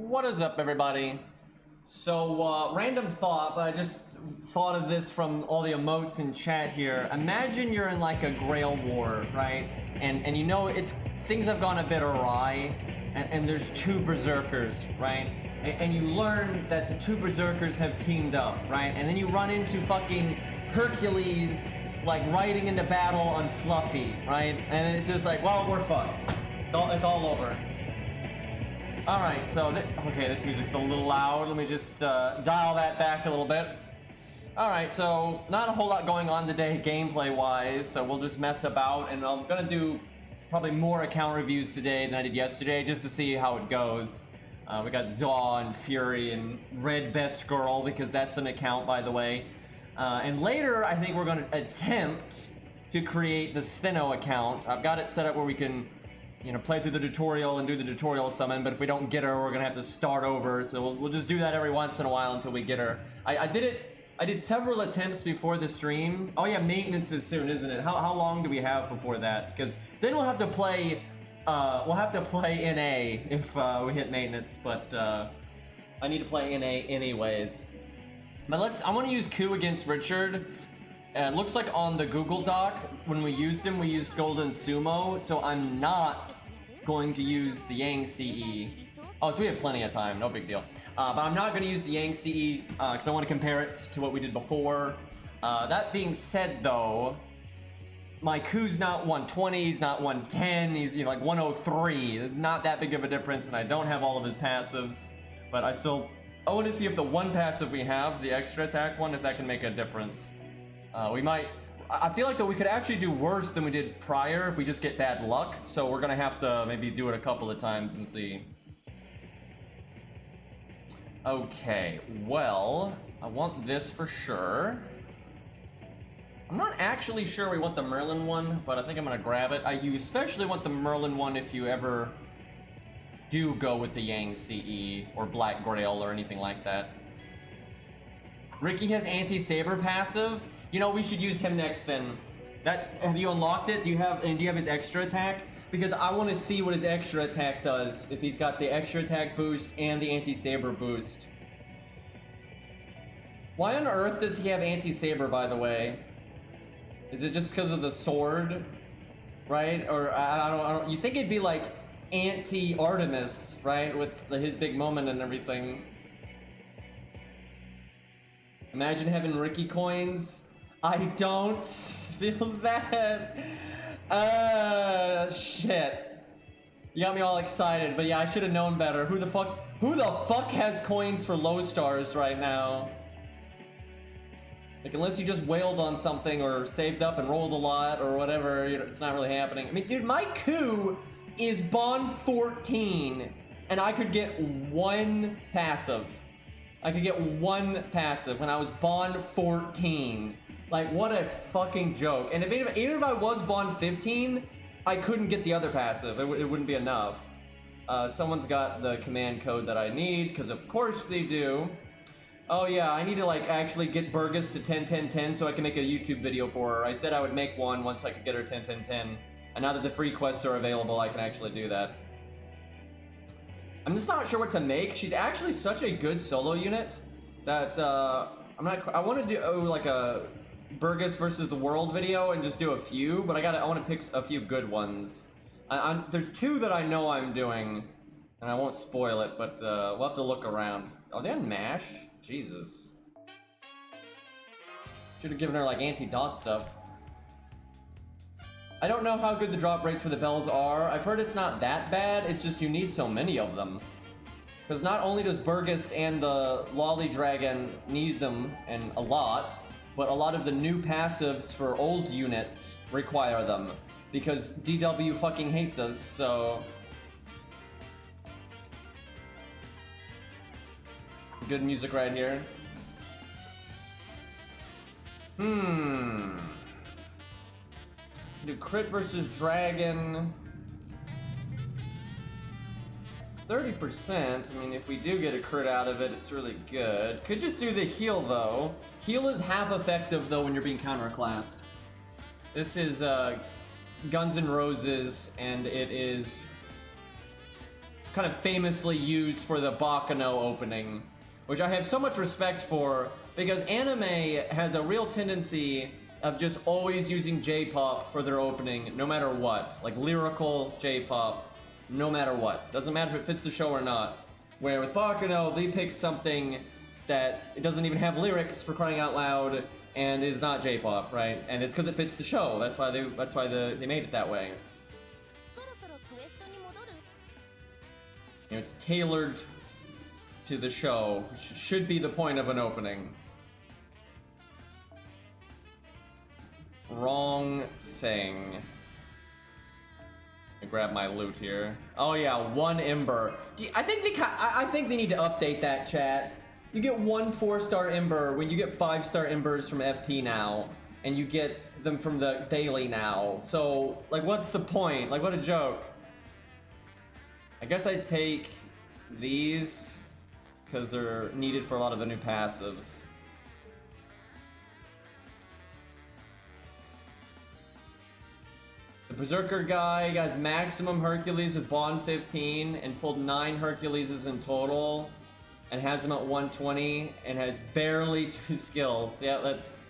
What is up, everybody? So, random thought, but I just thought of this from all the emotes in chat here. Imagine you're in like a Grail war, right? And you know things have gone a bit awry, and there's two berserkers, right? And you learn that the two berserkers have teamed up, right? And then you run into fucking Hercules, like riding into battle on Fluffy, right? And it's just like, well, we're fucked. It's all over. Alright, so, okay, this music's a little loud. Let me just dial that back a little bit. Alright, so, not a whole lot going on today gameplay-wise, so we'll just mess about, and I'm gonna do probably more account reviews today than I did yesterday, just to see how it goes. We got Zaw and Fury and Red Best Girl, because that's an account, by the way. And later, I think we're gonna attempt to create the Stheno account. I've got it set up where we can, you know, play through the tutorial and do the tutorial summon, but if we don't get her, we're gonna have to start over, so we'll just do that every once in a while until we get her. I did several attempts before the stream. Oh yeah, maintenance is soon, isn't it? How long do we have before that? Because then we'll have to play NA if we hit maintenance, but I need to play NA anyways. But I want to use Q against Richard. It looks like on the Google Doc, when we used him, we used Golden Sumo, so I'm not going to use the Yang CE. Oh, so we have plenty of time, no big deal. But I'm not going to use the Yang CE, because I want to compare it to what we did before. That being said, though, my Q's not 120, he's not 110, he's like 103. Not that big of a difference, and I don't have all of his passives. But I want to see if the one passive we have, the extra attack one, if that can make a difference. I feel like though we could actually do worse than we did prior if we just get bad luck, so we're gonna have to maybe do it a couple of times and see. Okay, well, I want this for sure. I'm not actually sure we want the Merlin one, but I think I'm gonna grab it. You especially want the Merlin one if you ever do go with the Yang CE or Black Grail or anything like that. Ricky has anti-saber passive. You know, we should use him next then. Have you unlocked it? Do you have his extra attack? Because I want to see what his extra attack does. If he's got the extra attack boost and the anti-saber boost. Why on earth does he have anti-saber, by the way? Is it just because of the sword? Right? Or I don't you think it'd be like anti-Artemis, right? With his big moment and everything. Imagine having Ricky coins. I don't. Feels bad. Shit. You got me all excited, but yeah, I should have known better. Who the fuck has coins for low stars right now? Like, unless you just wailed on something or saved up and rolled a lot or whatever, it's not really happening. I mean, dude, my coup is Bond 14, and I could get one passive. I could get one passive when I was Bond 14. Like, what a fucking joke. And even if I was Bond 15, I couldn't get the other passive. It wouldn't be enough. Someone's got the command code that I need, because of course they do. Oh yeah, I need to like actually get Burgess to 10-10-10 so I can make a YouTube video for her. I said I would make one once I could get her 10-10-10. And now that the free quests are available, I can actually do that. I'm just not sure what to make. She's actually such a good solo unit that I want to do like a Burgess versus the world video and just do a few, but I want to pick a few good ones. There's two that I know I'm doing, and I won't spoil it, but we'll have to look around. Oh, they unmashed? Jesus. Should have given her like anti-dot stuff. I don't know how good the drop rates for the bells are. I've heard it's not that bad, it's just you need so many of them. Because not only does Burgess and the Lolly Dragon need them, and a lot, but a lot of the new passives for old units require them. Because DW fucking hates us, so... Good music right here. Do crit versus dragon. 30%, I mean, if we do get a crit out of it, it's really good. Could just do the heal, though. Heal is half effective, though, when you're being counterclassed. This is Guns N' Roses, and it is kind of famously used for the Bakano opening, which I have so much respect for, because anime has a real tendency of just always using J-pop for their opening, no matter what. Like lyrical J-pop, no matter what. Doesn't matter if it fits the show or not. Where with Bakano, they picked something that it doesn't even have lyrics, for crying out loud, and is not J-pop, right? And it's because it fits the show. That's why they made it that way. You know, it's tailored to the show, which should be the point of an opening. Wrong thing. I grab my loot here. Oh yeah, 1 Ember. I think they need to update that, chat. You get 1 4-star Ember when you get 5-star Embers from FP now, and you get them from the daily now. So, like, what's the point? Like, what a joke. I guess I'd take these, because they're needed for a lot of the new passives. The Berserker guy has maximum Hercules with Bond 15 and pulled 9 Herculeses in total and has him at 120 and has barely 2 skills. Yeah, that's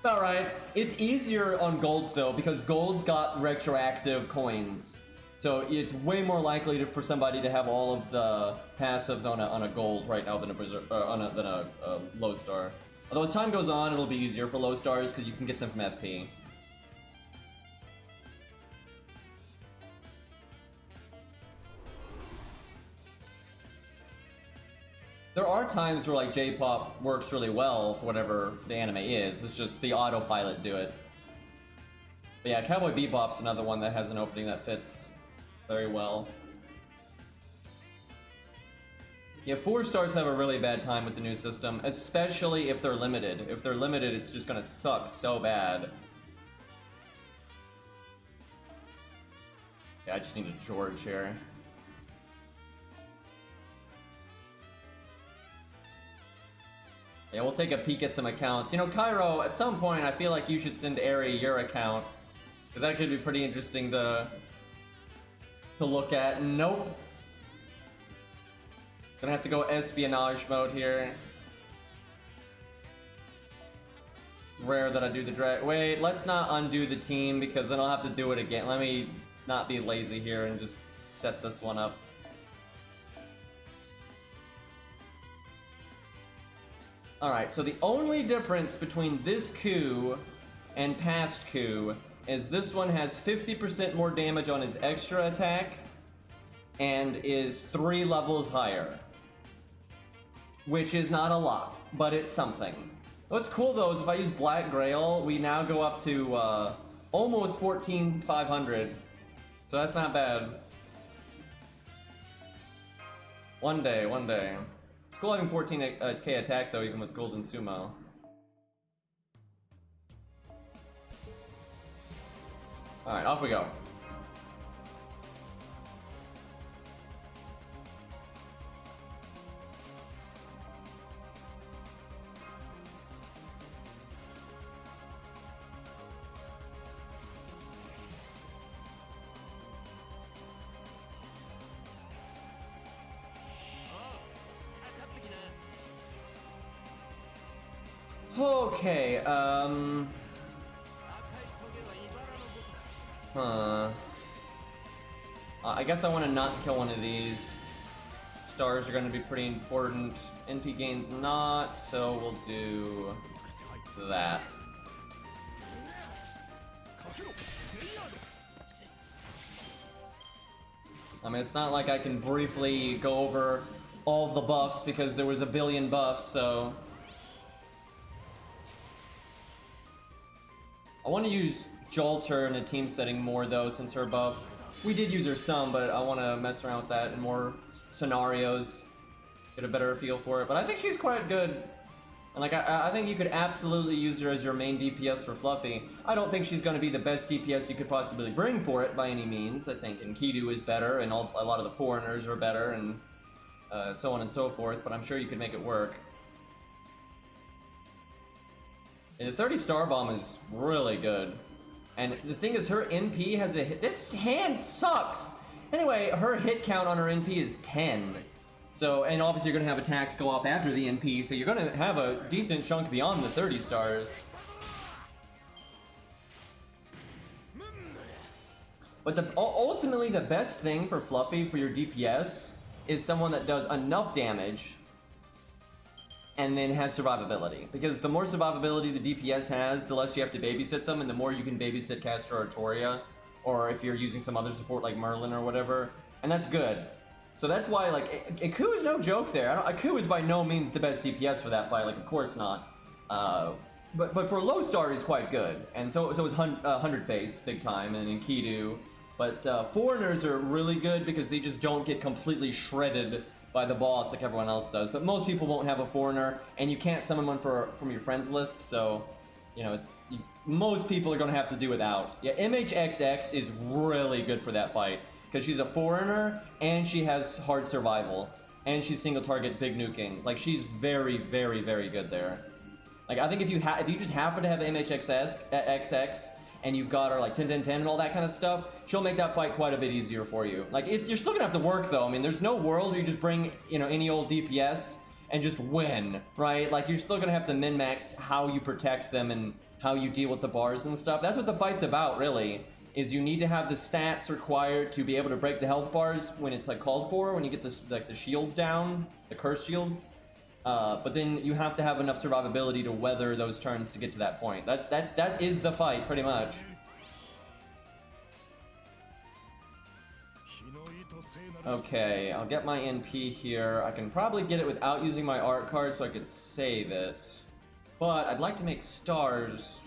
about right. It's easier on golds though, because golds got retroactive coins. So it's way more likely for somebody to have all of the passives on a gold right now than a low star. Although as time goes on, it'll be easier for low stars because you can get them from FP. There are times where like J-pop works really well for whatever the anime is. It's just the autopilot do it. But yeah, Cowboy Bebop's another one that has an opening that fits very well. Yeah, 4 stars have a really bad time with the new system, especially if they're limited. If they're limited, it's just gonna suck so bad. Yeah, I just need a George here. Yeah, we'll take a peek at some accounts. You know, Cairo, at some point, I feel like you should send Ari your account, because that could be pretty interesting to look at. Nope. Gonna have to go espionage mode here. Rare that I do the drag. Wait, let's not undo the team, because then I'll have to do it again. Let me not be lazy here and just set this one up. Alright, so the only difference between this coup and past coup is this one has 50% more damage on his extra attack and is 3 levels higher. Which is not a lot, but it's something. What's cool though is if I use Black Grail, we now go up to almost 14,500. So that's not bad. One day, one day. It's cool having 14k attack though, even with Golden Sumo. Alright, off we go. Okay, I guess I want to not kill one of these. Stars are going to be pretty important. NP gains not, so we'll do that. I mean, it's not like I can briefly go over all the buffs because there was a billion buffs, so... I want to use Jolter in a team setting more though, since her buff. We did use her some, but I want to mess around with that in more scenarios. Get a better feel for it. But I think she's quite good. And like, I think you could absolutely use her as your main DPS for Fluffy. I don't think she's going to be the best DPS you could possibly bring for it by any means. I think Enkidu is better, and a lot of the foreigners are better, and so on and so forth. But I'm sure you could make it work. And the 30 Star Bomb is really good. And the thing is, her NP has a hit. This hand sucks! Anyway, her hit count on her NP is 10. So, and obviously you're going to have attacks go off after the NP, so you're going to have a decent chunk beyond the 30 stars. But ultimately the best thing for Fluffy for your DPS is someone that does enough damage and then has survivability. Because the more survivability the DPS has, the less you have to babysit them, and the more you can babysit Castor or Toria, or if you're using some other support like Merlin or whatever, and that's good. So that's why, like, Aku is no joke there. Aku is by no means the best DPS for that fight, like, of course not. But for low star, he's quite good, and so is 100 Face, big time, and Enkidu. But foreigners are really good because they just don't get completely shredded by the boss like everyone else does. But most people won't have a foreigner, and you can't summon one from your friends list, so, you know, most people are going to have to do without. Yeah, MHXX is really good for that fight, because she's a foreigner, and she has hard survival, and she's single target big nuking. Like, she's very, very, very good there. Like, I think if you just happen to have MHXX, and you've got her like 10-10-10 and all that kind of stuff, she'll make that fight quite a bit easier for you. Like, you're still gonna have to work though. I mean, there's no world where you just bring, you know, any old DPS and just win, right? Like, you're still gonna have to min-max how you protect them and how you deal with the bars and stuff. That's what the fight's about, really, is you need to have the stats required to be able to break the health bars when it's like called for, when you get this, like, the shields down, the curse shields. But then you have to have enough survivability to weather those turns to get to that point. That is the fight, pretty much. Okay, I'll get my NP here. I can probably get it without using my art card so I could save it. But I'd like to make stars.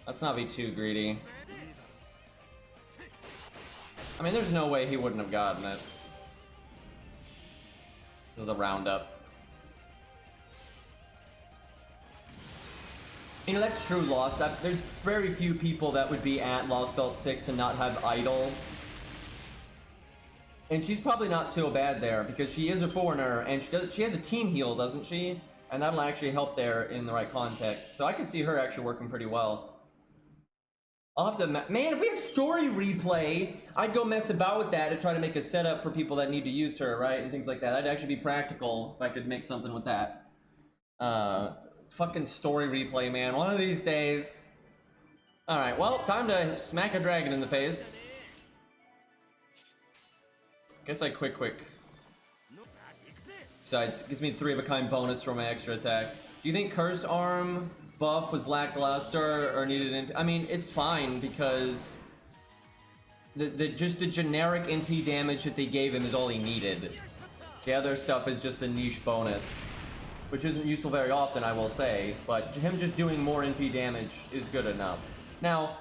Let's not be too greedy. I mean, there's no way he wouldn't have gotten it. The roundup. You know, that's true, Lost. There's very few people that would be at Lost Belt 6 and not have Idol. And she's probably not so bad there, because she is a foreigner, and she has a team heal, doesn't she? And that'll actually help there in the right context. So I can see her actually working pretty well. I'll have to, man, if we had story replay, I'd go mess about with that to try to make a setup for people that need to use her, right? And things like that. That'd actually be practical if I could make something with that. Fucking story replay, man. One of these days. Alright, well, time to smack a dragon in the face. Guess I quick. Besides, gives me 3 of a kind bonus for my extra attack. Do you think Curse Arm buff was lackluster or needed NP? I mean, it's fine because just the generic NP damage that they gave him is all he needed. The other stuff is just a niche bonus, which isn't useful very often, I will say, but him just doing more NP damage is good enough. Now,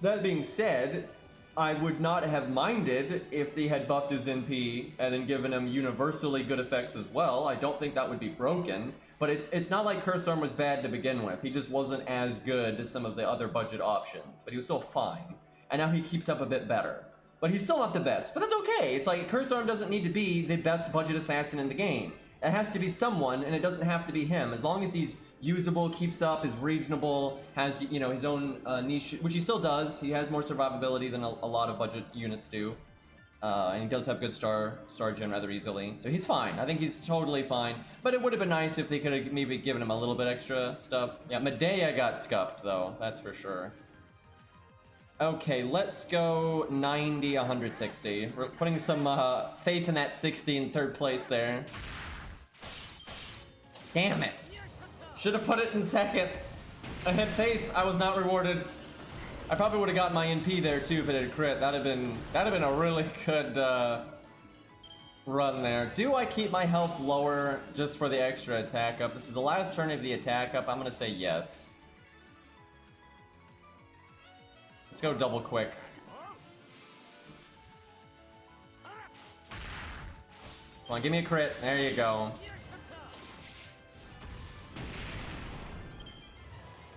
that being said, I would not have minded if they had buffed his NP and then given him universally good effects as well. I don't think that would be broken. But it's not like Curse Arm was bad to begin with. He just wasn't as good as some of the other budget options. But he was still fine. And now he keeps up a bit better. But he's still not the best. But that's okay. It's like Curse Arm doesn't need to be the best budget assassin in the game. It has to be someone, and it doesn't have to be him. As long as he's usable, keeps up, is reasonable, has, you know, his own niche, which he still does. He has more survivability than a lot of budget units do. And he does have good star gen rather easily. So he's fine. I think he's totally fine. But it would have been nice if they could have maybe given him a little bit extra stuff. Yeah, Medea got scuffed, though. That's for sure. Okay, let's go 90, 160. We're putting some faith in that 60 in third place there. Damn it. Should have put it in second. I had faith. I was not rewarded. I probably would have gotten my NP there too if it had crit. That'd have been a really good run there. Do I keep my health lower just for the extra attack up? This is the last turn of the attack up. I'm gonna say yes. Let's go double quick. Come on, give me a crit. There you go.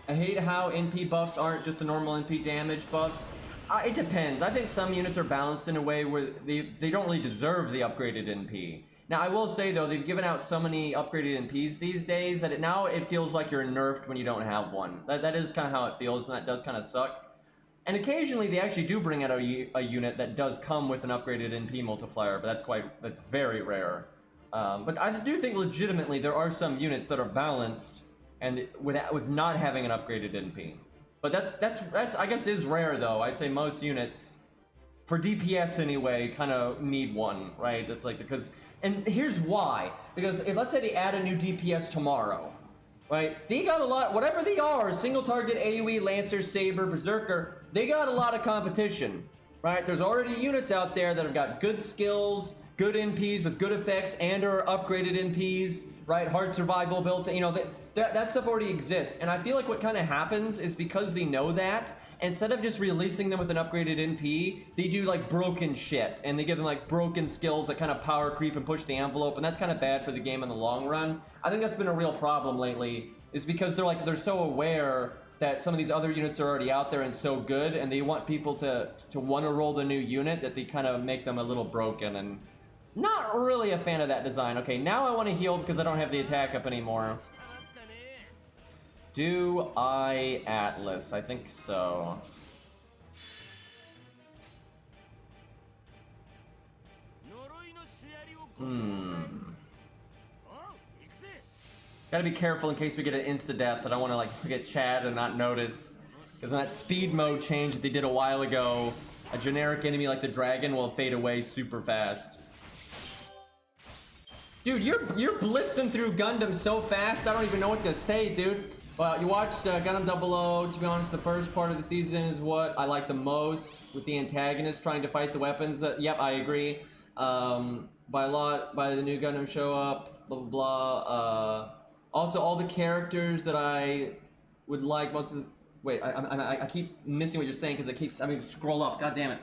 I hate how NP buffs aren't just the normal NP damage buffs. It depends. I think some units are balanced in a way where they don't really deserve the upgraded NP. Now, I will say, though, they've given out so many upgraded NPs these days that now it feels like you're nerfed when you don't have one. That is kind of how it feels, and that does kind of suck. And occasionally, they actually do bring out a unit that does come with an upgraded NP multiplier, but that's very rare. But I do think legitimately there are some units that are balanced and with not having an upgraded NP. But that's I guess is rare though. I'd say most units, for DPS anyway, kind of need one, right? It's like because, and here's why. Because if let's say they add a new DPS tomorrow, right? They got a lot, whatever they are, single target AoE, Lancer, Saber, Berserker, they got a lot of competition, right? There's already units out there that have got good skills, good NPs with good effects, and are upgraded NPs, right? Hard survival built, you know, that stuff already exists. And I feel like what kind of happens is because they know that, instead of just releasing them with an upgraded NP, they do like broken shit, and they give them like broken skills that kind of power creep and push the envelope, and that's kind of bad for the game in the long run. I think that's been a real problem lately, is because they're so aware that some of these other units are already out there and so good, and they want people to want to roll the new unit, that they kind of make them a little broken, and not really a fan of that design. Okay, now I want to heal because I don't have the attack up anymore. Do I Atlas? I think so. Gotta be careful in case we get an insta-death. I don't want to like get Chad and not notice. Because in that speed mode change that they did a while ago, a generic enemy like the dragon will fade away super fast. Dude, you're blitzing through Gundam so fast, I don't even know what to say, dude. Well, you watched Gundam 00. To be honest, the first part of the season is what I like the most, with the antagonist trying to fight the weapons. Yep, I agree. By the new Gundam show up, blah, blah, blah. Also, all the characters that I would like most of the... Wait, I keep missing what you're saying because it keeps... I mean, scroll up. God damn it.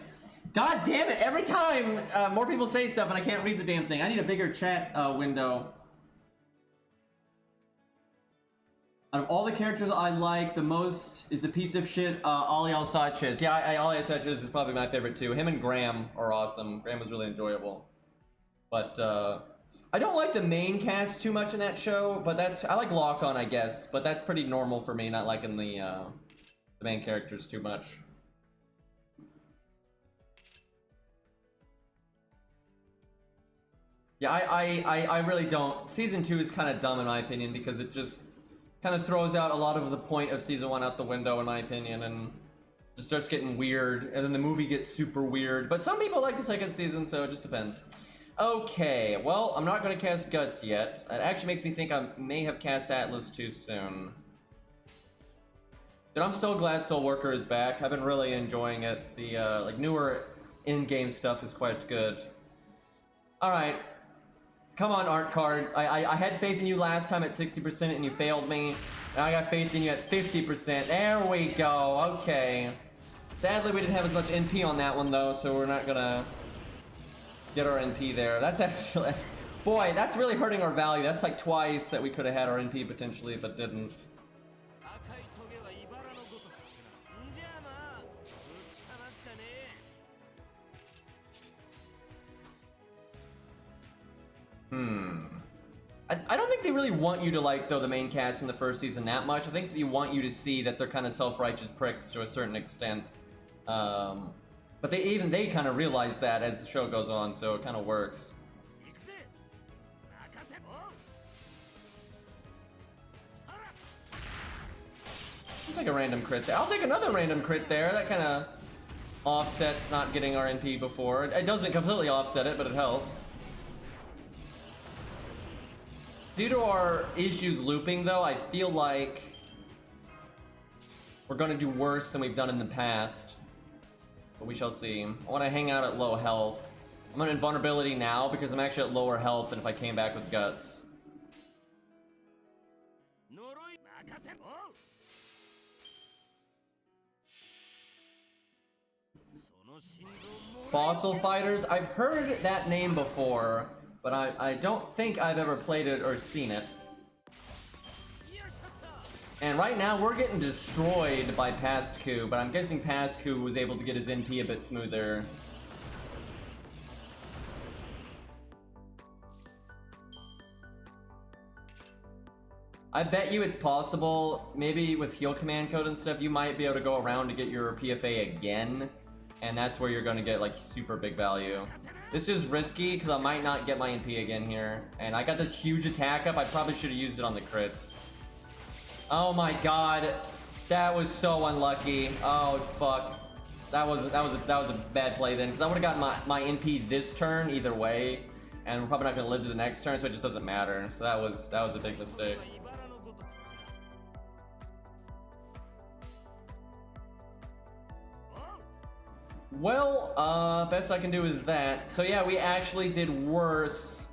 God damn it! Every time more people say stuff and I can't read the damn thing. I need a bigger chat window. Out of all the characters I like the most is the piece of shit Ali Al-Sanchez. Yeah, Ali Al-Sanchez is probably my favorite too. Him and Graham are awesome. Graham was really enjoyable. But I don't like the main cast too much in that show, but I like Lock-On, I guess. But that's pretty normal for me, not liking the main characters too much. Yeah, I really don't. Season 2 is kind of dumb in my opinion because it just kind of throws out a lot of the point of season 1 out the window in my opinion, and just starts getting weird, and then the movie gets super weird. But some people like the second season, so it just depends. Okay, well, I'm not going to cast Guts yet. It actually makes me think I may have cast Atlas too soon. Dude, I'm so glad Soul Worker is back. I've been really enjoying it. The like newer in-game stuff is quite good. Alright. Come on, Art Card. I had faith in you last time at 60% and you failed me. Now I got faith in you at 50%. There we go. Okay. Sadly, we didn't have as much NP on that one, though, so we're not gonna get our NP there. That's actually... Boy, that's really hurting our value. That's like twice that we could have had our NP potentially, but didn't. I don't think they really want you to like, though, the main cast in the first season that much. I think they want you to see that they're kind of self-righteous pricks to a certain extent. But they kind of realize that as the show goes on, so it kind of works. I'll take a random crit there. I'll take another random crit there. That kind of offsets not getting our NP before. It doesn't completely offset it, but it helps. Due to our issues looping, though, I feel like we're going to do worse than we've done in the past. But we shall see. I want to hang out at low health. I'm on invulnerability now because I'm actually at lower health than if I came back with Guts. Fossil Fighters? I've heard that name before, but I don't think I've ever played it or seen it. And right now, we're getting destroyed by Pastku, but I'm guessing Pastku was able to get his NP a bit smoother. I bet you it's possible, maybe with heal command code and stuff, you might be able to go around to get your PFA again. And that's where you're going to get like super big value. This is risky because I might not get my NP again here. And I got this huge attack up. I probably should have used it on the crits. Oh my god. That was so unlucky. Oh fuck. That was a bad play then, because I would have gotten my NP this turn either way. And we're probably not going to live to the next turn, so it just doesn't matter. So that was a big mistake. Well, best I can do is that. So yeah, we actually did worse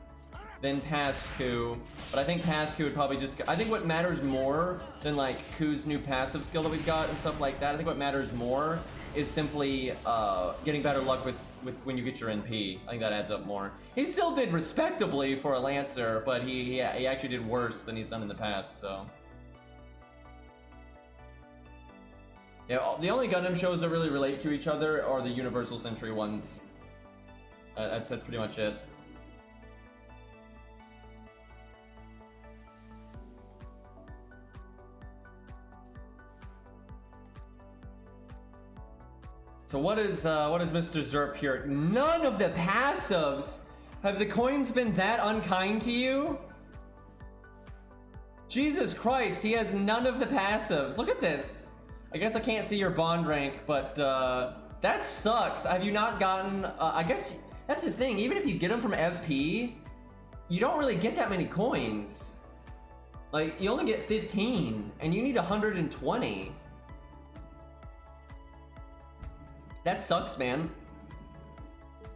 than past coup, but I think past coup would probably just... I think what matters more than like Ku's new passive skill that we've got and stuff like that, I think what matters more is simply getting better luck with when you get your NP. I think that adds up more. He still did respectably for a Lancer, but he actually did worse than he's done in the past, so... Yeah, the only Gundam shows that really relate to each other are the Universal Century ones. That's pretty much it. So what is Mr. Zerp here? None of the passives! Have the coins been that unkind to you? Jesus Christ, he has none of the passives. Look at this. I guess I can't see your bond rank, but that sucks. Have you not gotten... I guess that's the thing. Even if you get them from FP, you don't really get that many coins. Like, you only get 15, and you need 120. That sucks, man.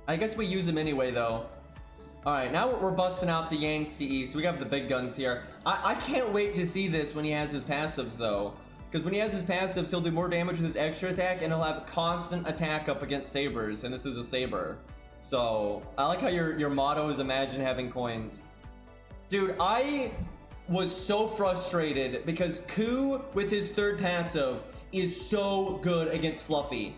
I guess we use them anyway, though. Alright, now we're busting out the Yang CE, so we got the big guns here. I can't wait to see this when he has his passives, though. Because when he has his passives, he'll do more damage with his extra attack, and he'll have constant attack up against sabers, and this is a saber. So, I like how your motto is imagine having coins. Dude, I was so frustrated because Ku, with his third passive, is so good against Fluffy.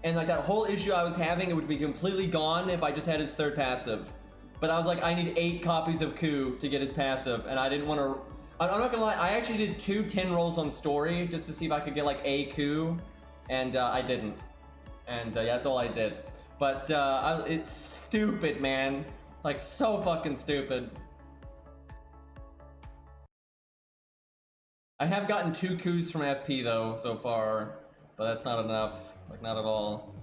And like that whole issue I was having, it would be completely gone if I just had his third passive. But I was like, I need 8 copies of Ku to get his passive, and I didn't want to... I'm not gonna lie, I actually did 2 10 rolls on story just to see if I could get like a coup, and I didn't. And yeah, that's all I did. But it's stupid, man. Like, so fucking stupid. I have gotten 2 coups from FP though, so far, but that's not enough. Like, not at all.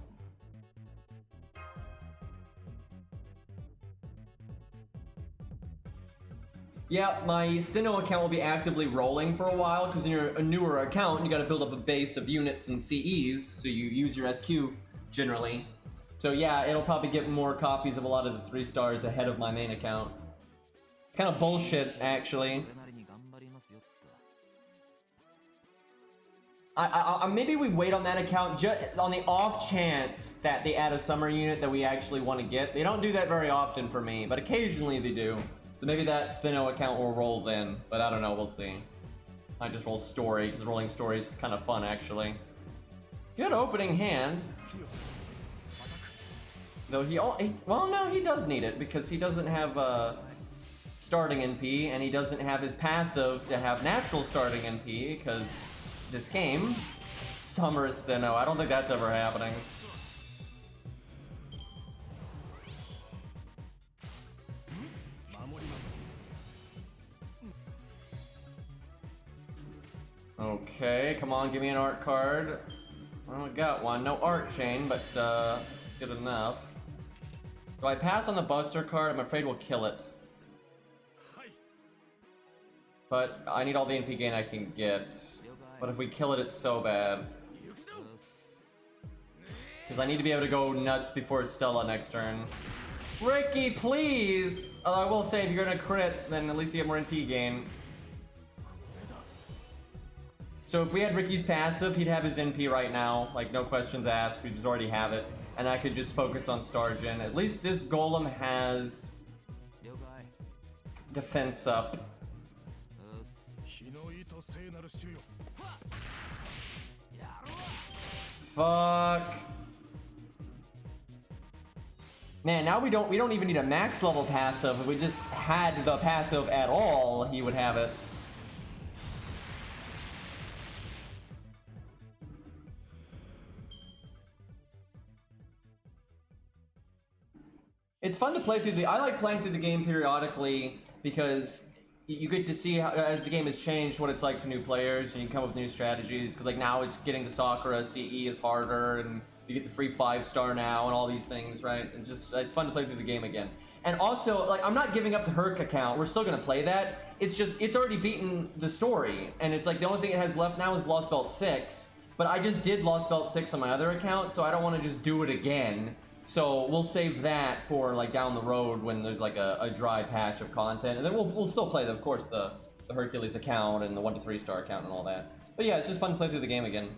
Yeah, my Stheno account will be actively rolling for a while, because when you're a newer account, you gotta build up a base of units and CEs, so you use your SQ generally. So yeah, it'll probably get more copies of a lot of the 3 stars ahead of my main account. It's kind of bullshit, actually. Maybe we wait on that account just on the off chance that they add a summer unit that we actually want to get. They don't do that very often for me, but occasionally they do. So maybe that Stheno account will roll then, but I don't know, we'll see. I just roll story, because rolling story is kind of fun, actually. Good opening hand. Though well, no, he does need it, because he doesn't have starting NP, and he doesn't have his passive to have natural starting NP, because this game, Summer Stheno, I don't think that's ever happening. Okay, come on, give me an art card. Well, I got one. No art chain, but it's good enough. Do I pass on the Buster card? I'm afraid we'll kill it. But I need all the NP gain I can get. But if we kill it, it's so bad. Because I need to be able to go nuts before Stella next turn. Ricky, please! Although I will say, if you're gonna crit, then at least you get more NP gain. So if we had Ricky's passive, he'd have his NP right now. Like, no questions asked, we just already have it. And I could just focus on Star Gen. At least this Golem has defense up. Fuck. Man, now we don't even need a max level passive. If we just had the passive at all, he would have it. It's fun to play through the... I like playing through the game periodically because you get to see how, as the game has changed, what it's like for new players, and you can come up with new strategies. Because like now it's getting to Sakura CE is harder, and you get the free 5-star now, and all these things, right? It's fun to play through the game again. And also, like, I'm not giving up the Herc account. We're still gonna play that. It's just, it's already beaten the story, and it's like the only thing it has left now is Lost Belt 6. But I just did Lost Belt 6 on my other account, so I don't want to just do it again. So we'll save that for like down the road when there's like a dry patch of content, and then we'll still play, of course, the Hercules account and the 1 to 3 star account and all that. But yeah, it's just fun to play through the game again.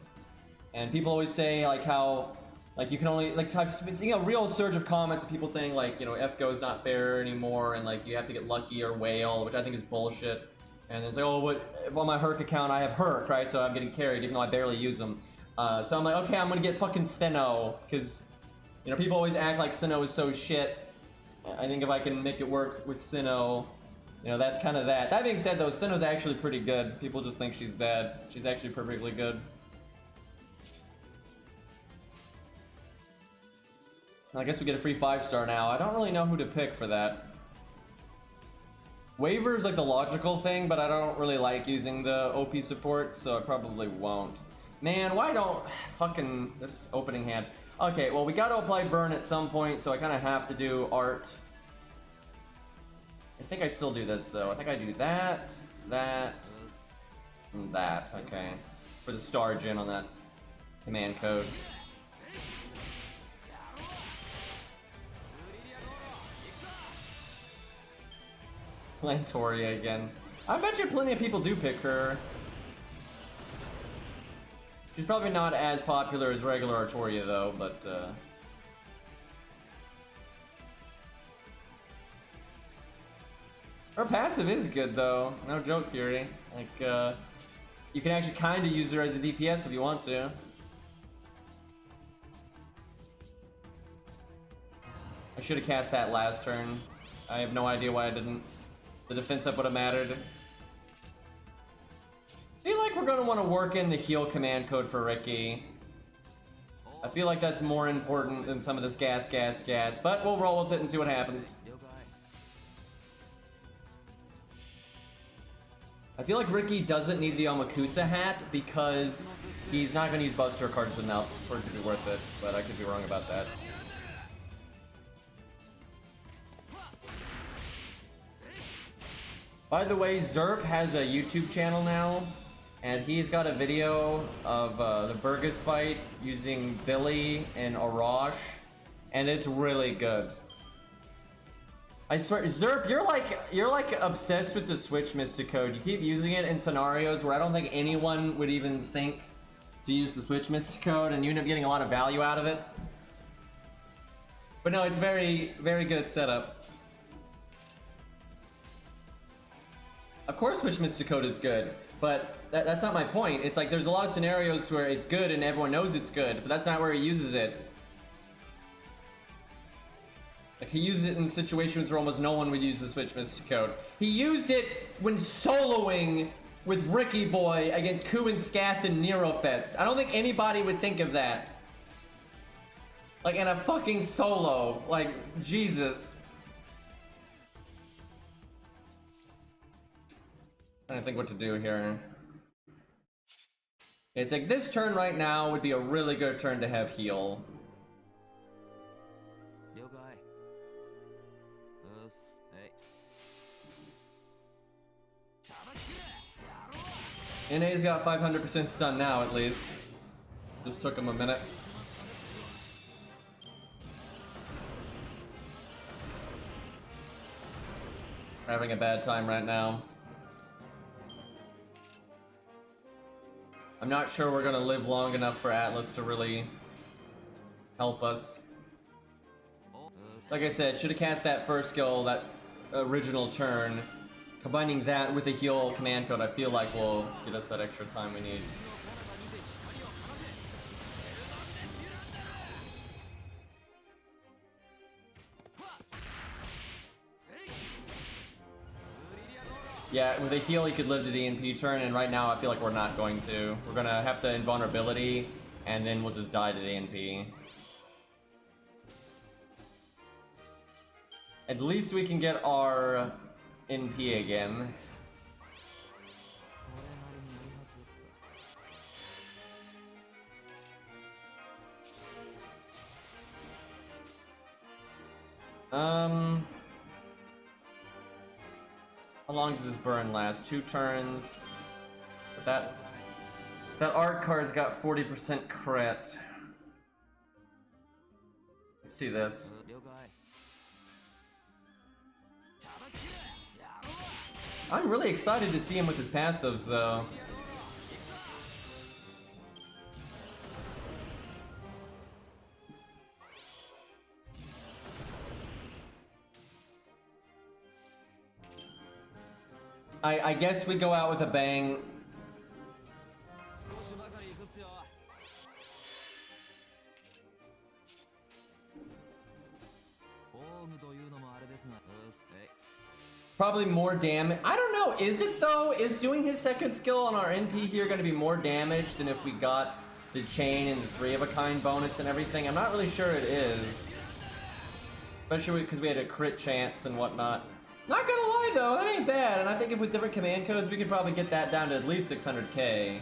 And people always say like how like you can only like I've been seeing a real surge of comments of people saying like, you know, FGO is not fair anymore, and like you have to get lucky or whale, which I think is bullshit. And it's like, oh, what, on my Herc account I have Herc, right? So I'm getting carried even though I barely use them. So I'm like, okay, I'm gonna get fucking Stheno, because you know, people always act like Stheno is so shit. I think if I can make it work with Stheno, you know, that's kind of that. That being said, though, Stheno's actually pretty good. People just think she's bad. She's actually perfectly good. I guess we get a free 5-star now. I don't really know who to pick for that. Waiver is like the logical thing, but I don't really like using the OP support, so I probably won't. Man, why don't... fucking... this opening hand. Okay, well, we gotta apply burn at some point, so I kind of have to do art. I think I still do this, though. I think I do that, that, and that. Okay. For the star gen on that command code. Lantoria again. I bet you plenty of people do pick her. She's probably not as popular as regular Artoria, though, but, her passive is good, though. No joke, Fury. Like, you can actually kind of use her as a DPS if you want to. I should have cast that last turn. I have no idea why I didn't. The defense up would have mattered. I feel like we're going to want to work in the heal command code for Ricky. I feel like that's more important than some of this gas, but we'll roll with it and see what happens. I feel like Ricky doesn't need the Omakusa hat because he's not going to use Buster cards enough for it to be worth it, but I could be wrong about that. By the way, Zerp has a YouTube channel now, and he's got a video of the Burgess fight using Billy and Arash, and it's really good. I swear, Zerp, you're like obsessed with the Switch Mystic Code. You keep using it in scenarios where I don't think anyone would even think to use the Switch Mystic Code, and you end up getting a lot of value out of it. But no, it's very, very good setup. Of course Switch Mystic Code is good, but that's not my point. It's like there's a lot of scenarios where it's good and everyone knows it's good, but that's not where he uses it. Like, he uses it in situations where almost no one would use the Switch Mystic Code. He used it when soloing with Ricky Boy against Ku and Scath and Nerofest. I don't think anybody would think of that. Like, in a fucking solo. Like, Jesus. Trying to think what to do here. It's like this turn right now would be a really good turn to have heal. NA's got 500% stun now, at least. Just took him a minute. We're having a bad time right now. I'm not sure we're gonna live long enough for Atlas to really help us. Like I said, should have cast that first skill, that original turn. Combining that with a heal command code, I feel like will get us that extra time we need. Yeah, with a heal, you could live to the DNP turn, and right now I feel like we're not going to. We're gonna have to invulnerability, and then we'll just die to DNP. At least we can get our NP again. How long does this burn last? 2 turns. But that art card's got 40% crit. Let's see this. I'm really excited to see him with his passives, though. I guess we go out with a bang. Probably more damage. I don't know, is it though? Is doing his second skill on our NP here going to be more damage than if we got the chain and the 3 of a kind bonus and everything? I'm not really sure it is. Especially because we had a crit chance and whatnot. Not gonna lie though, that ain't bad, and I think if with different command codes we could probably get that down to at least 600k.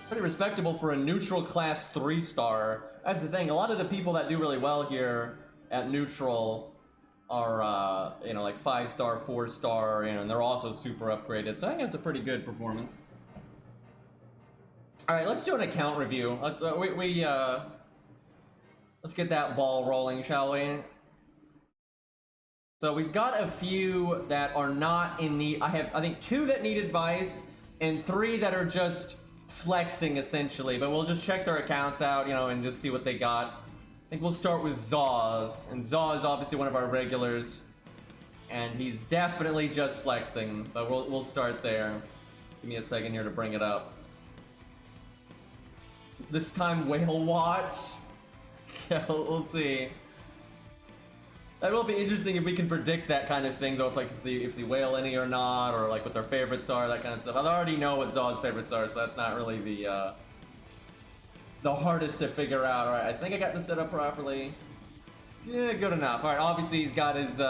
Pretty respectable for a neutral class 3-star. That's the thing, a lot of the people that do really well here at neutral are, you know, like 5-star, 4-star, you know, and they're also super upgraded, so I think it's a pretty good performance. Alright, let's do an account review. Let's get that ball rolling, shall we? So we've got a few that are not in need. I think 2 that need advice and 3 that are just flexing essentially, but we'll just check their accounts out, you know, and just see what they got. I think we'll start with Zaws, and Zaw is obviously one of our regulars, and he's definitely just flexing, but we'll start there. Give me a second here to bring it up. This time Whale Watch. Yeah, we'll see. That will be interesting if we can predict that kind of thing, though, if they whale any or not, or like what their favorites are, that kind of stuff. I already know what Zaw's favorites are, so that's not really the hardest to figure out. All right, I think I got this set up properly. Yeah, good enough. All right, obviously he's got his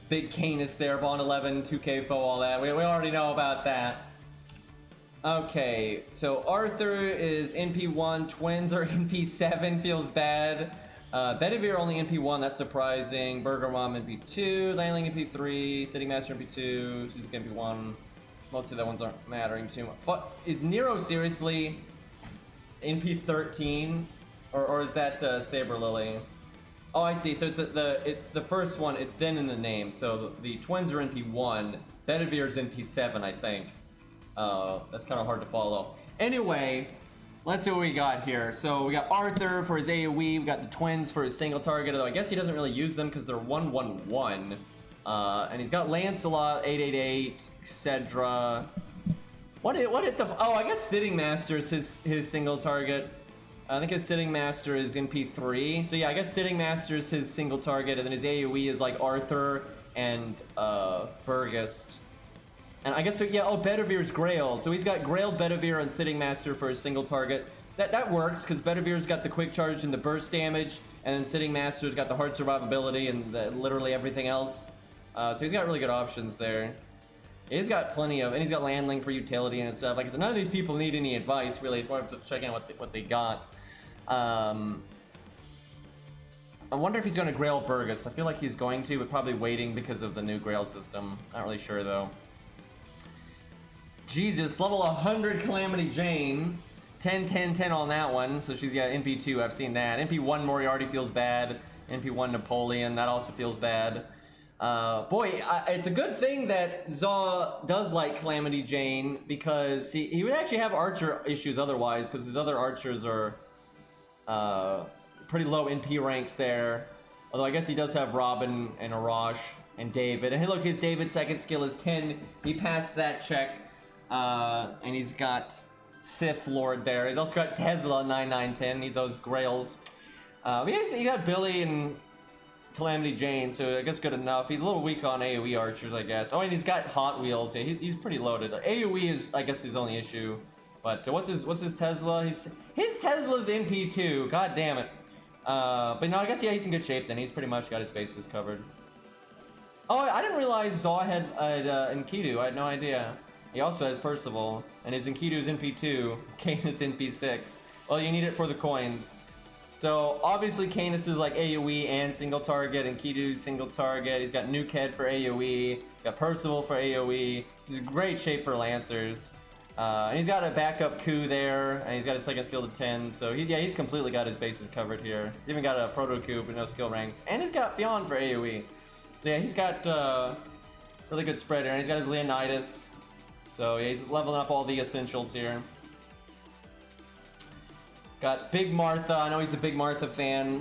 big Canis there, Bond 11, 2K foe, all that. We already know about that. Okay, so Arthur is NP1, Twins are NP7, feels bad. Bedivere only NP1, that's surprising. Burger Mom NP2, Landling NP3, City Master NP2, Suzuki NP1. Most of the ones aren't mattering too much. Is Nero seriously NP13? Or is that Saber Lily? Oh, I see. So it's the first one, it's then in the name. So the Twins are NP1, Bedivere's NP7, I think. That's kind of hard to follow. Anyway, let's see what we got here. So we got Arthur for his AoE, we got the Twins for his single target, although I guess he doesn't really use them because they're 1-1-1. And he's got Lancelot, 888, Cedra. Oh, I guess Sitting Master is his single target. I think his Sitting Master is NP3. So yeah, I guess Sitting Master is his single target, and then his AoE is like Arthur and Burgist. And I guess, so, yeah, oh, Bedivere's Grailed. So he's got Grailed Bedivere and Sitting Master for his single target. That works, because Bedivere's got the quick charge and the burst damage, and then Sitting Master's got the hard survivability and literally everything else. So he's got really good options there. He's got plenty of, and he's got Landling for utility and stuff. Like I said, none of these people need any advice, really. It's more of just checking out what they got. I wonder if he's going to Grail Burgist. I feel like he's going to, but probably waiting because of the new Grail system. Not really sure, though. Jesus, level 100 Calamity Jane. 10, 10, 10 on that one. So she's got NP2, I've seen that. NP1 Moriarty feels bad. NP1 Napoleon, that also feels bad. Boy, it's a good thing that Zaw does like Calamity Jane, because he would actually have archer issues otherwise, because his other archers are pretty low NP ranks there. Although I guess he does have Robin and Arash and David. And hey, look, his David second skill is 10. He passed that check. And he's got Sith Lord there. He's also got Tesla 9910. Need those grails. He got Billy and Calamity Jane, so I guess good enough. He's a little weak on AoE archers, I guess. Oh, and he's got Hot Wheels. Yeah, he's pretty loaded. AoE is, I guess, his only issue. But what's his Tesla? His Tesla's NP2. God damn it. But no, I guess yeah, he's in good shape then. He's pretty much got his bases covered. Oh, I didn't realize Zaw had Enkidu. I had no idea. He also has Percival, and his Enkidu is NP2, Canis NP6. Well, you need it for the coins. So obviously Canis is like AoE and single target, Enkidu's single target. He's got Nuke Head for AoE, got Percival for AoE. He's in great shape for Lancers. And he's got a backup coup there, and he's got a second skill to 10. So he's completely got his bases covered here. He's even got a proto coup but no skill ranks, and he's got Fionn for AoE. So yeah, he's got really good spread here, and he's got his Leonidas. So yeah, he's leveling up all the essentials here. Got Big Martha. I know he's a Big Martha fan.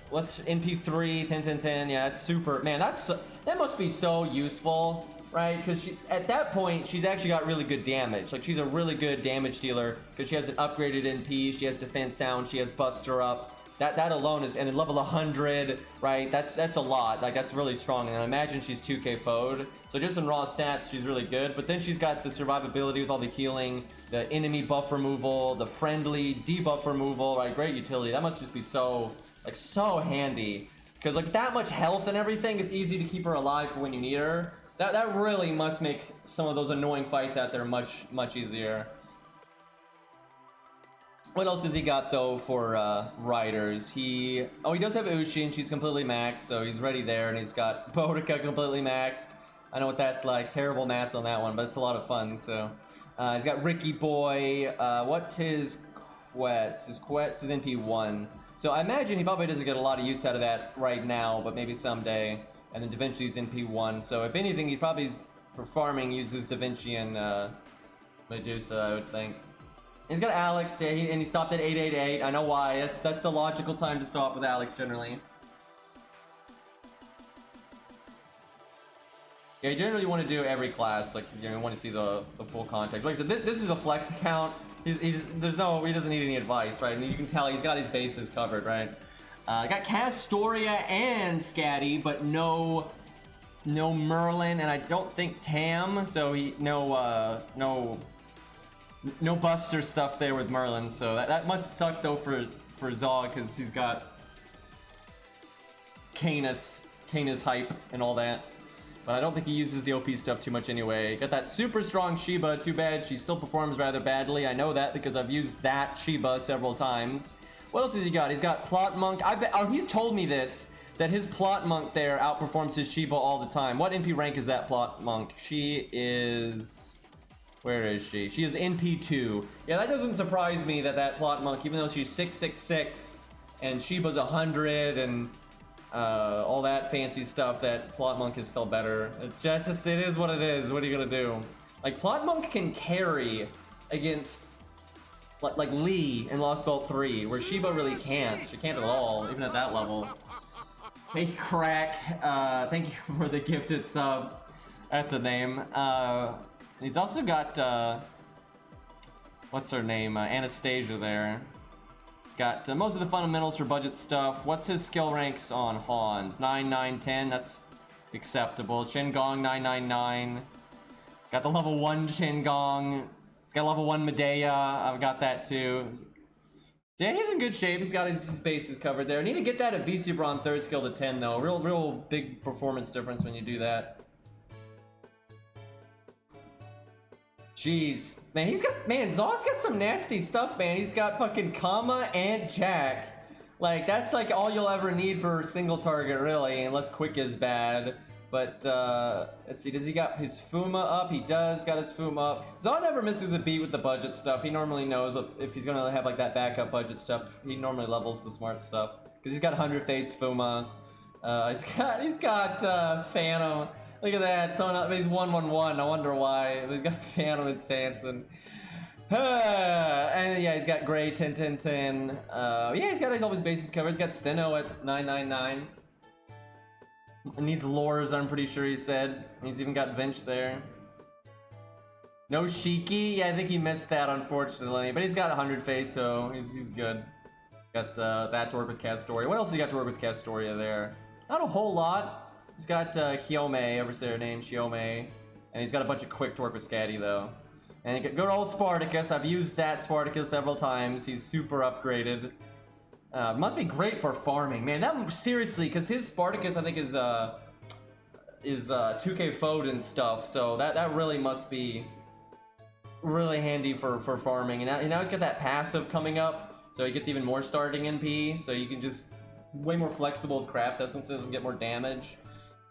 What's NP3, 10, 10, 10. Yeah, that's super. Man, that must be so useful, right? Because at that point, she's actually got really good damage. Like, she's a really good damage dealer because she has an upgraded NP, she has defense down, she has Buster up. That alone is, and at level 100, right? That's a lot. Like, that's really strong. And I imagine she's 2k foed. So just in raw stats, she's really good. But then she's got the survivability with all the healing, the enemy buff removal, the friendly debuff removal, right? Great utility. That must just be so handy. Because like that much health and everything, it's easy to keep her alive for when you need her. That really must make some of those annoying fights out there much easier. What else has he got though for riders? He does have Ushi, and she's completely maxed, so he's ready there, and he's got Boudica completely maxed. I know what that's like. Terrible mats on that one, but it's a lot of fun. So he's got Ricky Boy. What's his Quetz? His Quetz is NP1. So I imagine he probably doesn't get a lot of use out of that right now, but maybe someday. And then Da Vinci's NP1. So if anything, he probably for farming uses Da Vinci and Medusa, I would think. He's got Alex, yeah, and he stopped at 888. I know why. That's the logical time to stop with Alex generally. Yeah, you generally want to do every class. Like, you want to see the full context. Like I said, this is a flex account. He doesn't need any advice, right? And you can tell he's got his bases covered, right? Got Castoria and Scatty, but no Merlin, and I don't think Tam. So no Buster stuff there with Merlin, so that must suck though for Zaw, because he's got Canis hype and all that. But I don't think he uses the OP stuff too much anyway. Got that super strong Sheba, too bad she still performs rather badly. I know that because I've used that Sheba several times. What else has he got? He's got Plot Monk. He's told me this, that his Plot Monk there outperforms his Sheba all the time. What NP rank is that Plot Monk? She is... Where is she? She is NP2. Yeah, that doesn't surprise me that Plot Monk, even though she's 666 and Sheba's 100 and all that fancy stuff, that Plot Monk is still better. It's just it is what it is. What are you gonna do? Like, Plot Monk can carry against like Lee in Lost Belt 3, where Sheba really can't. She can't at all, even at that level. Hey Crack, thank you for the gifted sub. That's a name. He's also got, what's her name? Anastasia there. He's got most of the fundamentals for budget stuff. What's his skill ranks on Hans? 9, 9, 10. That's acceptable. Qingong, 9, 9, 9. Got the level 1 Qingong. He's got level 1 Medea. I've got that too. Yeah, he's in good shape. He's got his bases covered there. I need to get that at VC on 3rd skill to 10 though. Real big performance difference when you do that. Jeez. Man, Zaw's got some nasty stuff, man. He's got fucking Kama and Jack. Like, that's like all you'll ever need for a single target, really, unless Quick is bad. But, let's see, does he got his Fuma up? He does, got his Fuma up. Zaw never misses a beat with the budget stuff. He normally knows if he's gonna have like that backup budget stuff, he normally levels the smart stuff. Because he's got 100 Fates Fuma. He's got Phantom. Look at that, he's 1-1-1, I wonder why. He's got Phantom and Sanson. And yeah, he's got Gray 10-10-10. Yeah, he's got all his bases covered. He's got Stheno at 9-9-9. Needs lures, I'm pretty sure he said. He's even got Vinch there. No Shiki? Yeah, I think he missed that, unfortunately. But he's got 100 face, so he's good. Got that to work with Castoria. What else he got to work with Castoria there? Not a whole lot. He's got Kyome, ever say her name, Shiome. And he's got a bunch of Quick to work with Scatty, though. And good old Spartacus. I've used that Spartacus several times. He's super upgraded. Must be great for farming. Man, that seriously, because his Spartacus, I think, is is 2K Foed and stuff, so that really must be really handy for farming. And now he's got that passive coming up, so he gets even more starting NP, so you can just way more flexible with craft essences and get more damage.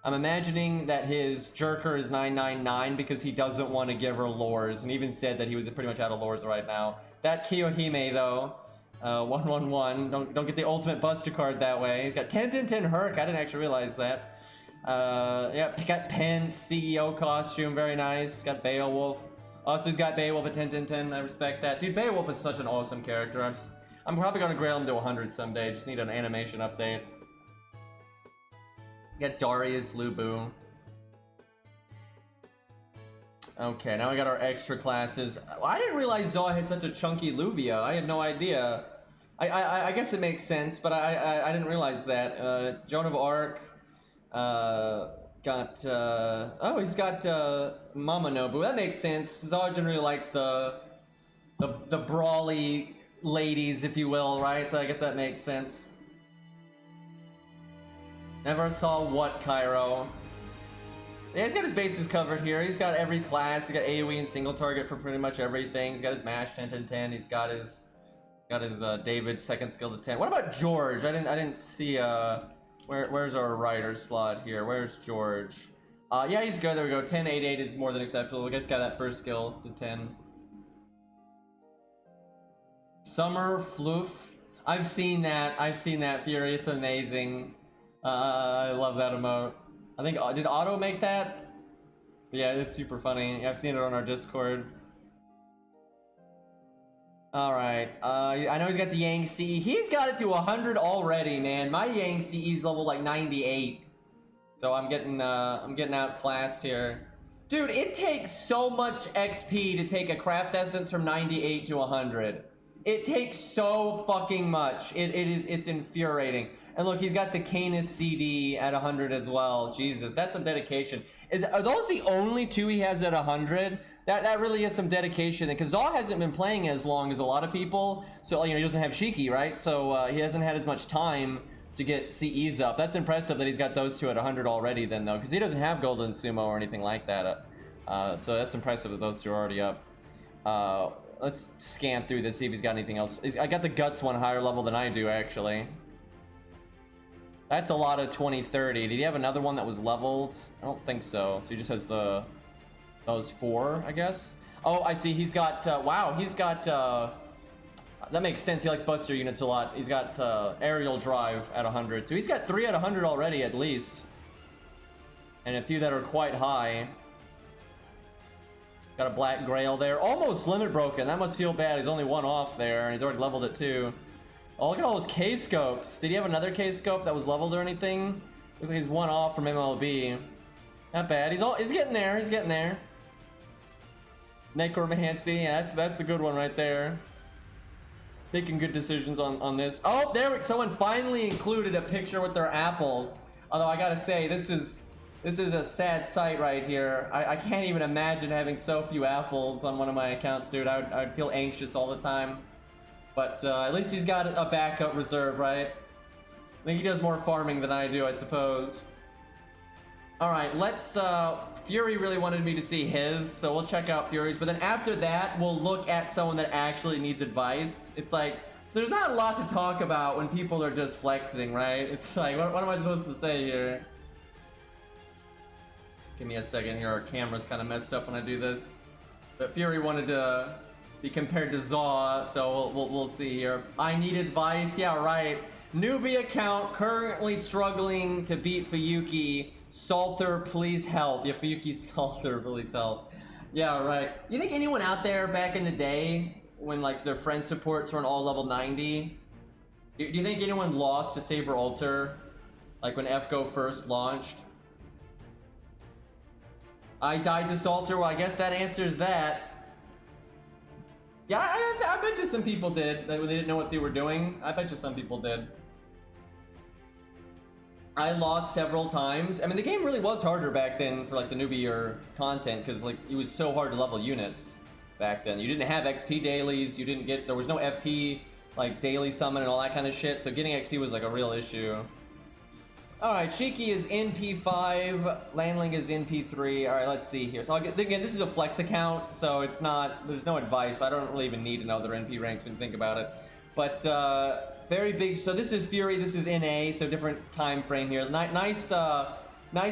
I'm imagining that his Jerker is 999 because he doesn't want to give her lures, and even said that he was pretty much out of lures right now. That Kiyohime though, 111. Don't get the ultimate Buster card that way. He's got 10 Herc. I didn't actually realize that. Yeah, got Pen CEO costume, very nice. Got Beowulf. Also, he's got Beowulf at 10. I respect that, dude. Beowulf is such an awesome character. I'm probably gonna grail him to 100 someday. Just need an animation update. Got Darius, Lubu. Okay, now we got our extra classes. I didn't realize Zaw had such a chunky Luvia. I had no idea. I guess it makes sense, but I didn't realize that. Joan of Arc. Got oh, he's got Mamanobu. That makes sense. Zaw generally likes the brawly ladies, if you will, right? So I guess that makes sense. Never saw what Cairo. Yeah, he's got his bases covered here. He's got every class. He's got AoE and single target for pretty much everything. He's got his mash 10. He's got his David second skill to 10. What about George? I didn't see where's our rider slot here? Where's George? Yeah, he's good. There we go. 10 8 is more than acceptable. We just got that first skill to 10. Summer Floof. I've seen that Fury. It's amazing. I love that emote. I think, did Otto make that? Yeah, it's super funny. I've seen it on our Discord. Alright, I know he's got the Yang CE. He's got it to 100 already, man. My Yang CE is level like 98. So I'm getting outclassed here. Dude, it takes so much XP to take a craft essence from 98 to 100. It takes so fucking much. It's infuriating. And look, he's got the Canis CD at 100 as well. Jesus, that's some dedication. Are those the only two he has at 100? That really is some dedication. Because Zaw hasn't been playing as long as a lot of people. So, you know, he doesn't have Shiki, right? So he hasn't had as much time to get CEs up. That's impressive that he's got those two at 100 already then, though. Because he doesn't have Golden Sumo or anything like that. So that's impressive that those two are already up. Let's scan through this, see if he's got anything else. I got the Guts one higher level than I do, actually. That's a lot of 2030. Did he have another one that was leveled? I don't think so. So he just has those 4, I guess. Oh, I see. He's got, wow, he's got, that makes sense. He likes Buster units a lot. He's got Aerial Drive at 100. So he's got 3 at 100 already, at least. And a few that are quite high. Got a Black Grail there. Almost limit broken. That must feel bad. He's only 1 off there, and he's already leveled it too. Oh, look at all those K-scopes. Did he have another K-scope that was leveled or anything? Looks like he's 1 off from MLB. Not bad. He's getting there. He's getting there. Necromancy. Yeah, that's the good one right there. Making good decisions on this. Oh, someone finally included a picture with their apples. Although I gotta say, this is a sad sight right here. I can't even imagine having so few apples on one of my accounts, dude. I'd feel anxious all the time. But at least he's got a backup reserve, right? I think he does more farming than I do, I suppose. Alright, let's... Fury really wanted me to see his, so we'll check out Fury's. But then after that, we'll look at someone that actually needs advice. It's like, there's not a lot to talk about when people are just flexing, right? It's like, what am I supposed to say here? Give me a second here, our camera's kind of messed up when I do this. But Fury wanted to be compared to Zaw, so we'll see here. I need advice, yeah, right. Newbie account, currently struggling to beat Fuyuki. Salter, please help. Yeah, Fuyuki Salter, please help. Yeah, right. You think anyone out there back in the day, when like their friend supports were on all level 90, do you think anyone lost to Saber Alter, like when FGO first launched? I died to Salter. Well, I guess that answers that. Yeah, I bet you some people did. They didn't know what they were doing. I bet you some people did. I lost several times. I mean, the game really was harder back then for like the newbie or content, because like it was so hard to level units back then. You didn't have XP dailies. You didn't get. There was no FP like daily summon and all that kind of shit. So getting XP was like a real issue. Alright, Shiki is NP5, Landling is NP3. Alright, let's see here. So again, this is a flex account, so it's not, there's no advice, so I don't really even need to know their NP ranks when you think about it. But very big, so this is Fury, this is NA, so different time frame here. Nice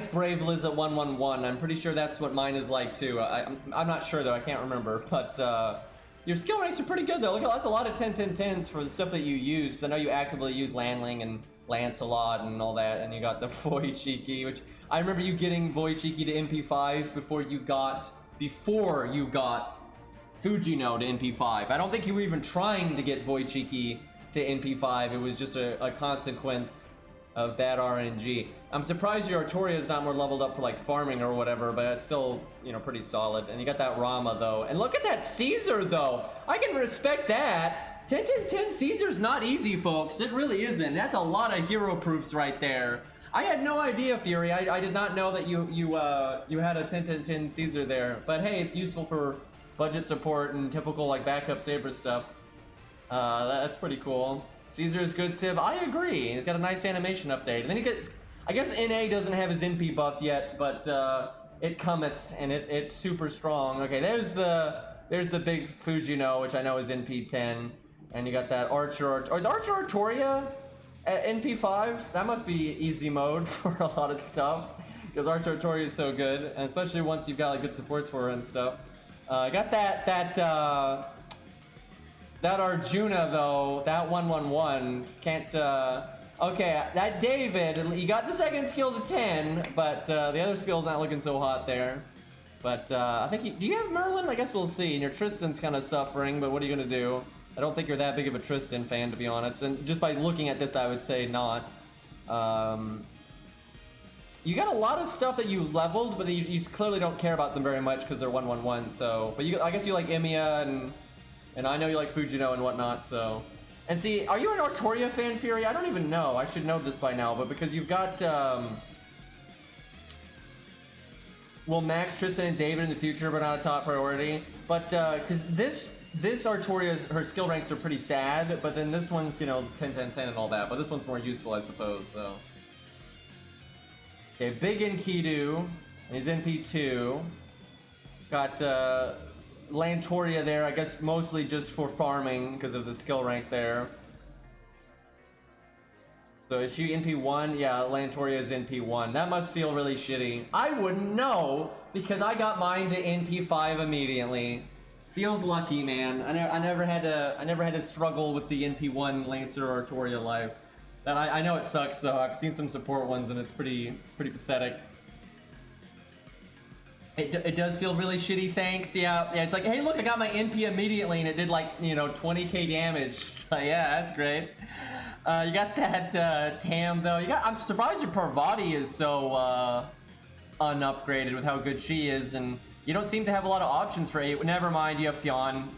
Brave Liz at 111. I'm pretty sure that's what mine is like too. I'm not sure though, I can't remember. But your skill ranks are pretty good though. Look, that's a lot of 10-10-10s for the stuff that you use, because I know you actively use Landling and Lance a lot and all that, and you got the Void Shiki, which I remember you getting Void Shiki to NP5 before you got Fujino to NP5. I don't think you were even trying to get Void Shiki to NP5. It was just a consequence of bad RNG. I'm surprised your Artoria is not more leveled up for like farming or whatever, but it's still, you know, pretty solid. And you got that Rama though. And look at that Caesar though. I can respect that. 10-10-10 Caesar's not easy, folks. It really isn't. That's a lot of hero proofs right there. I had no idea, Fury. I did not know that you had a 10-10-10 Caesar there. But hey, it's useful for budget support and typical like backup Saber stuff. That's pretty cool. Caesar is good Civ. I agree. He's got a nice animation update. And then he gets, I guess NA doesn't have his NP buff yet, but it cometh and it's super strong. Okay, there's the big Fujino, which I know is NP10. And you got that Archer, or is Archer Artoria at NP5? That must be easy mode for a lot of stuff, because Archer Artoria is so good, and especially once you've got like good supports for her and stuff. I got that Arjuna though, that 111 can't. Okay, that David, you got the second skill to 10, but the other skill's not looking so hot there. But I think do you have Merlin? I guess we'll see. And your Tristan's kind of suffering, but what are you gonna do? I don't think you're that big of a Tristan fan, to be honest. And just by looking at this, I would say not. You got a lot of stuff that you leveled, but you clearly don't care about them very much because they're 111. So, but I guess you like Emiya, and I know you like Fujino and whatnot. So, and see, are you an Artoria fan, Fury? I don't even know. I should know this by now, but because you've got well, Max, Tristan, and David in the future, but not a top priority. But because this Artoria's, her skill ranks are pretty sad, but then this one's, you know, 10-10-10 and all that, but this one's more useful, I suppose, so. Okay, Big Enkidu, he's NP2. Got Lantoria there, I guess mostly just for farming because of the skill rank there. So is she NP1? Yeah, Lantoria is NP1. That must feel really shitty. I wouldn't know because I got mine to NP5 immediately. Feels lucky, man. I never had to struggle with the NP1 Lancer or Artoria life. That I know it sucks though. I've seen some support ones and it's pretty pathetic. It does feel really shitty, thanks. Yeah, it's like, hey look, I got my NP immediately and it did like, you know, 20k damage. Yeah, that's great. You got that Tam though. I'm surprised your Parvati is so unupgraded with how good she is, and you don't seem to have a lot of options for 8. Never mind, you have Fionn.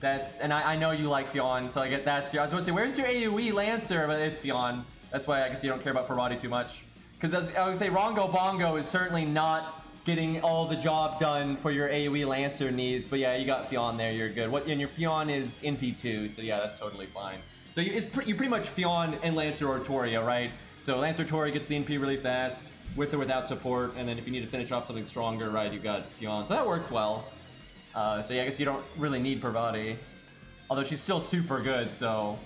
And I know you like Fionn, so I get that's your. I was going to say, where's your AoE Lancer? But it's Fionn. That's why I guess you don't care about Parvati too much. Because I would say Rongo Bongo is certainly not getting all the job done for your AoE Lancer needs. But yeah, you got Fionn there, you're good. And your Fionn is NP2, so yeah, that's totally fine. So you're pretty much Fionn and Lancer Artoria, right? So Lancer Artoria gets the NP really fast, with or without support, and then if you need to finish off something stronger, right, you got Fionn. So that works well. So yeah, I guess you don't really need Parvati. Although she's still super good, so.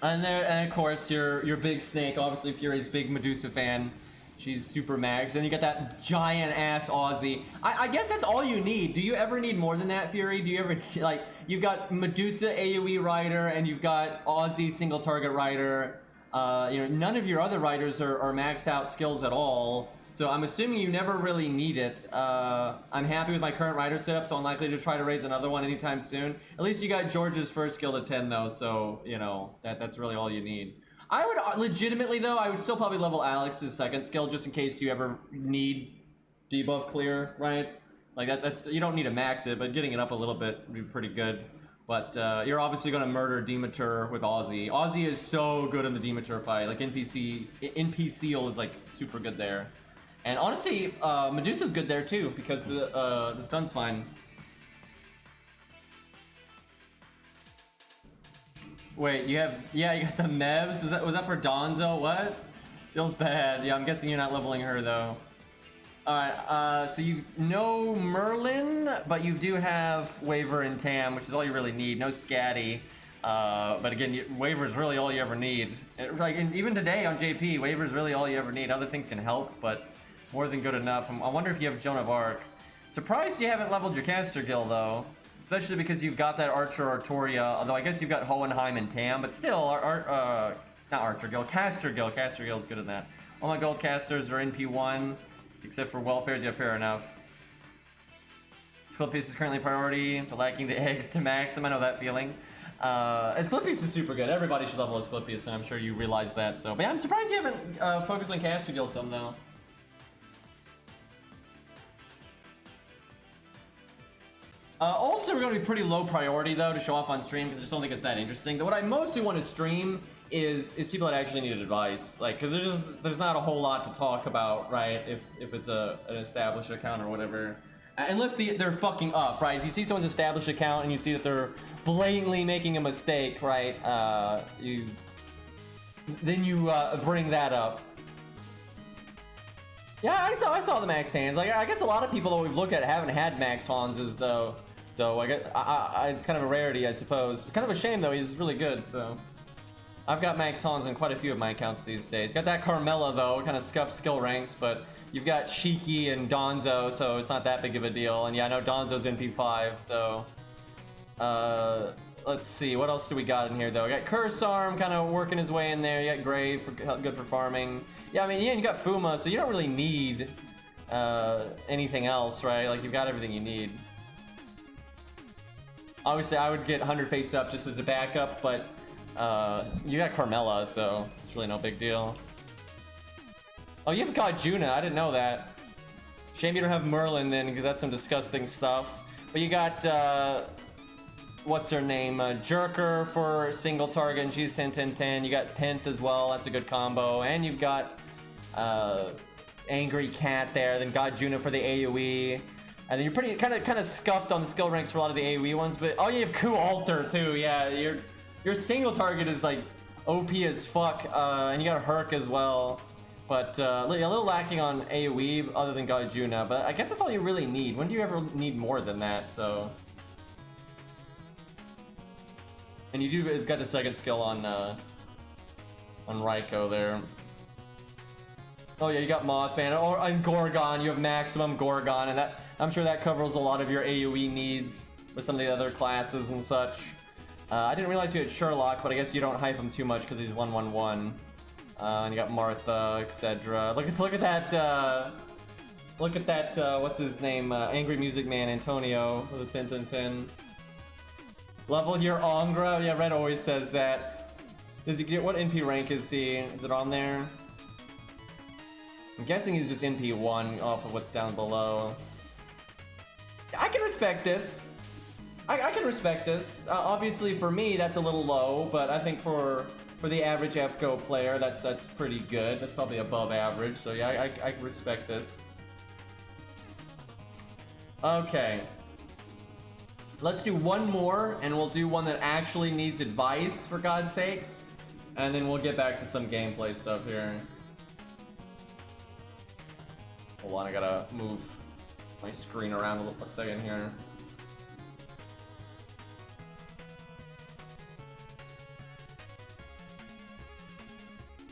And of course, your big Snake, obviously Fury's big Medusa fan. She's super max. And you got that giant ass Aussie. I guess that's all you need. Do you ever need more than that, Fury? Do you ever, like, you've got Medusa AoE Rider, and you've got Aussie single target Rider. You know, none of your other riders are maxed out skills at all. So I'm assuming you never really need it. I'm happy with my current rider setup, so unlikely to try to raise another one anytime soon. At least you got George's first skill to 10 though, so, you know, that's really all you need. I would legitimately though, I would still probably level Alex's second skill just in case you ever need debuff clear, right? Like that's you don't need to max it, but getting it up a little bit would be pretty good. But you're obviously going to murder Demeter with Aussie. Aussie is so good in the Demeter fight. Like NP Seal is like super good there. And honestly, Medusa's good there too because the stun's fine. Wait, you have, yeah, you got the Mevs. Was that for Donzo? What? Feels bad. Yeah, I'm guessing you're not leveling her though. Alright, so you know Merlin, but you do have Waver and Tam, which is all you really need. No Scatty. But again, Waver is really all you ever need. Even today on JP, Waver is really all you ever need. Other things can help, but more than good enough. I wonder if you have Joan of Arc. Surprised you haven't leveled your caster guild though, especially because you've got that Archer Artoria. Although I guess you've got Hohenheim and Tam, but still, not Archer guild, caster guild. Caster guild's good in that. All my gold casters are in P1, except for welfares. Yeah, fair enough. Split piece is currently priority, but lacking the eggs to maximum. I know that feeling. Split piece is super good. Everybody should level a split piece, and I'm sure you realize that. So, but yeah, I'm surprised you haven't focused on caster guild some though. Ults are going to be pretty low priority though to show off on stream because I just don't think it's that interesting. What I mostly want to stream is people that actually need advice, like because there's not a whole lot to talk about, right? If it's an established account or whatever, unless they're fucking up, right? If you see someone's established account and you see that they're blatantly making a mistake, right? Then you bring that up. Yeah, I saw the max hands. Like I guess a lot of people that we've looked at haven't had max Hanses though. So I guess it's kind of a rarity, I suppose. Kind of a shame though. He's really good. So I've got max Hans in quite a few of my accounts these days. Got that Carmella though, kind of scuffed skill ranks, but you've got Shiki and Donzo, so it's not that big of a deal. And yeah, I know Donzo's in P5, so let's see, what else do we got in here though? I got Curse Arm kind of working his way in there. You got Gray for good for farming. Yeah, I mean, yeah, you got Fuma, so you don't really need anything else, right? Like you've got everything you need. Obviously, I would get 100 face up just as a backup, but you got Carmella, so it's really no big deal. Oh, you have God Juna. I didn't know that. Shame you don't have Merlin then, because that's some disgusting stuff. But you got what's her name? Jerker for single target, and she's 10-10-10. You got Penth as well. That's a good combo. And you've got Angry Cat there. Then God Juna for the AoE. And then you're pretty kind of scuffed on the skill ranks for a lot of the AoE ones. But oh, you have Ku Alter too. Yeah, your single target is like OP as fuck. And you got a Herc as well. But a little lacking on AoE other than God Juna. But I guess that's all you really need. When do you ever need more than that? So. And you do got the second skill on Raikou there. Oh yeah, you got Mothman, or on Gorgon, you have maximum Gorgon, and that I'm sure that covers a lot of your AoE needs with some of the other classes and such. I didn't realize you had Sherlock, but I guess you don't hype him too much because he's 1-1-1. And you got Martha, etc. Look at that. Look at that. What's his name? Angry Music Man Antonio with a 10-10-10. Level your Ongra. Yeah, Red always says that. Does he get what NP rank is he? Is it on there? I'm guessing he's just NP1 off of what's down below. I can respect this. I can respect this. Obviously for me that's a little low, but I think for the average FGO player that's pretty good. That's probably above average. So yeah, I respect this. Okay. Let's do one more, and we'll do one that actually needs advice, for God's sakes. And then we'll get back to some gameplay stuff here. Hold on, I gotta move my screen around a second here.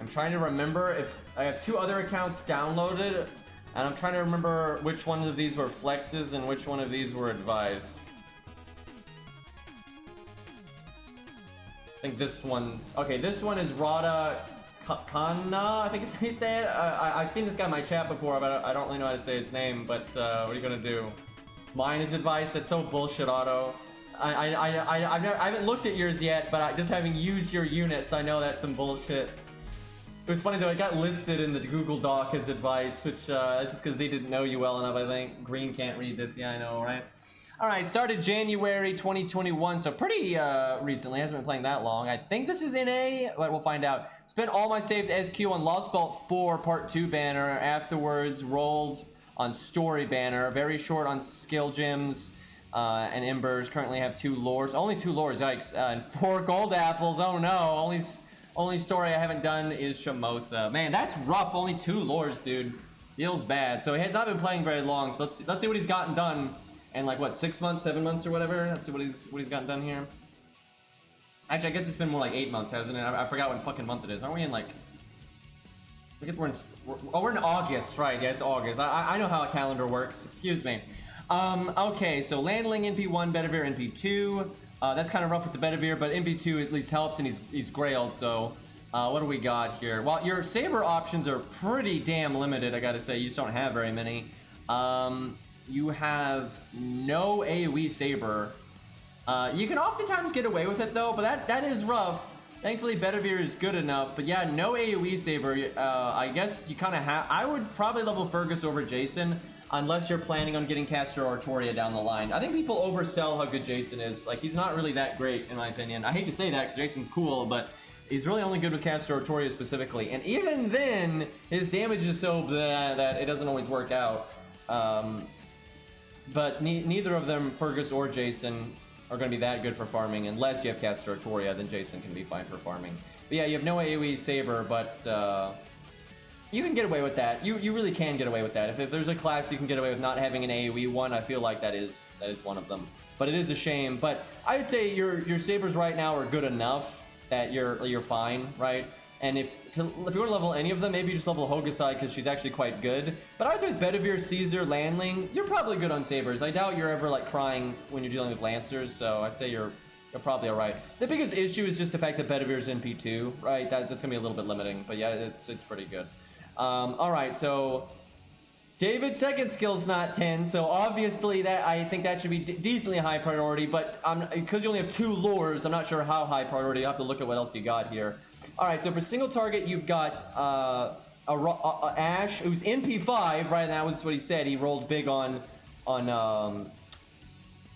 I'm trying to remember if I have 2 other accounts downloaded, and I'm trying to remember which one of these were flexes and which one of these were advice. I think this one's okay. This one is Rada Kana, I think is how you say it. I've seen this guy in my chat before, but I don't really know how to say his name. But what are you gonna do? Mine is advice. That's so bullshit, Otto. I haven't looked at yours yet, but just having used your units, I know that's some bullshit. It was funny though. It got listed in the Google Doc as advice, which that's just because they didn't know you well enough. I think Green can't read this. Yeah, I know, right? All right, started January 2021, so pretty recently. Hasn't been playing that long. I think this is NA, but we'll find out. Spent all my saved SQ on Lost Belt 4 Part 2 banner. Afterwards, rolled on Story banner. Very short on skill gems. and Embers currently have 2 lures. Only 2 lures, yikes. And 4 gold apples. Oh no. Only story I haven't done is Shamosa. Man, that's rough. Only 2 lures, dude. Feels bad. So he has not been playing very long. So let's see what he's gotten done in like what 6 months, 7 months, or whatever. Let's see what he's gotten done here. Actually, I guess it's been more like 8 months, hasn't it? I forgot what fucking month it is. Aren't we in like? We're in August, right? Yeah, it's August. I know how a calendar works. Excuse me. Okay, so Landling NP1, Bedivere NP2. That's kind of rough with the Bedivere, but NP2 at least helps, and he's grailed. So, what do we got here? Well, your Saber options are pretty damn limited, I gotta say. You just don't have very many. You have no AoE Saber. You can oftentimes get away with it though, but that is rough. Thankfully, Bedivere is good enough, but yeah, no AoE Saber. I guess you kind of have. I would probably level FuryZ over Jason, unless you're planning on getting Caster or Artoria down the line. I think people oversell how good Jason is. Like, he's not really that great, in my opinion. I hate to say that, because Jason's cool, but he's really only good with Caster or Artoria specifically. And even then, his damage is so blah that it doesn't always work out. But neither of them, FuryZ or Jason, are going to be that good for farming. Unless you have Caster or Artoria, then Jason can be fine for farming. But yeah, you have no AoE Saber, but you can get away with that. You really can get away with that. If there's a class you can get away with not having an AoE one, I feel like that is one of them. But it is a shame. But I would say your Sabers right now are good enough that you're fine, right? And if you want to level any of them, maybe you just level Hokusai because she's actually quite good. But I would say with Bedivere, Caesar, Landling, you're probably good on Sabers. I doubt you're ever like crying when you're dealing with Lancers, so I'd say you're probably alright. The biggest issue is just the fact that Bedivere's NP2, right? That's gonna be a little bit limiting, but yeah, it's pretty good. Alright, so David's second skill's not 10, so obviously I think that should be decently high priority, but because you only have 2 lures, I'm not sure how high priority. I'll have to look at what else you got here. Alright, so for single target, you've got Ash, who's NP5, right? And that was what he said. He rolled big on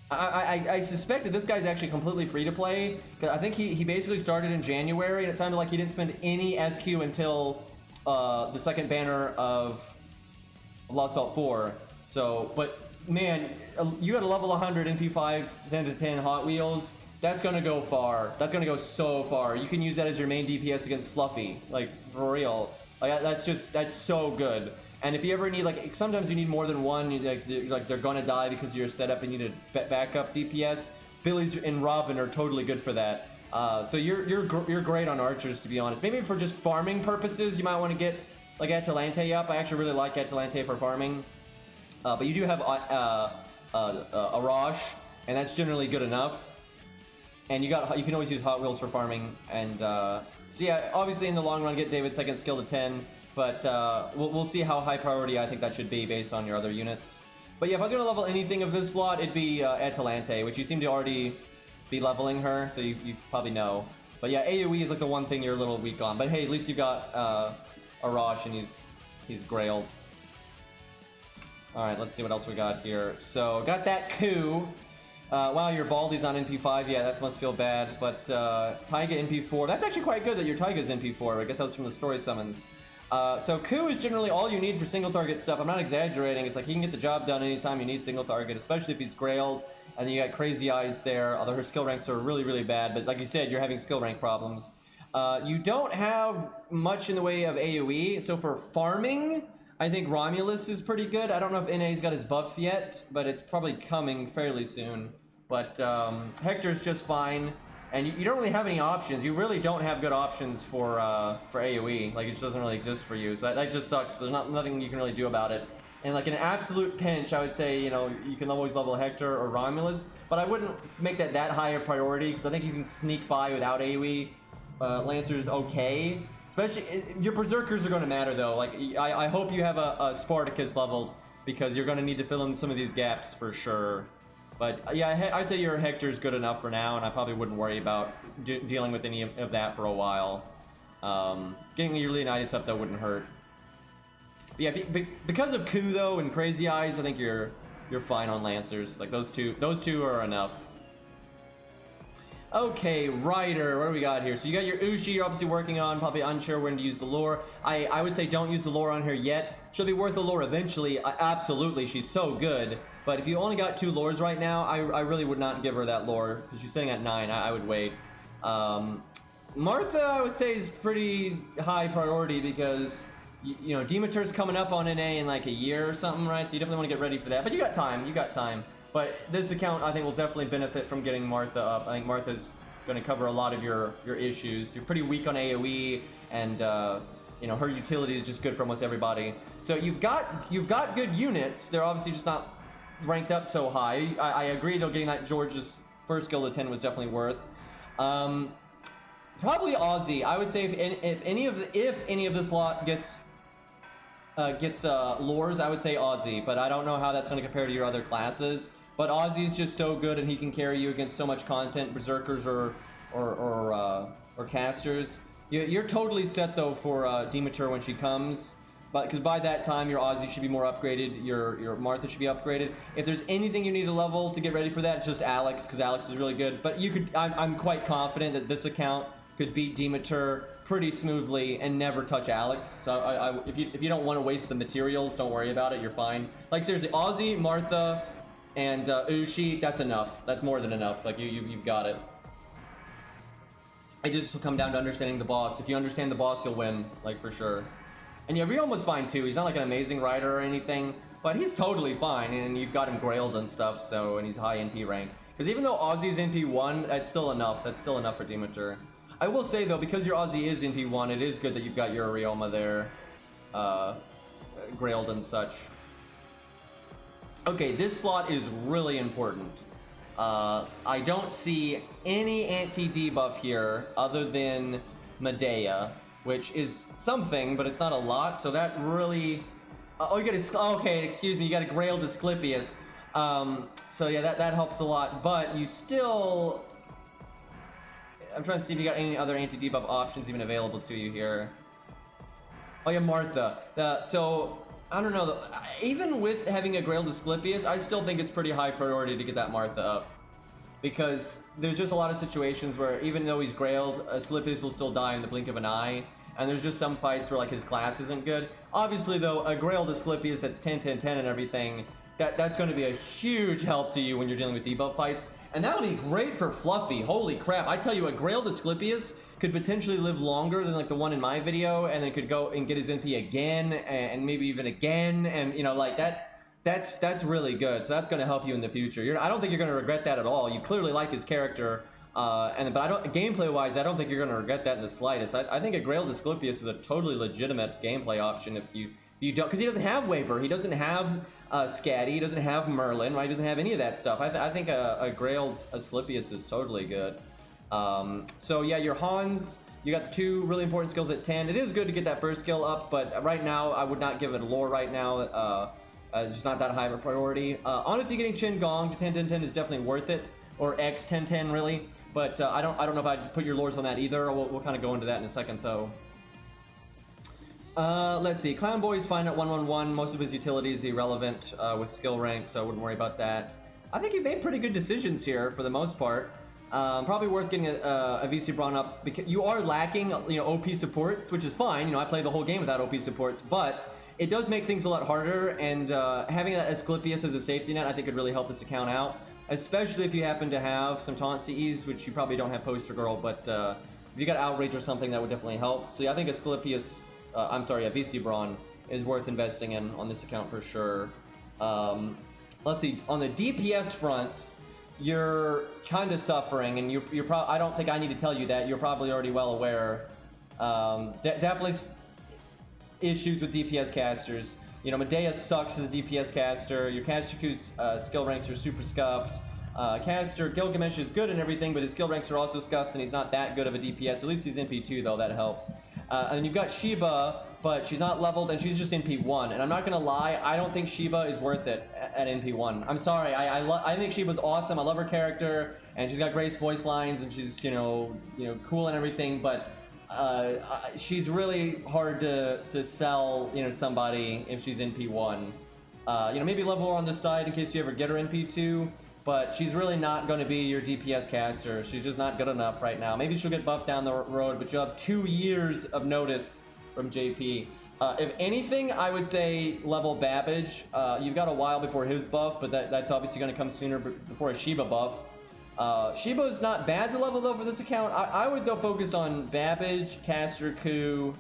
I suspect that this guy's actually completely free to play, because I think he basically started in January, and it sounded like he didn't spend any SQ until the second banner of Lost Belt 4. So, but man, you had a level 100 NP5 10 to 10 Hot Wheels. That's gonna go far. That's gonna go so far. You can use that as your main DPS against Fluffy, like for real. Like that's so good. And if you ever need, like, sometimes you need more than one. Like they're gonna die because of your setup and you need a backup DPS. Billy's and Robin are totally good for that. So you're great on archers, to be honest. Maybe for just farming purposes, you might want to get like Atalante up. I actually really like Atalante for farming. But you do have Arash, and that's generally good enough. And you can always use Hot Wheels for farming. And so yeah, obviously in the long run, get David's second skill to 10. But we'll see how high priority I think that should be based on your other units. But yeah, if I was going to level anything of this slot, it'd be Atalante, which you seem to already be leveling her, so you probably know. But yeah, AoE is like the one thing you're a little weak on. But hey, at least you've got Arash, and he's grailed. Alright, let's see what else we got here. So, got that coup. Wow, your Baldi's on NP5. Yeah, that must feel bad. But Taiga NP4. That's actually quite good that your Taiga's NP4. I guess that was from the story summons. So coup is generally all you need for single target stuff. I'm not exaggerating. It's like he can get the job done anytime you need single target, especially if he's grailed. And then you got Crazy Eyes there, although her skill ranks are really, really bad. But like you said, you're having skill rank problems. You don't have much in the way of AoE. So for farming, I think Romulus is pretty good. I don't know if NA's got his buff yet, but it's probably coming fairly soon. But Hector's just fine. And you don't really have any options. You really don't have good options for AoE. Like, it just doesn't really exist for you. So that just sucks. There's nothing you can really do about it. And like an absolute pinch, I would say, you know, you can always level Hector or Romulus. But I wouldn't make that high a priority, because I think you can sneak by without AoE. Lancer's okay. Especially, your Berserkers are going to matter, though. Like, I hope you have a Spartacus leveled, because you're going to need to fill in some of these gaps for sure. But yeah, I'd say your Hector's good enough for now, and I probably wouldn't worry about dealing with any of that for a while. Getting your Leonidas up, though, wouldn't hurt. But yeah, because of Coup, though, and Crazy Eyes, I think you're fine on Lancers. Like, those two are enough. Okay, Ryder, what do we got here? So you got your Ushi you're obviously working on, probably unsure when to use the lore. I would say don't use the lore on her yet. She'll be worth the lore eventually. Absolutely, she's so good. But if you only got 2 lures right now, I really would not give her that lure, because she's sitting at 9. I would wait. Martha, I would say, is pretty high priority because, you know, Demeter's coming up on NA in like a year or something, right? So you definitely want to get ready for that. But you got time, But this account, I think, will definitely benefit from getting Martha up. I think Martha's going to cover a lot of your issues. You're pretty weak on AoE, and you know, her utility is just good for almost everybody. So you've got good units. They're obviously just not ranked up so high. I agree, though, getting that George's first skill to 10 was definitely worth. Probably Aussie. I would say if any of this lot gets lures, I would say Aussie, but I don't know how that's going to compare to your other classes. But Aussie's just so good, and he can carry you against so much content, berserkers or casters. You're totally set though for Demeter when she comes, but because by that time your Aussie should be more upgraded, your Martha should be upgraded. If there's anything you need to level to get ready for that, it's just Alex, because Alex is really good. But you could, I'm quite confident that this account could beat Demeter pretty smoothly and never touch Alex. So if you don't want to waste the materials, don't worry about it. You're fine. Like seriously, Aussie, Martha, and Ushi, that's enough. That's more than enough. Like you've got it. It just will come down to understanding the boss. If you understand the boss, you'll win, like for sure. And yeah, Realm was fine too. He's not like an amazing rider or anything, but he's totally fine. And you've got him grailed and stuff, so, and he's high NP rank. Because even though Aussie's NP1, that's still enough. That's still enough for Demeter. I will say though, because your Aussie is NP1, it is good that you've got your Ryoma there, grailed and such. Okay, this slot is really important. I don't see any anti-debuff here other than Medea, which is something, but it's not a lot, so that really... oh, you gotta... okay, excuse me, you gotta grail Asclepius. So yeah, that helps a lot, but you still... I'm trying to see if you got any other anti-debuff options even available to you here. Oh yeah, Martha. So... I don't know, even with having a grailed Asclepius, I still think it's pretty high priority to get that Martha up. Because there's just a lot of situations where even though he's grailed, Asclepius will still die in the blink of an eye. And there's just some fights where like his class isn't good. Obviously though, a grailed Asclepius that's 10-10-10 and everything, that's going to be a huge help to you when you're dealing with debuff fights. And that'll be great for Fluffy. Holy crap, I tell you, a grailed Asclepius could potentially live longer than like the one in my video, and then could go and get his NP again, and maybe even again, and you know, like that's really good. So that's going to help you in the future. I don't think you're going to regret that at all. You clearly like his character, but gameplay wise, I don't think you're going to regret that in the slightest. I think a grailed Asclepius is a totally legitimate gameplay option if you don't, because he doesn't have Waver, he doesn't have Scatty, he doesn't have Merlin, right? He doesn't have any of that stuff. I think a grailed Asclepius is totally good. So yeah, your Hans, you got the 2 really important skills at 10. It is good to get that first skill up, but right now I would not give it a lore right now. It's just not that high of a priority. Honestly, getting Qin Gong to 10-10-10 is definitely worth it, or X 10-10 really. But I don't know if I'd put your lures on that either. We'll kind of go into that in a second though. Let's see. Clown Boy's fine at 1-1-1. Most of his utility is irrelevant with skill rank, so I wouldn't worry about that. I think he made pretty good decisions here for the most part. Probably worth getting a VC Brawn up, because you are lacking, you know, OP supports, which is fine. You know, I played the whole game without OP supports, but it does make things a lot harder, and having that Asclepius as a safety net, I think could really help this account out, especially if you happen to have some taunt CEs, which you probably don't have Poster Girl, but if you got Outrage or something, that would definitely help. So yeah, I think Asclepius, a VC Brawn is worth investing in on this account for sure. Let's see, on the DPS front, you're kind of suffering, and you're probably, I don't think I need to tell you that, you're probably already well aware. Definitely issues with DPS casters. You know, Medea sucks as a DPS caster. Your caster Q's skill ranks are super scuffed. Caster Gilgamesh is good and everything, but his skill ranks are also scuffed, and he's not that good of a DPS. At least he's NP2 though, that helps. And you've got Sheba, but she's not leveled, and she's just NP1. And I'm not gonna lie, I don't think Sheba is worth it at NP1. I'm sorry, I think Sheba's awesome. I love her character, and she's got great voice lines, and she's you know cool and everything. But she's really hard to sell, you know, somebody if she's NP1. You know, maybe level her on this side in case you ever get her NP2. But she's really not going to be your DPS caster. She's just not good enough right now. Maybe she'll get buffed down the road, but you'll have 2 years of notice from JP. If anything, I would say level Babbage. You've got a while before his buff, but that's obviously going to come sooner before a Shiba buff. Shiba is not bad to level though for this account. I would though focus on Babbage, Caster Coup,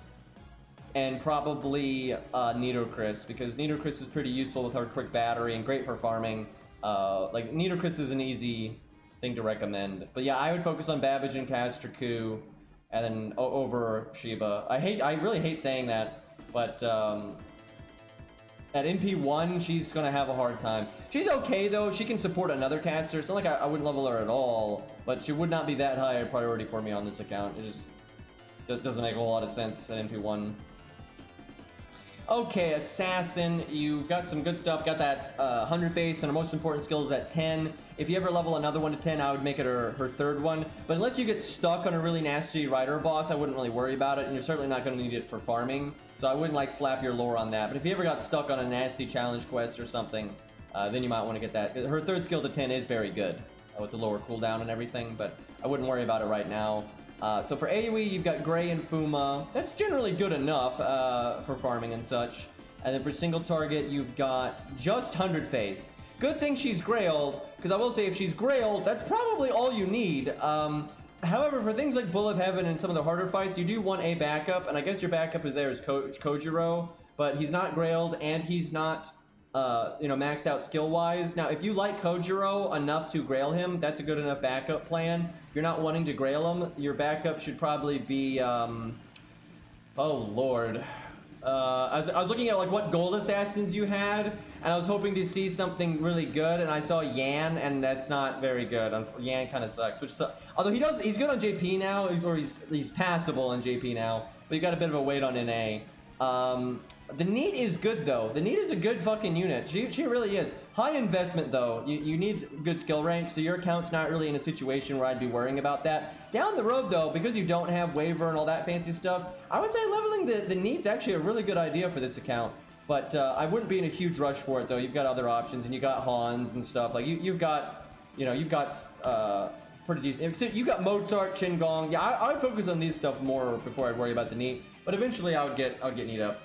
and probably Nitocris, because Nitocris is pretty useful with her quick battery and great for farming. Like Nitocris is an easy thing to recommend. But yeah, I would focus on Babbage and Caster Coup, and then over Shiba. I really hate saying that. But at MP1, she's going to have a hard time. She's okay, though. She can support another caster. It's not like I wouldn't level her at all, but she would not be that high a priority for me on this account. It just doesn't make a whole lot of sense at MP1. Okay, Assassin, you've got some good stuff. Got that 100 face, and her most important skill is at 10. If you ever level another one to 10, I would make it her third one. But unless you get stuck on a really nasty rider boss, I wouldn't really worry about it, and you're certainly not going to need it for farming. So I wouldn't like slap your lore on that. But if you ever got stuck on a nasty challenge quest or something, then you might want to get that. Her third skill to 10 is very good with the lower cooldown and everything, but I wouldn't worry about it right now. So for AoE, you've got Gray and Fuma. That's generally good enough for farming and such. And then for single target, you've got just 100 face. Good thing she's Grailed, because I will say if she's Grailed, that's probably all you need. However, for things like Bull of Heaven and some of the harder fights, you do want a backup, and I guess your backup is there is Kojiro, but he's not Grailed, and he's not, maxed out skill-wise. Now, if you like Kojiro enough to Grail him, that's a good enough backup plan. If you're not wanting to Grail him, your backup should probably be, oh lord. I was looking at like what gold assassins you had, and I was hoping to see something really good, and I saw Yan, and that's not very good. Yan kind of sucks. Although he's good on JP now, he's passable on JP now, but you got a bit of a weight on NA. The Neat is good though. The Neat is a good fucking unit. She really is. High investment though. You need good skill rank, so your account's not really in a situation where I'd be worrying about that. Down the road though, because you don't have waiver and all that fancy stuff, I would say leveling the Neat's actually a really good idea for this account. But I wouldn't be in a huge rush for it though. You've got other options, and you got Hans and stuff. Like you've got pretty decent. So you got Mozart, Qingong. Yeah, I would focus on these stuff more before I'd worry about the Neat. But eventually I would get Neat up.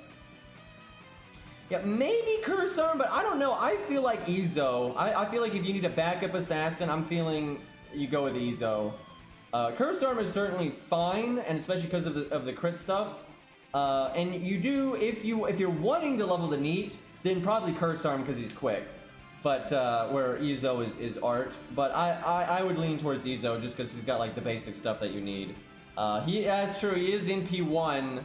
Yeah, maybe Curse Arm, but I don't know. I feel like Izo. I feel like if you need a backup assassin, I'm feeling you go with Izo. Curse Arm is certainly fine, and especially because of the crit stuff. And you do, if you're wanting to level the Neat, then probably Curse Arm because he's quick. But where Izo is art. But I would lean towards Izo just because he's got like the basic stuff that you need. That's true. He is in P1.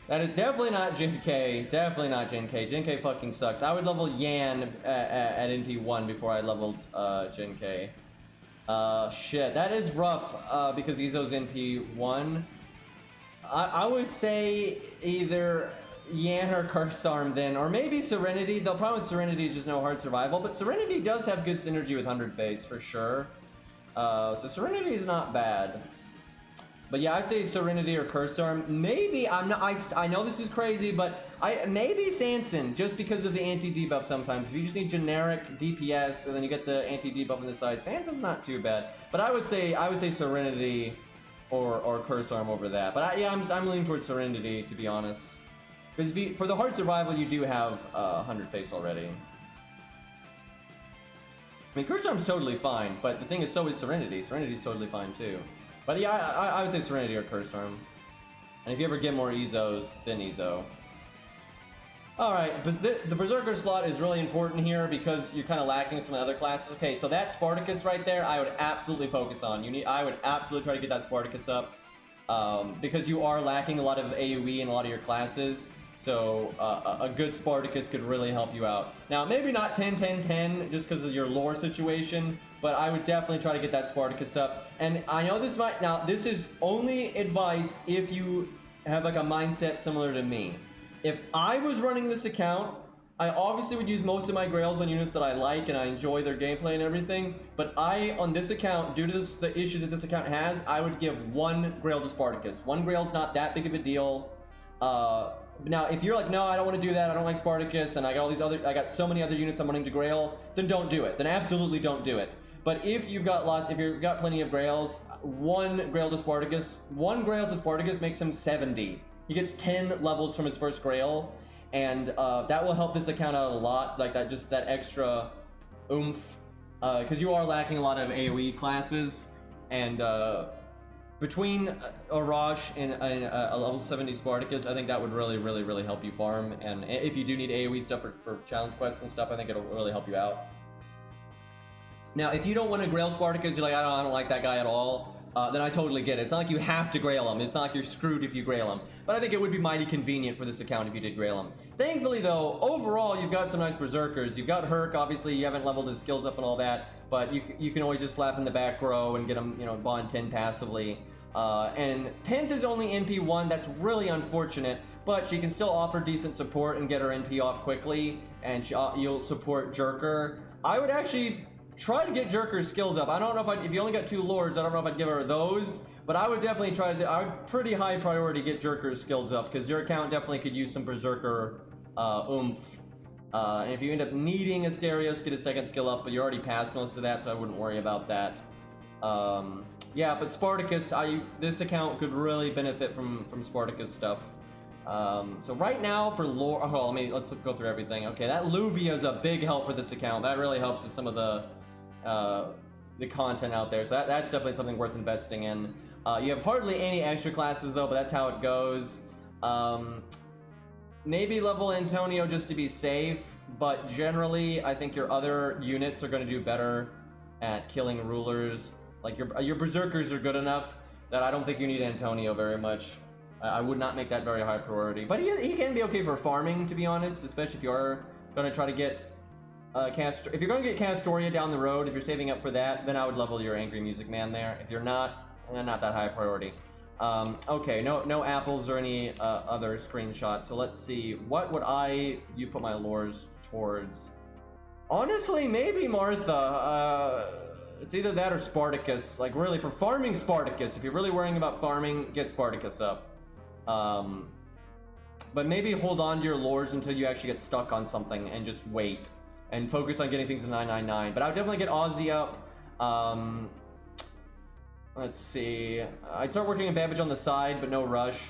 That is definitely not Jin K. Definitely not Jin K. Jin K fucking sucks. I would level Yan at NP1 before I leveled Jin K. Shit, that is rough because Izo's NP1. I would say either Yan or Curse Arm then, or maybe Serenity. The problem with Serenity is just no hard survival, but Serenity does have good synergy with 100 Face for sure. So Serenity is not bad. But yeah, I'd say Serenity or Curse Arm. Maybe, I know this is crazy, but maybe Sanson, just because of the anti-debuff sometimes. If you just need generic DPS, and then you get the anti-debuff on the side, Sanson's not too bad. But I would say Serenity or Curse Arm over that. But I'm leaning towards Serenity, to be honest. Because for the hard survival, you do have 100 face already. I mean, Curse Arm's totally fine, but the thing is, so is Serenity. Serenity's totally fine, too. But yeah, I would say Serenity or Curse Arm. And if you ever get more Izos, then Izo. Alright, but the Berserker slot is really important here because you're kind of lacking some of the other classes. Okay, so that Spartacus right there, I would absolutely focus on. I would absolutely try to get that Spartacus up. Because you are lacking a lot of AoE in a lot of your classes. So a good Spartacus could really help you out. Now, maybe not 10-10-10 just because of your lore situation, but I would definitely try to get that Spartacus up. And I know this is only advice if you have like a mindset similar to me. If I was running this account, I obviously would use most of my Grails on units that I like and I enjoy their gameplay and everything, but on this account, due to the issues that this account has, I would give one Grail to Spartacus. One Grail's not that big of a deal. Now, if you're like, no, I don't want to do that, I don't like Spartacus, and I got so many other units I'm wanting to Grail, then don't do it. Then absolutely don't do it. But if you've got plenty of Grails, one Grail to Spartacus makes him 70. He gets 10 levels from his first Grail, and that will help this account out a lot. Like that, just that extra oomph, because you are lacking a lot of AoE classes, and between Arash and a level 70 Spartacus, I think that would really help you farm. And if you do need AoE stuff for challenge quests and stuff, I think it'll really help you out. Now, if you don't want to Grail Spartacus, you're like, I don't like that guy at all, then I totally get it. It's not like you have to Grail him. It's not like you're screwed if you Grail him. But I think it would be mighty convenient for this account if you did Grail him. Thankfully, though, overall, you've got some nice Berserkers. You've got Herc, obviously, you haven't leveled his skills up and all that, but you can always just slap in the back row and get him, you know, bond 10 passively. And Penth is only NP1, that's really unfortunate, but she can still offer decent support and get her NP off quickly, and you'll support Jerker. I would actually try to get Jerker's skills up. I don't know if you only got 2 lords, I don't know if I'd give her those, but I would definitely I would pretty high priority get Jerker's skills up, because your account definitely could use some Berserker oomph. And if you end up needing Asterios, get a second skill up, but you're already past most of that, so I wouldn't worry about that. Yeah, but Spartacus, this account could really benefit from Spartacus stuff. So right now for lore, let's go through everything. Okay, that Luvia is a big help for this account. That really helps with some of the content out there. So that's definitely something worth investing in. You have hardly any extra classes though, but that's how it goes. Maybe level Antonio just to be safe, but generally I think your other units are going to do better at killing rulers. Like your Berserkers are good enough that I don't think you need Antonio very much. I would not make that very high priority, but he can be okay for farming, to be honest, especially if you are going to try to get if you're going to get Castoria down the road, if you're saving up for that, then I would level your Angry Music Man there. If you're not that high priority. Okay, no apples or any other screenshots. So let's see, what would you put my lures towards? Honestly, maybe Martha. It's either that or Spartacus. Like really, for farming Spartacus, if you're really worrying about farming, get Spartacus up. But maybe hold on to your lures until you actually get stuck on something and just wait and focus on getting things to 999. But I would definitely get Aussie up. Let's see. I'd start working on Babbage on the side, but no rush.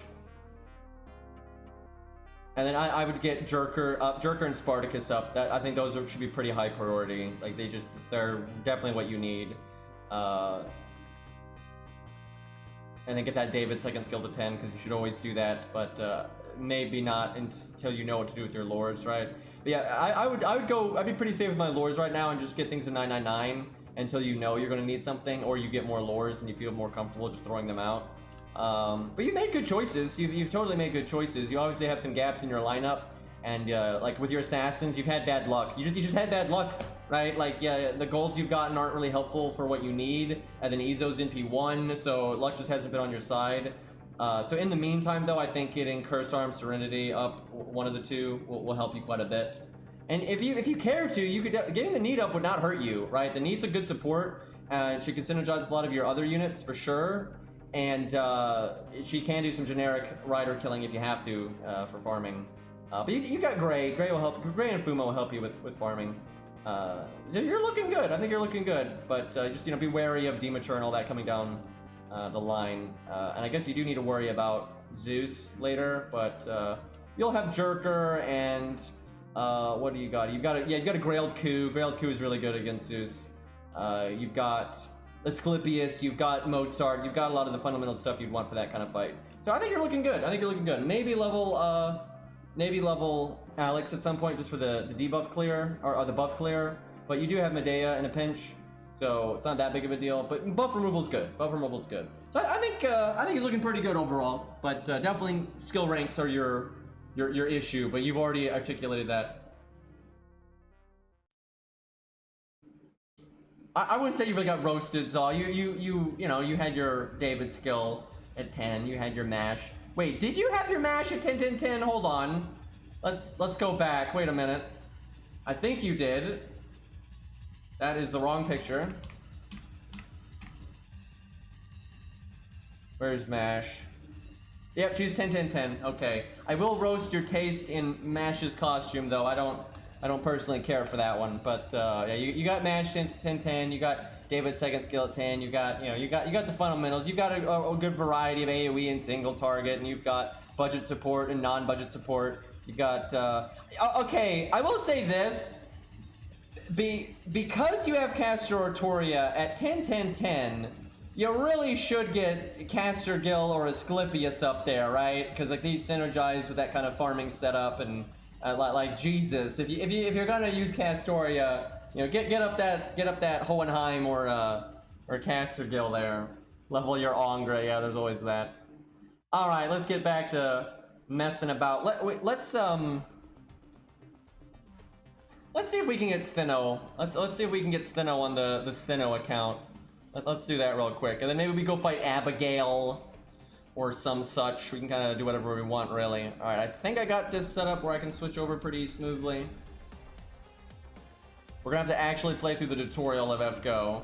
And then I would get Jerker up, Jerker and Spartacus up. I think those should be pretty high priority. Like they're definitely what you need. And then get that David second skill to 10, because you should always do that, but maybe not until you know what to do with your lords, right? But yeah, I'd be pretty safe with my lords right now and just get things to 999 until you know you're going to need something, or you get more lords and you feel more comfortable just throwing them out. But you made good choices. You've totally made good choices. You obviously have some gaps in your lineup, and like with your assassins, you've had bad luck. You just had bad luck, right? Like, yeah, the golds you've gotten aren't really helpful for what you need, and then Ezo's NP1, so luck just hasn't been on your side. So in the meantime, though, I think getting Curse Arm, Serenity up, one of the two, will help you quite a bit. And if you care to, you could getting the Need up would not hurt you, right? The Need's a good support, and she can synergize a lot of your other units for sure. And she can do some generic rider killing if you have to for farming. But you got Gray. Gray will help. Gray and Fuma will help you with farming. So you're looking good. I think you're looking good. But just be wary of Demeter and all that coming down the line. And I guess you do need to worry about Zeus later. But you'll have Jerker and what do you got? You've got a Grailed Coup. Grailed Coup is really good against Zeus. You've got Asclepius, you've got Mozart, you've got a lot of the fundamental stuff you'd want for that kind of fight. So I think you're looking good. Maybe level Alex at some point just for the debuff clear, or the buff clear. But you do have Medea in a pinch, so it's not that big of a deal. But buff removal's good. So I think he's looking pretty good overall. But definitely skill ranks are your issue. But you've already articulated that. I wouldn't say you really got roasted, Zal. You had your David skill at 10. You had your mash. Wait, did you have your mash at 10, 10, 10? Hold on. Let's go back. Wait a minute. I think you did. That is the wrong picture. Where's mash? Yep, she's 10, 10, 10. Okay. I will roast your taste in Mash's costume, though. I don't personally care for that one, but yeah, you got Mash 10, 10, you got David's second skill at 10, you got the fundamentals, you've got a good variety of AoE and single target, and you've got budget support and non-budget support. You got, okay, I will say this. Because you have Castor Artoria at 10-10-10, you really should get Castor Gill or Asclepius up there, right? Because like these synergize with that kind of farming setup, and like Jesus, if you're gonna use Castoria, you know, get up that Hohenheim or Castor Gill there. Level your Angre, yeah, there's always that. All right, let's get back to messing about. Let's see if we can get Stheno. Let's see if we can get Stheno on the Stheno account. Let's do that real quick, and then maybe we go fight Abigail or some such. We can kind of do whatever we want, really. All right, I think I got this set up where I can switch over pretty smoothly. We're gonna have to actually play through the tutorial of FGO.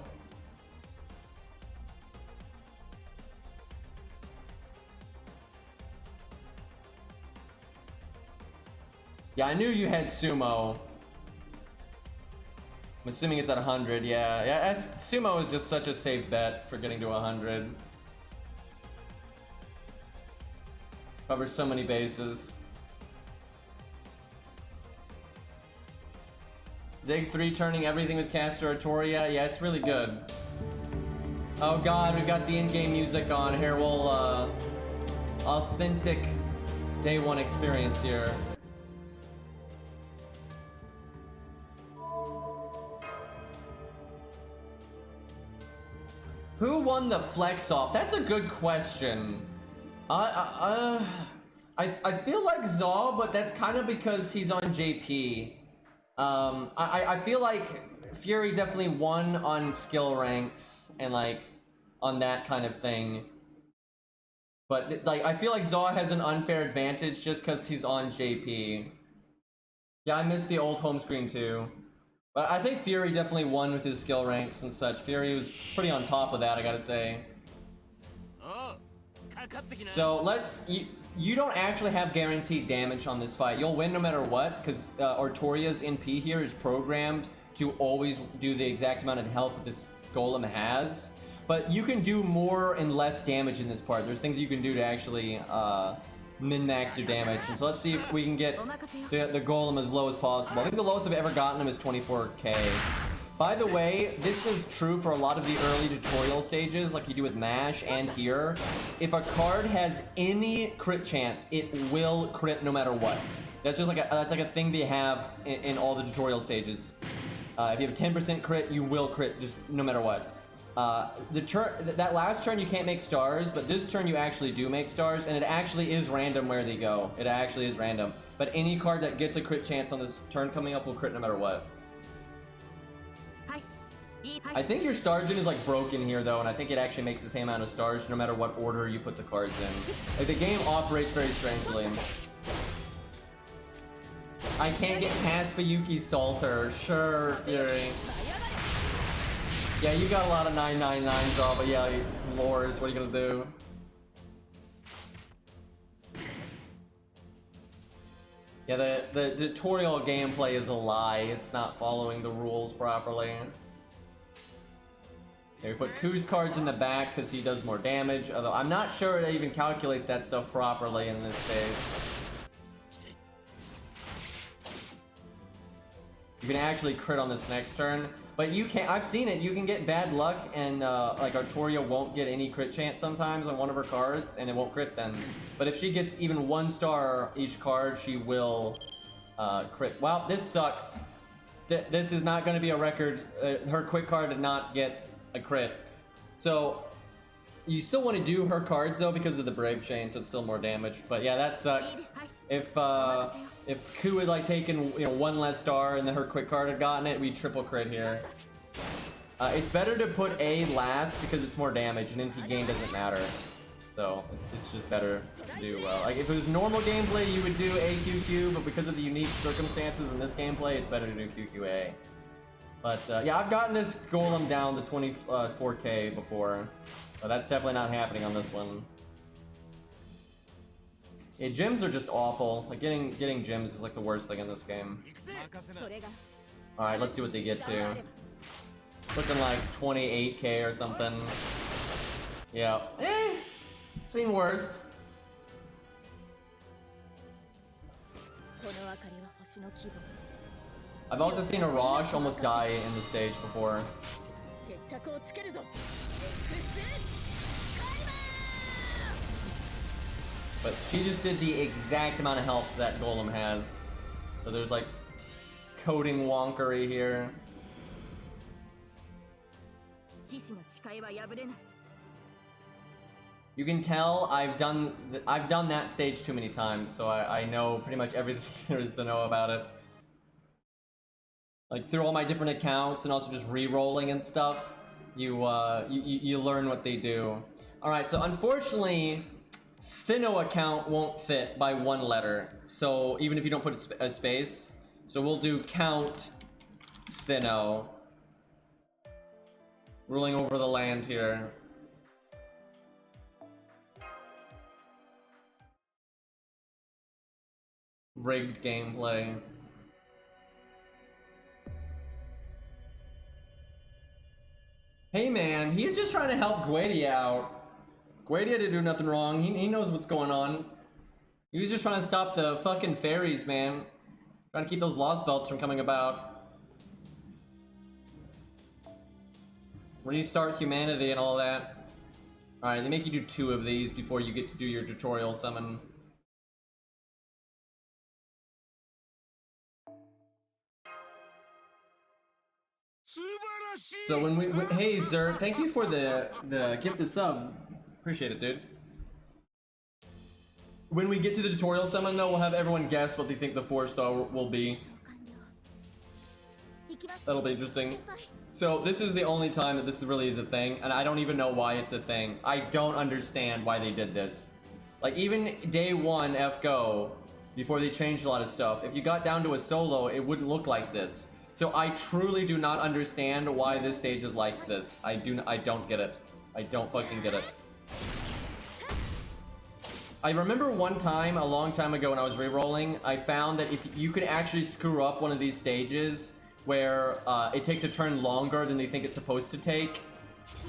Yeah, I knew you had Sumo. I'm assuming it's at 100, yeah. Sumo is just such a safe bet for getting to 100. Covers so many bases. Zig 3 turning everything with Castor Artoria, yeah, it's really good. Oh god, we've got the in-game music on here. We'll, authentic day one experience here. Who won the flex off? That's a good question. I feel like Zaw, but that's kind of because he's on JP. I feel like Fury definitely won on skill ranks and like on that kind of thing. But like I feel like Zaw has an unfair advantage just because he's on JP. Yeah, I missed the old home screen too. But I think Fury definitely won with his skill ranks and such. Fury was pretty on top of that, I gotta say. So let's... You don't actually have guaranteed damage on this fight. You'll win no matter what, because Artoria's NP here is programmed to always do the exact amount of health that this golem has. But you can do more and less damage in this part. There's things you can do to actually min-max your damage. And so let's see if we can get the golem as low as possible. I think the lowest I've ever gotten him is 24k. By the way, this is true for a lot of the early tutorial stages, like you do with MASH and here. If a card has any crit chance, it will crit no matter what. That's just like a thing they have in all the tutorial stages. If you have a 10% crit, you will crit just no matter what. That last turn you can't make stars, but this turn you actually do make stars, and it actually is random where they go. It actually is random. But any card that gets a crit chance on this turn coming up will crit no matter what. I think your star gen is like broken here though, and I think it actually makes the same amount of stars no matter what order you put the cards in. Like the game operates very strangely. I can't get past Fuyuki's Salter. Sure, Fury. Yeah, you got a lot of 999s off, but yeah, lures, what are you gonna do? Yeah, the tutorial gameplay is a lie. It's not following the rules properly. Yeah, we put Ku's cards in the back because he does more damage, although I'm not sure it even calculates that stuff properly in this case. You can actually crit on this next turn, but you can't. I've seen it. You can get bad luck, and like Artoria won't get any crit chance sometimes on one of her cards, and it won't crit then. But if she gets even 1 star each card, she will crit. Wow, this sucks. This is not going to be a record. Her quick card did not get a crit. So you still want to do her cards though because of the Brave Chain, so it's still more damage. But yeah, that sucks. If Ku had like taken 1 less star and then her quick card had gotten it, we'd triple crit here. It's better to put A last because it's more damage, and NP gain doesn't matter. So it's just better to do well. Like if it was normal gameplay, you would do AQQ, but because of the unique circumstances in this gameplay, it's better to do QQA. But yeah, I've gotten this golem down to 24k before, but that's definitely not happening on this one. Yeah, gems are just awful. Like getting gems is like the worst thing in this game. All right, let's see what they get to. Looking like 28k or something. Yeah, seen worse. I've also seen a Rosh almost die in the stage before. But she just did the exact amount of health that Golem has. So there's like coding wonkery here. You can tell I've done that stage too many times, so I know pretty much everything there is to know about it. Like through all my different accounts and also just re-rolling and stuff, you learn what they do. All right, so unfortunately, Stheno account won't fit by one letter. So even if you don't put a space, so we'll do count Stheno. Ruling over the land here. Rigged gameplay. Hey man, he's just trying to help Guedia out. Guedia didn't do nothing wrong. He knows what's going on. He was just trying to stop the fucking fairies, man. Trying to keep those lost belts from coming about. Restart humanity and all that. Alright, they make you do 2 of these before you get to do your tutorial summon. So when hey Zert, thank you for the gifted sub. Appreciate it, dude. When we get to the tutorial summon though, we'll have everyone guess what they think the 4-star will be. That'll be interesting. So this is the only time that this really is a thing, and I don't even know why it's a thing. I don't understand why they did this. Like even day 1 FGO, before they changed a lot of stuff, if you got down to a solo, it wouldn't look like this. So I truly do not understand why this stage is like this. I don't get it. I don't fucking get it. I remember one time, a long time ago when I was re-rolling, I found that if you could actually screw up one of these stages where it takes a turn longer than they think it's supposed to take, it's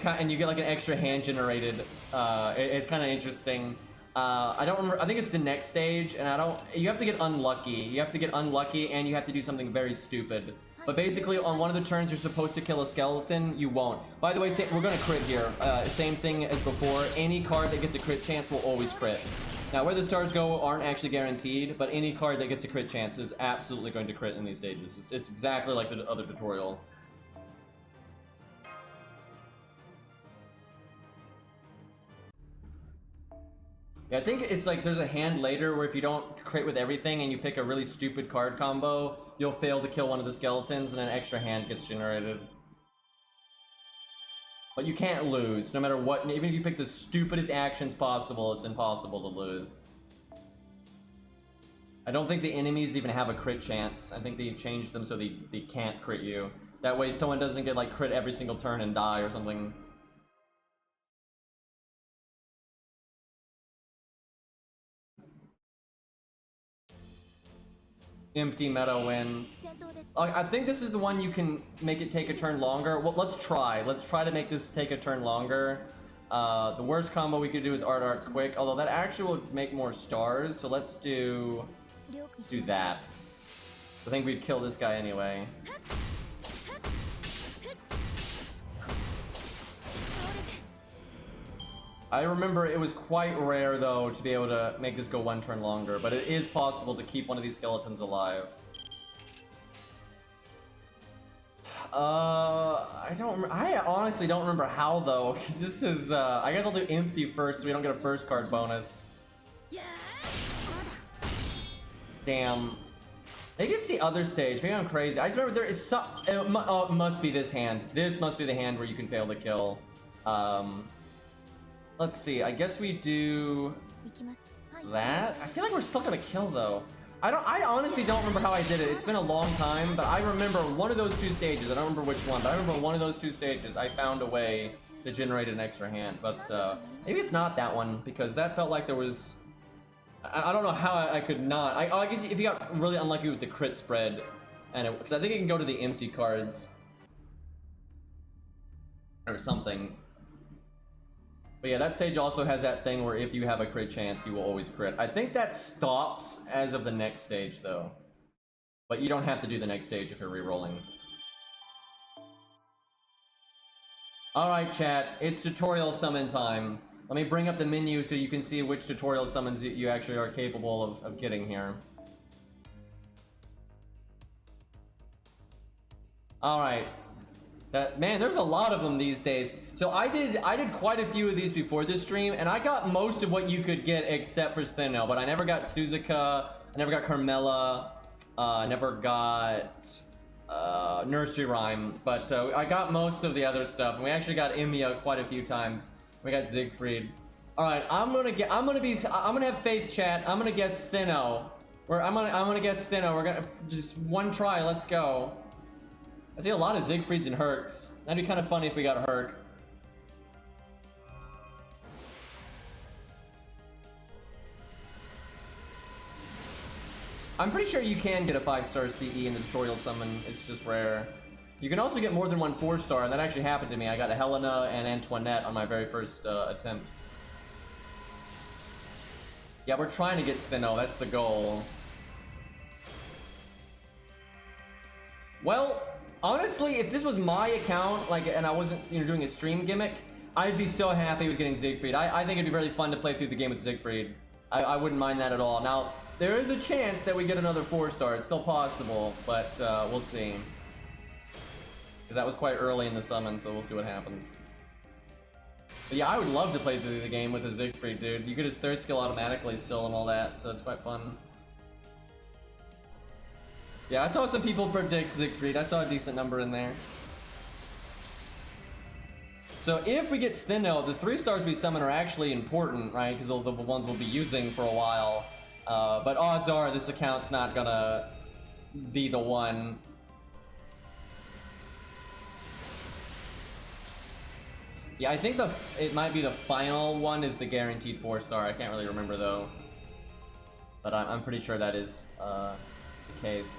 kind of, and you get like an extra hand generated. It's kind of interesting. I don't remember. I think it's the next stage, and you have to get unlucky. You have to get unlucky, and you have to do something very stupid. But basically, on one of the turns you're supposed to kill a skeleton, you won't. By the way, we're gonna crit here. Same thing as before. Any card that gets a crit chance will always crit. Now, where the stars go aren't actually guaranteed, but any card that gets a crit chance is absolutely going to crit in these stages. It's exactly like the other tutorial. Yeah, I think it's like there's a hand later where if you don't crit with everything and you pick a really stupid card combo, you'll fail to kill one of the skeletons and an extra hand gets generated. But you can't lose, no matter what. Even if you pick the stupidest actions possible, it's impossible to lose. I don't think the enemies even have a crit chance. I think they changed them so they can't crit you. That way someone doesn't get like crit every single turn and die or something. Empty meta win. I think this is the one you can make it take a turn longer. Well, let's try. Let's try to make this take a turn longer. The worst combo we could do is Art Quick, although that actually will make more stars. So let's do that. I think we'd kill this guy anyway. I remember it was quite rare though to be able to make this go one turn longer, but it is possible to keep one of these skeletons alive. I honestly don't remember how though, because this is I guess I'll do empty first so we don't get a first card bonus. Damn. Maybe it's the other stage. Maybe I'm crazy. I just remember there is some. It must be this hand. This must be the hand where you can fail to kill. Let's see. I guess we do that. I feel like we're still gonna kill though. I honestly don't remember how I did it. It's been a long time, but I remember one of those two stages. I don't remember which one, but I remember one of those two stages. I found a way to generate an extra hand, but maybe it's not that one because that felt like there was. I don't know how I could not. I guess if you got really unlucky with the crit spread, and because I think it can go to the empty cards or something. But yeah, that stage also has that thing where if you have a crit chance, you will always crit. I think that stops as of the next stage, though. But you don't have to do the next stage if you're re-rolling. Alright, chat. It's tutorial summon time. Let me bring up the menu so you can see which tutorial summons you actually are capable of getting here. Alright. Man, there's a lot of them these days. So I did quite a few of these before this stream, and I got most of what you could get except for Stheno, but I never got Suzuka, I never got Carmella, I never got Nursery Rhyme, but I got most of the other stuff, and we actually got Emiya quite a few times. We got Siegfried. All right, I'm gonna have faith, chat. I'm gonna guess Stheno. I'm gonna guess Stheno. We're gonna just one try. Let's go. I see a lot of Siegfrieds and Hercs. That'd be kind of funny if we got Herc. I'm pretty sure you can get a 5-star CE in the tutorial summon. It's just rare. You can also get more than one 4-star, and that actually happened to me. I got a Helena and Antoinette on my very first attempt. Yeah, we're trying to get Stheno. That's the goal. Well, honestly, if this was my account, like, and I wasn't, doing a stream gimmick, I'd be so happy with getting Siegfried. I think it'd be really fun to play through the game with Siegfried. I wouldn't mind that at all. Now, there is a chance that we get another 4-star. It's still possible, but we'll see. Because that was quite early in the summon, so we'll see what happens. But yeah, I would love to play through the game with a Siegfried, dude. You get his 3rd skill automatically still and all that, so it's quite fun. Yeah, I saw some people predict Siegfried. I saw a decent number in there. So if we get Stheno, the 3-stars we summon are actually important, right? Because they're the ones we'll be using for a while. But odds are this account's not gonna be the one. Yeah, I think it might be the final one is the guaranteed 4-star. I can't really remember though. But I'm pretty sure that is the case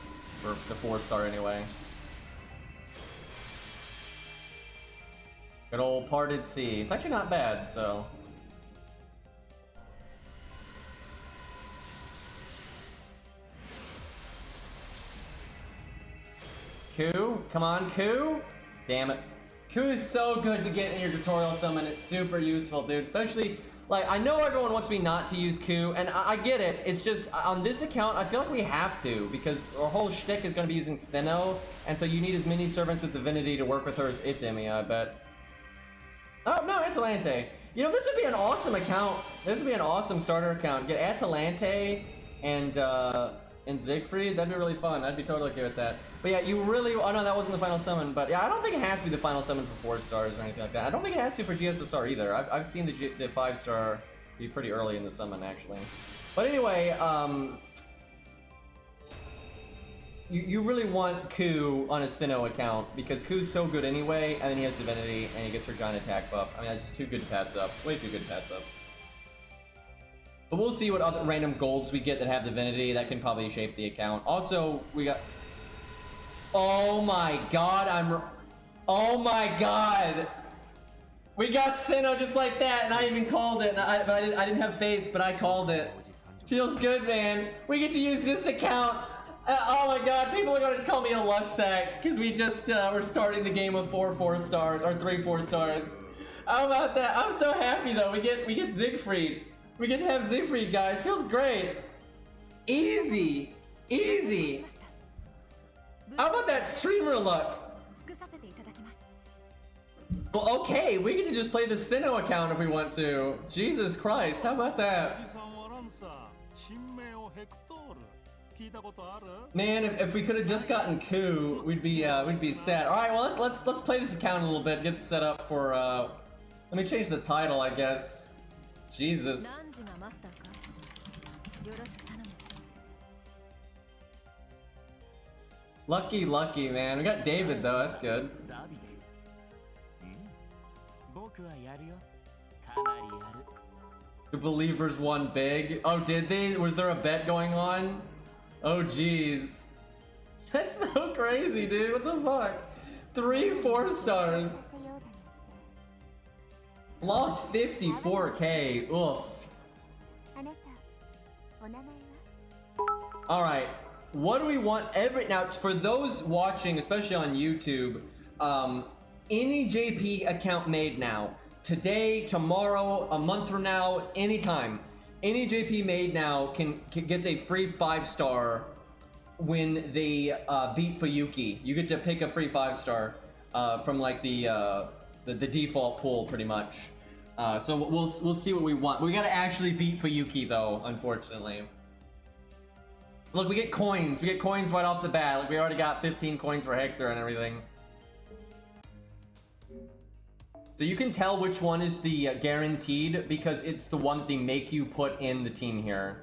for the 4-star anyway. Good old Parted Sea. It's actually not bad, so. Ku? Come on, Ku? Damn it. Ku is so good to get in your tutorial summon. It's super useful, dude. Especially, like, I know everyone wants me not to use Ku, and I get it. It's just, on this account, I feel like we have to, because our whole shtick is going to be using Stheno, and so you need as many servants with divinity to work with her. It's Emiya, I bet. Oh, no, Atalante. You know, this would be an awesome account. This would be an awesome starter account. Get Atalante and Siegfried. That'd be really fun. I'd be totally okay with that. But yeah, you really... Oh, no, that wasn't the final summon. But yeah, I don't think it has to be the final summon for 4-stars or anything like that. I don't think it has to for GSSR either. I've seen the 5-star be pretty early in the summon, actually. But anyway, You really want Ku on his Stheno account, because Ku's so good anyway, and then he has Divinity, and he gets her giant attack buff. I mean, that's just too good to pass up. Way too good to pass up. But we'll see what other random golds we get that have Divinity. That can probably shape the account. Also, we got... Oh my god, Oh my god! We got Stheno just like that, and I even called it. I didn't have faith, but I called it. Feels good, man. We get to use this account. Oh my god, people are gonna just call me a luck sack because we just we're starting the game with 4 4-stars or 3 4-stars. How about that? I'm so happy though. We get Siegfried. We get to have Siegfried, guys. Feels great. Easy, easy. How about that streamer luck? Well, okay, we get to just play the Stheno account if we want to. Jesus Christ, how about that? Man, if we could have just gotten Ku, we'd be sad. All right, well let's play this account a little bit, get it set up for. Let me change the title, I guess. Jesus. Lucky, man. We got David though. That's good. The believers won big. Oh, did they? Was there a bet going on? Oh, jeez. That's so crazy, dude. What the fuck? 3 4-stars. Lost 54k. Oof. Alright. What do we want now, for those watching, especially on YouTube, any JP account made now, today, tomorrow, a month from now, anytime, any JP made now gets a free 5-star when they beat FuryZ. You get to pick a free 5-star from like the default pool, pretty much. So we'll see what we want. We gotta actually beat FuryZ though, unfortunately. Look, we get coins. We get coins right off the bat. Like, we already got 15 coins for Hector and everything. So you can tell which one is the guaranteed because it's the one that they make you put in the team here.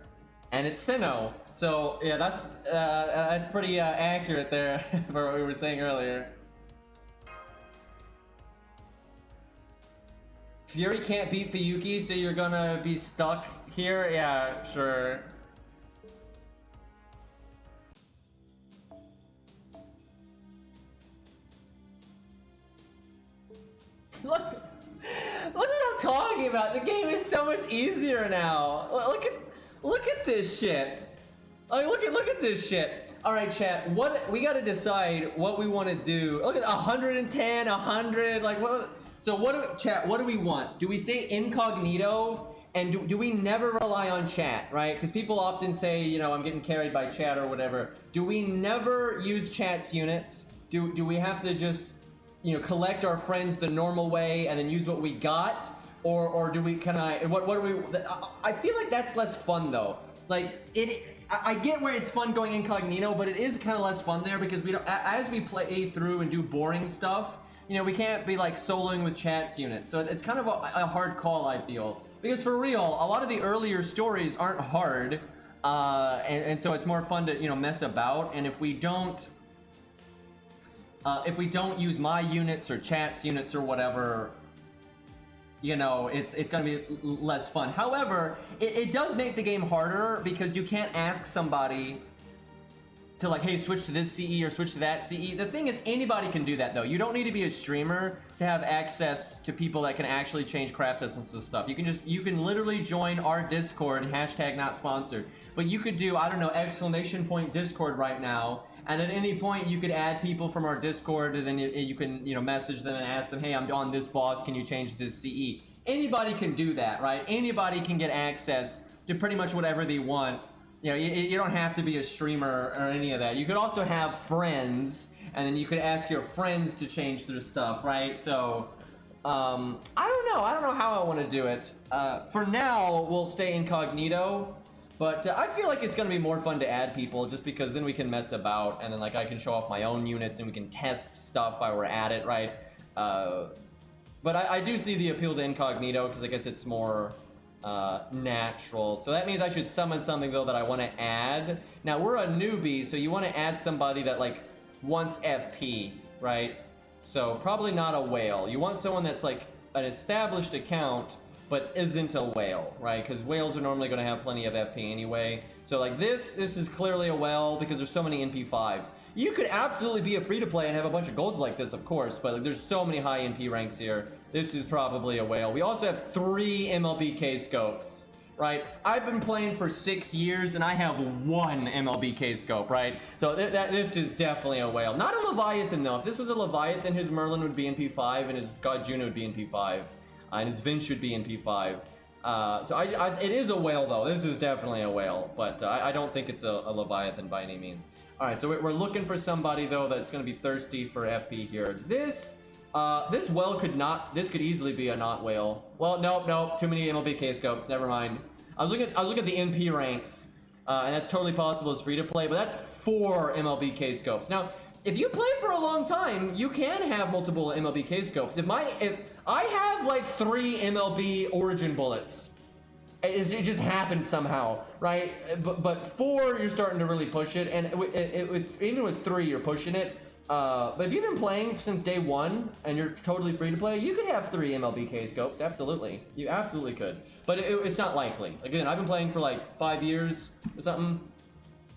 And it's Stheno. So, yeah, that's pretty accurate there for what we were saying earlier. Fury can't beat FuryZ, so you're gonna be stuck here? Yeah, sure. Look what I'm talking about. The game is so much easier now. Look at this shit. Like, look at this shit. All right, chat. What we got to decide what we want to do. Look at 110, 100. Like what? So chat? What do we want? Do we stay incognito? And do we never rely on chat, right? Because people often say, you know, I'm getting carried by chat or whatever. Do we never use chat's units? Do we have to just, you know, collect our friends the normal way and then use what we got, or do we? What do we? I feel like that's less fun though. Like I get where it's fun going incognito, but it is kind of less fun there because we don't. As we play through and do boring stuff, you know, we can't be like soloing with chat's units. So it's kind of a hard call, I feel, because for real, a lot of the earlier stories aren't hard, and so it's more fun to, you know, mess about. And if we don't use my units or chat's units or whatever, you know, it's gonna be less fun. However, it does make the game harder because you can't ask somebody to like, hey, switch to this CE or switch to that CE. The thing is, anybody can do that though. You don't need to be a streamer to have access to people that can actually change craft essence and stuff. You can literally join our Discord, #not-sponsored. But you could do, I don't know, !Discord right now. And at any point, you could add people from our Discord, and then you can, you know, message them and ask them, hey, I'm on this boss, can you change this CE? Anybody can do that, right? Anybody can get access to pretty much whatever they want. You know, you don't have to be a streamer or any of that. You could also have friends, and then you could ask your friends to change their stuff, right? So, I don't know how I want to do it. For now, we'll stay incognito. But I feel like it's going to be more fun to add people just because then we can mess about and then like I can show off my own units and we can test stuff while we're at it, right? But I do see the appeal to incognito because I guess it's more natural. So that means I should summon something though that I want to add. Now we're a newbie, so you want to add somebody that like wants FP, right? So probably not a whale. You want someone that's like an established account but isn't a whale, right? Because whales are normally going to have plenty of FP anyway. So like this is clearly a whale because there's so many NP5s. You could absolutely be a free-to-play and have a bunch of golds like this, of course, but like, there's so many high NP ranks here. This is probably a whale. We also have 3 MLBK scopes, right? I've been playing for 6 years and I have 1 MLBK scope, right? So this is definitely a whale. Not a Leviathan though. If this was a Leviathan, his Merlin would be NP5 and his God Juno would be NP5. And his Vince should be in P5. So it is a whale though. This is definitely a whale, but I don't think it's a Leviathan by any means. All right, so we're looking for somebody though that's going to be thirsty for FP here. This whale could easily be a not whale. Well, nope, too many MLBK scopes. Never mind. I was looking at the NP ranks, and that's totally possible as free to play, but that's 4 MLBK scopes. Now, if you play for a long time, you can have multiple MLBK scopes. If I have like 3 MLB origin bullets, it just happened somehow, right? But 4, you're starting to really push it, and even with 3, you're pushing it. But if you've been playing since day 1 and you're totally free to play, you could have 3 MLBK scopes. Absolutely, you absolutely could. But it's not likely. Again, I've been playing for like 5 years or something.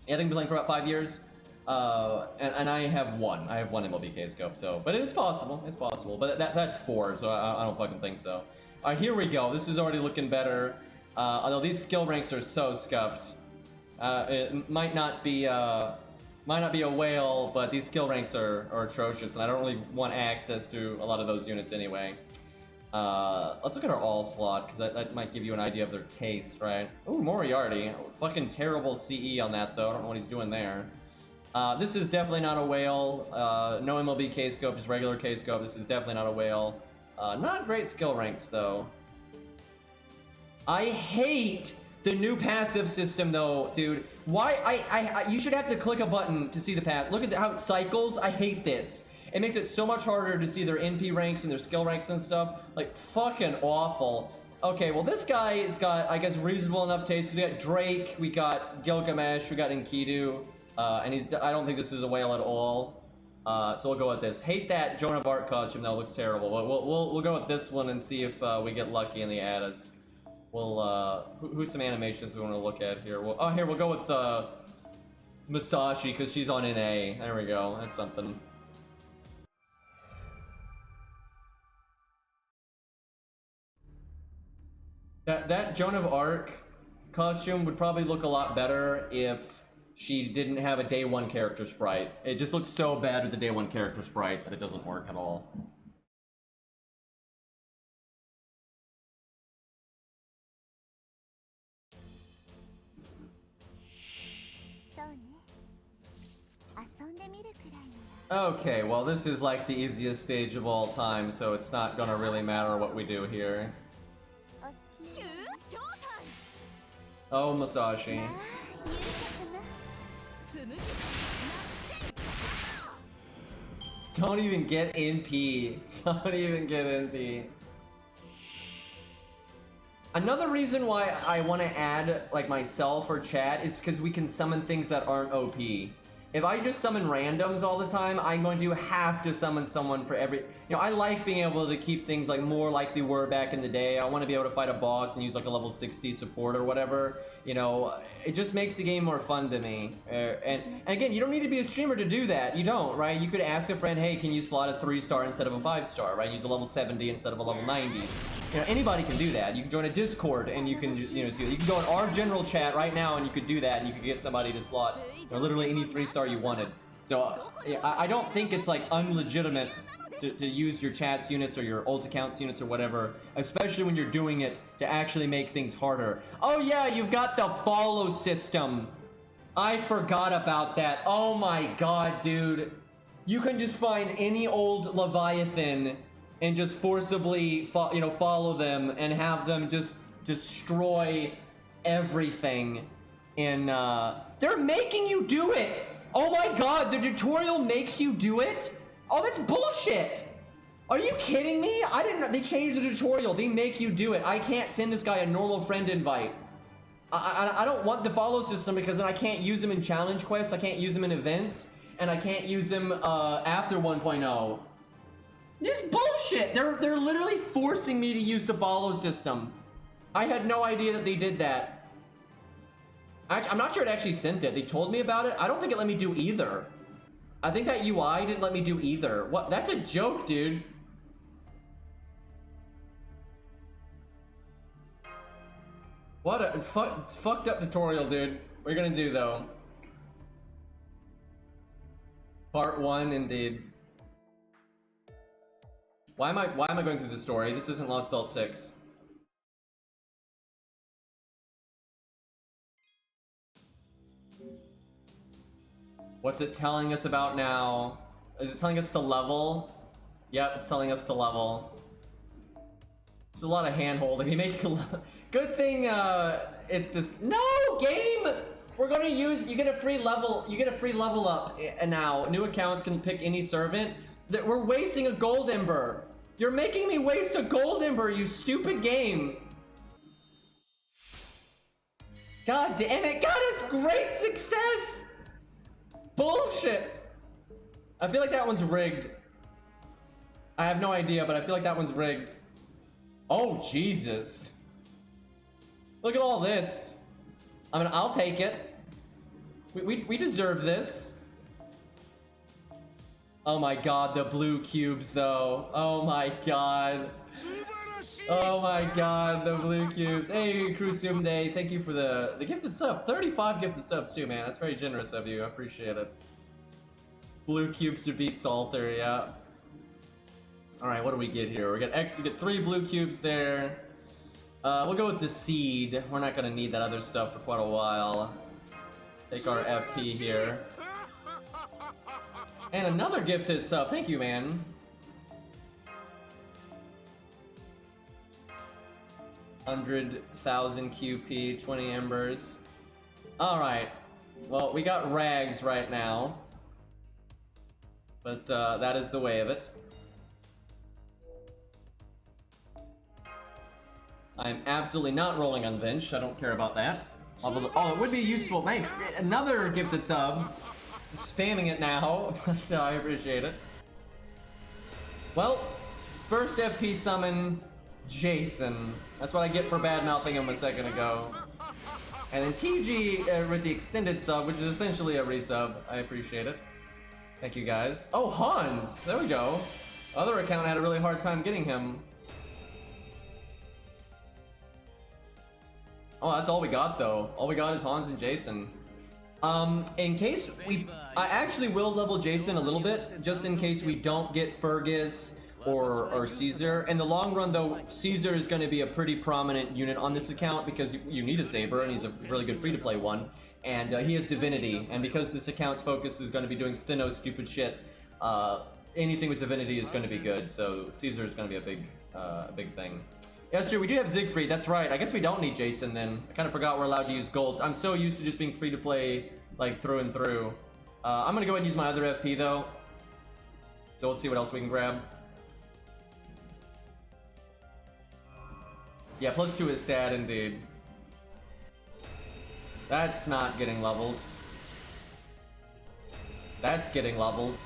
Yeah, I think I've been playing for about 5 years. And I have 1. I have 1 MLBK scope, so, but it's possible. It's possible. But that's 4, so I don't fucking think so. Here we go. This is already looking better. Although these skill ranks are so scuffed. It might not be a whale, but these skill ranks are atrocious, and I don't really want access to a lot of those units anyway. Let's look at our all slot, because that might give you an idea of their taste, right? Ooh, Moriarty. Fucking terrible CE on that, though. I don't know what he's doing there. This is definitely not a whale. No MLB K-scope, just regular K-scope. This is definitely not a whale. Not great skill ranks, though. I hate the new passive system, though, dude. Why? You should have to click a button to see the path. Look at how it cycles. I hate this. It makes it so much harder to see their NP ranks and their skill ranks and stuff. Like, fucking awful. Okay, well, this guy has got, I guess, reasonable enough taste. We got Drake, we got Gilgamesh, we got Enkidu, and I don't think this is a whale at all. So we'll go with this. Hate that Joan of Arc costume, though. It looks terrible. But we'll go with this one and see if we get lucky and they add us. We'll, who's some animations we want to look at here? Here, we'll go with Masashi, because she's on NA. There we go. That's something. That Joan of Arc costume would probably look a lot better if she didn't have a day one character sprite. It just looks so bad with the day one character sprite that it doesn't work at all. Okay, well, this is like the easiest stage of all time, so it's not gonna really matter what we do here. Oh, Masashi. Don't even get NP. Don't even get NP. Another reason why I want to add, like, myself or chat is because we can summon things that aren't OP. If I just summon randoms all the time, I'm going to have to summon someone for every... You know, I like being able to keep things, like, more like they were back in the day. I want to be able to fight a boss and use, like, a level 60 support or whatever. You know, it just makes the game more fun to me. And again, you don't need to be a streamer to do that. You don't, right? You could ask a friend, hey, can you slot a 3-star instead of a 5-star, right? Use a level 70 instead of a level 90. You know, anybody can do that. You can join a Discord and you can, you know, you can go in our general chat right now and you could do that and you could get somebody to slot, you know, literally any 3-star you wanted. So I don't think it's like unlegitimate to use your chats units or your ult accounts units or whatever, especially when you're doing it to actually make things harder. Oh yeah, you've got the follow system. I forgot about that. Oh my god, dude. You can just find any old Leviathan and just forcibly follow them and have them just destroy everything. And they're making you do it. Oh my god, the tutorial makes you do it? Oh, that's bullshit. Are you kidding me? I didn't know. They changed the tutorial. They make you do it. I can't send this guy a normal friend invite. I don't want the follow system because then I can't use him in challenge quests. I can't use him in events. And I can't use him after 1.0. This is bullshit. They're literally forcing me to use the follow system. I had no idea that they did that. I'm not sure it actually sent it. They told me about it. I don't think it let me do either. I think that UI didn't let me do either. What? That's a joke, dude. What a fucked up tutorial, dude. What are you gonna do, though? Part 1, indeed. Why am I going through this story? This isn't Lost Belt 6. What's it telling us about now? Is it telling us to level? Yep, it's telling us to level. It's a lot of hand-holding. You make good thing it's this. No, game! We're gonna use, you get a free level up now. New accounts can pick any servant. We're wasting a gold ember. You're making me waste a gold ember, you stupid game. God damn it, got us great success! Bullshit! I feel like that one's rigged. I have no idea, but I feel like that one's rigged. Oh, Jesus. Look at all this. I mean, I'll take it. We deserve this. Oh my god, the blue cubes, though. Oh my god. Oh my god, the blue cubes. Hey, Crucium Day, thank you for the gifted sub. 35 gifted subs too, man. That's very generous of you. I appreciate it. Blue cubes to beat Salter, yeah. Alright, what do we get here? We get 3 blue cubes there. We'll go with the seed. We're not gonna need that other stuff for quite a while. Take our FP here. And another gifted sub. Thank you, man. $100,000 QP, 20 embers. Alright. Well, we got rags right now. But that is the way of it. I'm absolutely not rolling on Vinch. I don't care about that. Although, oh, it would be useful. Thanks. Another gifted sub. Spamming it now. So I appreciate it. Well, first FP summon Jason. That's what I get for bad mouthing him a second ago. And then TG with the extended sub, which is essentially a resub. I appreciate it. Thank you guys. Oh, Hans! There we go. Other account had a really hard time getting him. Oh, that's all we got though. All we got is Hans and Jason. In case I actually will level Jason a little bit, just in case we don't get FuryZ or Caesar. In the long run though, Caesar is going to be a pretty prominent unit on this account because you need a Saber and he's a really good free-to-play one. And he has Divinity, and because this account's focus is going to be doing Stheno stupid shit, anything with Divinity is going to be good, so Caesar is going to be a big thing. Yeah, that's true, we do have Siegfried, that's right. I guess we don't need Jason then. I kind of forgot we're allowed to use golds. I'm so used to just being free to play, like, through and through. I'm gonna go ahead and use my other FP, though. So let's see what else we can grab. Yeah, +2 is sad, indeed. That's not getting leveled. That's getting leveled.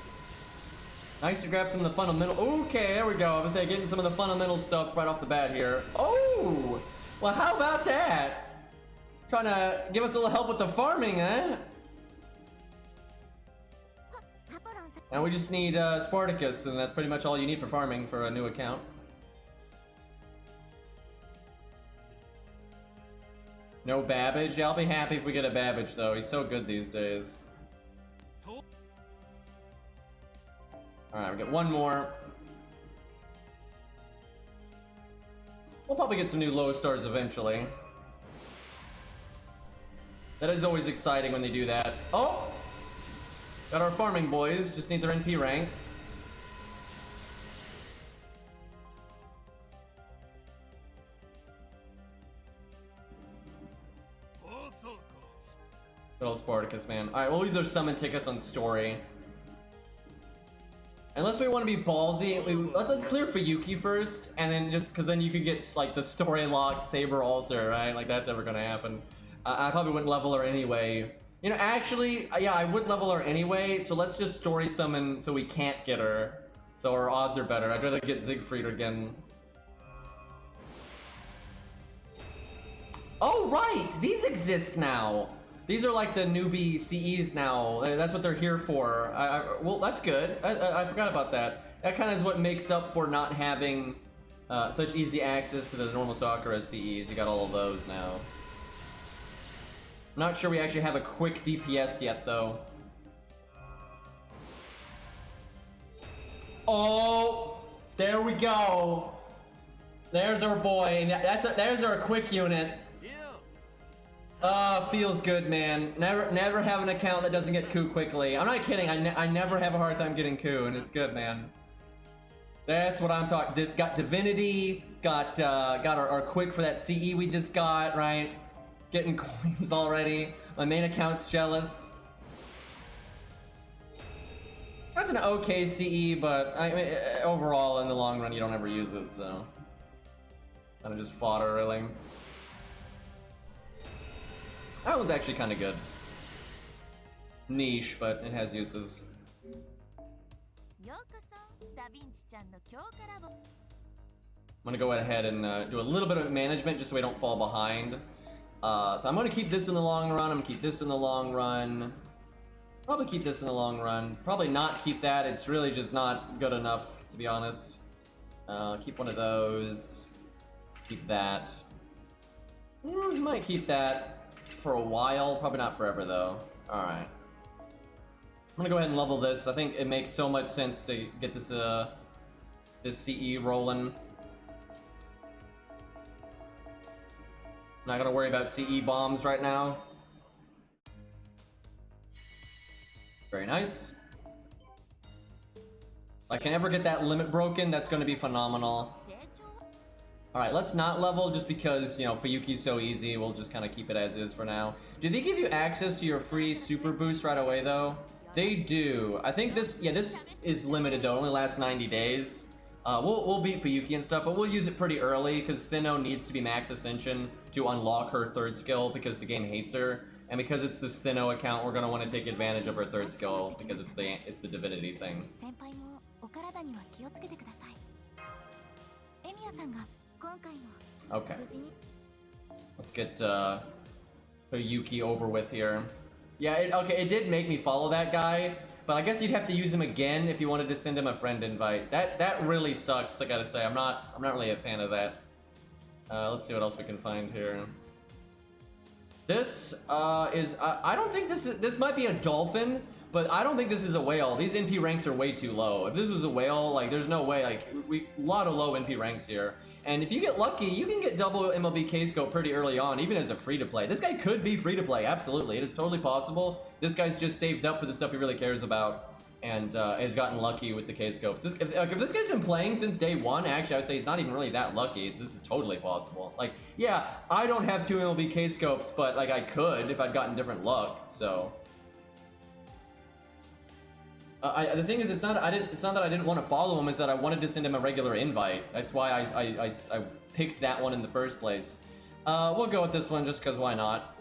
Nice to grab some of the fundamental. Okay, there we go. I was saying getting some of the fundamental stuff right off the bat here. Oh, well, how about that? Trying to give us a little help with the farming, eh? And we just need Spartacus, and that's pretty much all you need for farming for a new account. No Babbage. Yeah, I'll be happy if we get a Babbage, though. He's so good these days. Alright, we get one more. We'll probably get some new low stars eventually. That is always exciting when they do that. Oh! Got our farming boys, just need their NP ranks. Good old Spartacus, man. Alright, we'll use our summon tickets on story. Unless we want to be ballsy, let's clear Fuyuki first, and then just because then you could get like the story locked Saber Alter, right? Like that's ever gonna happen. I probably wouldn't level her anyway. You know, actually, yeah, I wouldn't level her anyway. So let's just story summon so we can't get her, so our odds are better. I'd rather get Siegfried again. Oh right, these exist now. These are like the newbie CEs now. That's what they're here for. Well, that's good. I forgot about that. That kind of is what makes up for not having such easy access to the normal Sakura CEs. You got all of those now. I'm not sure we actually have a quick DPS yet, though. Oh, there we go. There's our boy. There's our quick unit. Feels good, man. Never have an account that doesn't get coup quickly. I'm not kidding. I never have a hard time getting coup, and it's good, man. That's what I'm talking. Got Divinity. Got our quick for that CE we just got, right? Getting coins already. My main account's jealous. That's an okay CE, but I mean, overall, in the long run, you don't ever use it, so kind of just fodder, really. That one's actually kind of good. Niche, but it has uses. I'm gonna go ahead and do a little bit of management just so we don't fall behind. So I'm gonna keep this in the long run. I'm gonna keep this in the long run. Probably keep this in the long run. Probably not keep that. It's really just not good enough, to be honest. Keep one of those. Keep that. We might keep that for a while. Probably not forever, though. Alright. I'm gonna go ahead and level this. I think it makes so much sense to get this, this CE rolling. Not gonna worry about CE bombs right now. Very nice. If I can ever get that limit broken, that's gonna be phenomenal. Alright, let's not level just because, you know, FuryZ's so easy. We'll just kind of keep it as is for now. Do they give you access to your free super boost right away, though? They do. I think this, yeah, this is limited, though. It only lasts 90 days. We'll beat FuryZ and stuff, but we'll use it pretty early because Stheno needs to be max Ascension to unlock her third skill because the game hates her. And because it's the Stheno account, we're going to want to take advantage of her third skill because it's the divinity thing. Okay. Let's get FuryZ over with here. Yeah, it did make me follow that guy, but I guess you'd have to use him again if you wanted to send him a friend invite. That really sucks, I gotta say. I'm not really a fan of that. Let's see what else we can find here. This is I don't think this might be a dolphin, but I don't think this is a whale. These NP ranks are way too low. If this was a whale, like there's no way. Like a lot of low NP ranks here. And if you get lucky, you can get double MLB K-Scope pretty early on, even as a free-to-play. This guy could be free-to-play, absolutely. It is totally possible. This guy's just saved up for the stuff he really cares about and has gotten lucky with the K-Scopes. If this guy's been playing since day one, actually, I would say he's not even really that lucky. This is totally possible. Like, yeah, I don't have 2 MLB K-Scopes, but, like, I could if I'd gotten different luck, so... the thing is, it's not that I didn't want to follow him, it's that I wanted to send him a regular invite. That's why I picked that one in the first place. We'll go with this one just because why not?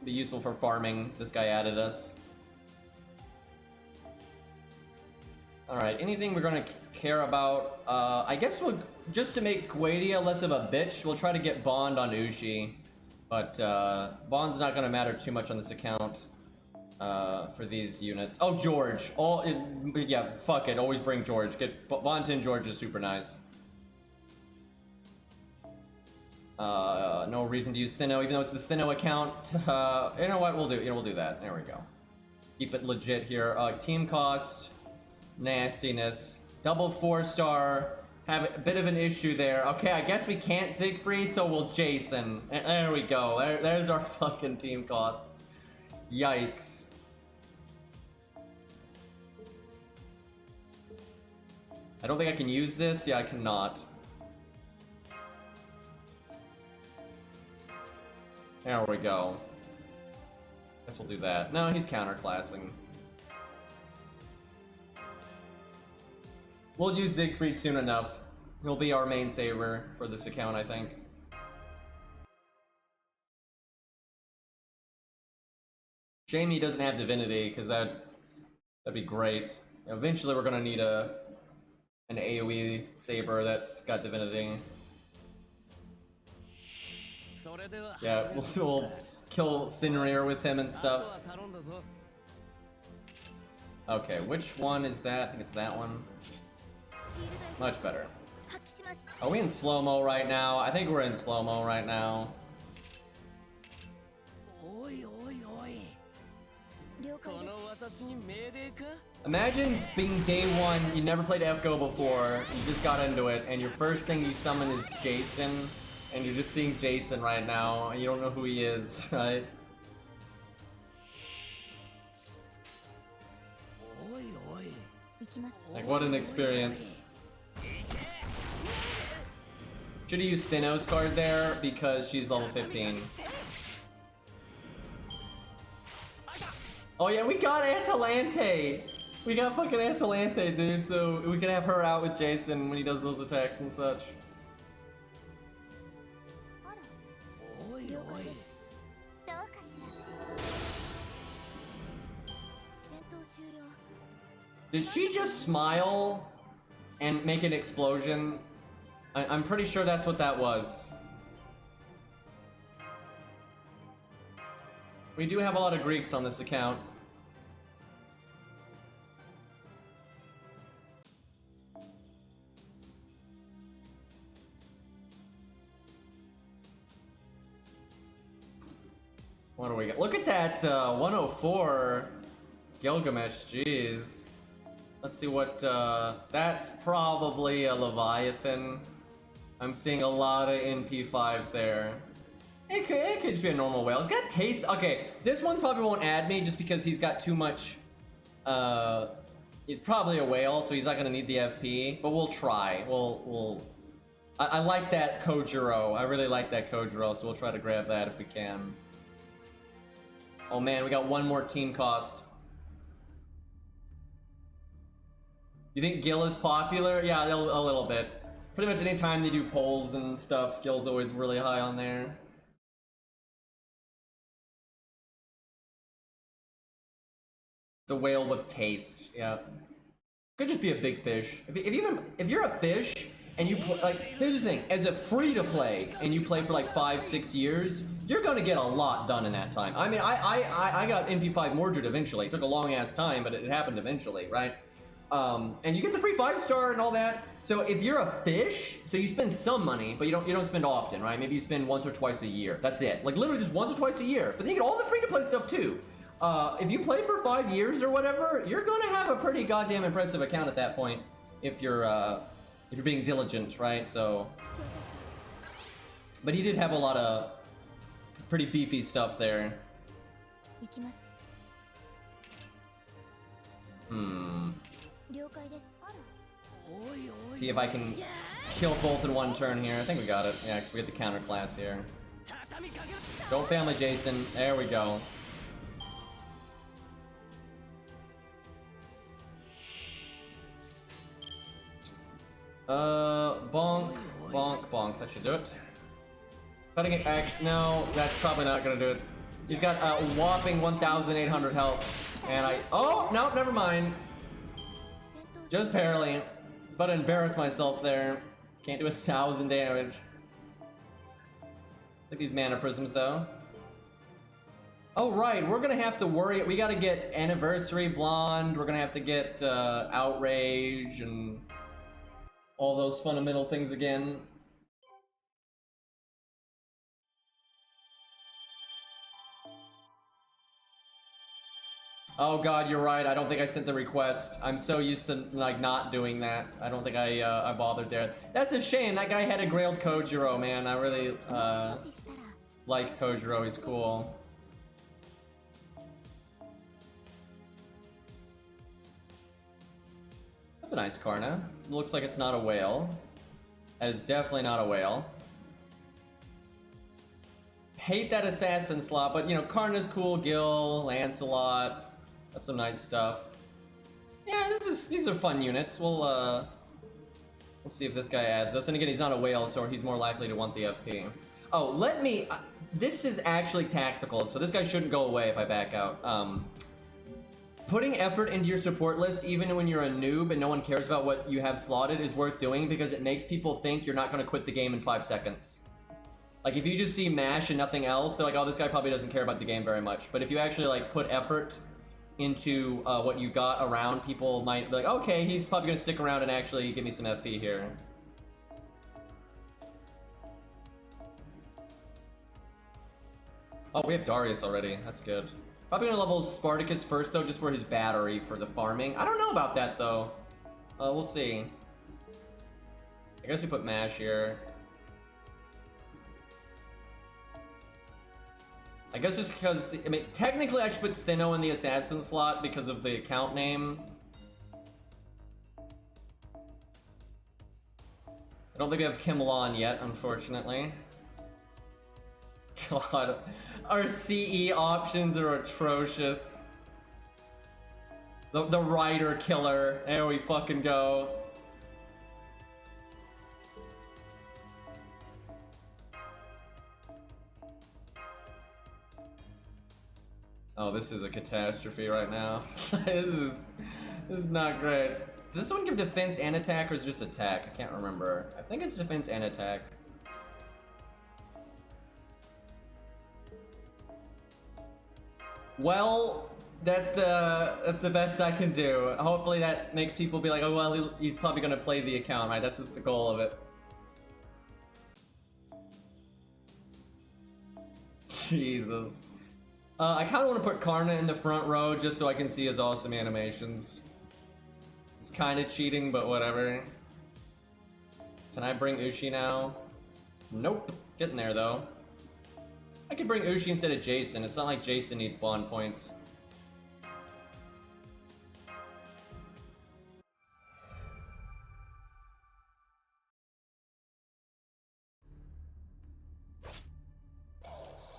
Be useful for farming. This guy added us. Alright, anything we're going to care about? I guess we'll, just to make Guadia less of a bitch, we'll try to get Bond on Ushi. But Bond's not going to matter too much on this account. For these units. Oh, George. Yeah, fuck it. Always bring George. Get Bonton George is super nice. No reason to use Stheno, even though it's the Stheno account. You know what? We'll do that. There we go. Keep it legit here. Team cost, nastiness, double 4-star. Have a bit of an issue there. Okay, I guess we can't Siegfried, so we'll Jason. There we go. There's our fucking team cost. Yikes. I don't think I can use this. Yeah, I cannot. There we go. Guess we'll do that. No, he's counterclassing. We'll use Siegfried soon enough. He'll be our main saver for this account, I think. Shame he doesn't have divinity, because that'd be great. Eventually we're gonna need an AoE saber that's got divinity. Yeah, we'll kill Fenrir with him and stuff. Okay, which one is that? I think it's that one. Much better. Are we in slow-mo right now? I think we're in slow-mo right now. Imagine being day one, you never played FGO before, you just got into it, and your first thing you summon is Jason, and you're just seeing Jason right now, and you don't know who he is, right? Like, what an experience. Should've used Stheno's card there, because she's level 15. Oh yeah, we got Atalante! We got fucking Atalante, dude, so we can have her out with Jason when he does those attacks and such. Did she just smile and make an explosion? I'm pretty sure that's what that was. We do have a lot of Greeks on this account. What do we got? Look at that 104 Gilgamesh, jeez. Let's see what, that's probably a Leviathan. I'm seeing a lot of NP5 there. It could just be a normal whale. It's got taste. Okay, this one probably won't add me just because he's got too much. He's probably a whale, so he's not gonna need the FP. But we'll try. I like that Kojiro. I really like that Kojiro, so we'll try to grab that if we can. Oh man, we got one more team cost. You think Gil is popular? Yeah, a little bit. Pretty much any time they do polls and stuff, Gil's always really high on there. It's a whale with taste, yeah. Could just be a big fish. If you're a fish and you play, like, here's the thing: as a free to play and you play for like 5-6 years, you're gonna get a lot done in that time. I mean, I got MP5 Mordred eventually. It took a long ass time, but it happened eventually, right? And you get the free 5-star and all that. So if you're a fish, so you spend some money, but you don't spend often, right? Maybe you spend once or twice a year. That's it. Like literally just once or twice a year. But then you get all the free to play stuff too. If you play for 5 years or whatever, you're gonna have a pretty goddamn impressive account at that point. If you're being diligent, right? So, but he did have a lot of pretty beefy stuff there. See if I can kill both in one turn here. I think we got it. Yeah, we get the counter class here. Go family, Jason. There we go. Bonk, bonk, bonk. That should do it. Cutting it. Actually, no, that's probably not gonna do it. He's got a whopping 1,800 health, and oh no, never mind. Just barely. But embarrass myself there. Can't do 1,000 damage. Look at these mana prisms though. Oh right, we're gonna have to worry. We gotta get Anniversary Blonde. We're gonna have to get Outrage and all those fundamental things again. Oh god, you're right. I don't think I sent the request. I'm so used to like not doing that. I don't think I bothered there. That's a shame. That guy had a grailed Kojiro, man. I really like Kojiro. He's cool. That's a nice Karna. Looks like it's not a whale. That is definitely not a whale. Hate that assassin slot, but you know, Karna's cool. Gil, Lancelot. That's some nice stuff. Yeah, these are fun units. We'll see if this guy adds us. And again, he's not a whale, so he's more likely to want the FP. Oh, let me. This is actually tactical, so this guy shouldn't go away if I back out. Putting effort into your support list, even when you're a noob and no one cares about what you have slotted, is worth doing because it makes people think you're not going to quit the game in 5 seconds. Like, if you just see MASH and nothing else, they're like, oh, this guy probably doesn't care about the game very much. But if you actually, like, put effort into what you got around, people might be like, okay, he's probably going to stick around and actually give me some FP here. Oh, we have Darius already. That's good. Probably gonna level Spartacus first, though, just for his battery for the farming. I don't know about that, though. We'll see. I guess we put MASH here. I guess just because, I mean, technically I should put Stheno in the assassin slot because of the account name. I don't think we have Kim Lon yet, unfortunately. God, our CE options are atrocious. The Rider Killer, there we fucking go. Oh, this is a catastrophe right now. This is not great. Does this one give defense and attack, or is it just attack? I can't remember. I think it's defense and attack. Well, that's the best I can do. Hopefully that makes people be like, oh well, he's probably gonna play the account, right? That's just the goal of it. Jesus. I kind of want to put Karna in the front row just so I can see his awesome animations. It's kind of cheating, but whatever. Can I bring Ushi now? Nope. Getting there, though. I could bring Ushi instead of Jason. It's not like Jason needs bond points.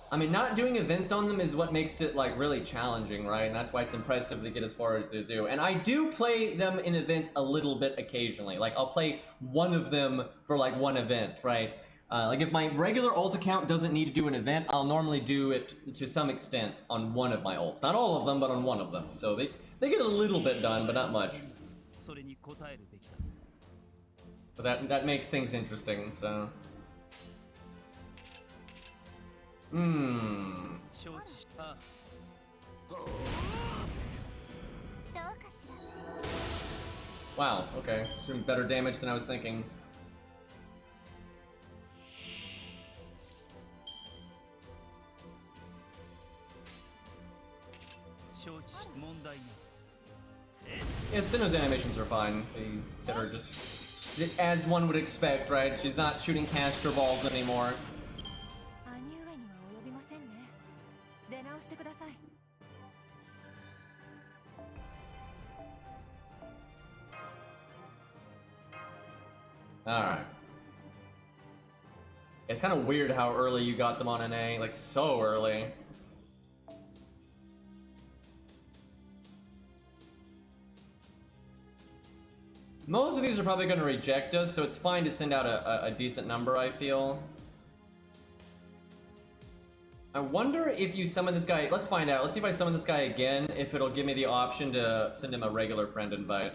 I mean, not doing events on them is what makes it, like, really challenging, right? And that's why it's impressive to get as far as they do. And I do play them in events a little bit occasionally. Like, I'll play one of them for, like, one event, right? Like, if my regular ult account doesn't need to do an event, I'll normally do it to some extent on one of my ults. Not all of them, but on one of them. So they get a little bit done, but not much. But that makes things interesting, so... Wow, okay. Some better damage than I was thinking. Yeah, Stheno's animations are fine. They are just as one would expect, right? She's not shooting caster balls anymore. Alright. It's kind of weird how early you got them on NA, like so early. Most of these are probably going to reject us, so it's fine to send out a decent number, I feel. I wonder if you summon this guy. Let's find out. Let's see if I summon this guy again, if it'll give me the option to send him a regular friend invite.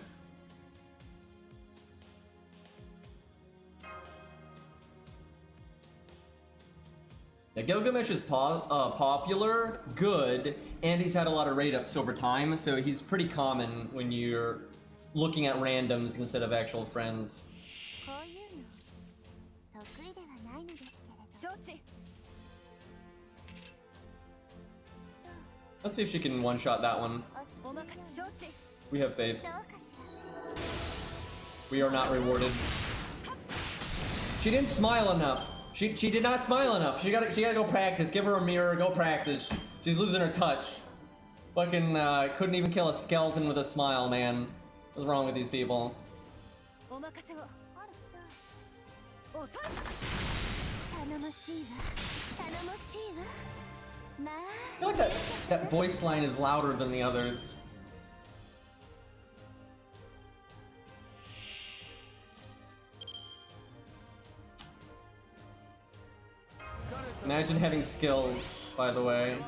Now, Gilgamesh is popular, good, and he's had a lot of rate ups over time, so he's pretty common when you're looking at randoms instead of actual friends. Let's see if she can one-shot that one. We have faith. We are not rewarded. She didn't smile enough. She did not smile enough. She gotta go practice. Give her a mirror. Go practice. She's losing her touch. Fucking couldn't even kill a skeleton with a smile, man. What's wrong with these people? I feel like that voice line is louder than the others. Imagine having skills, by the way.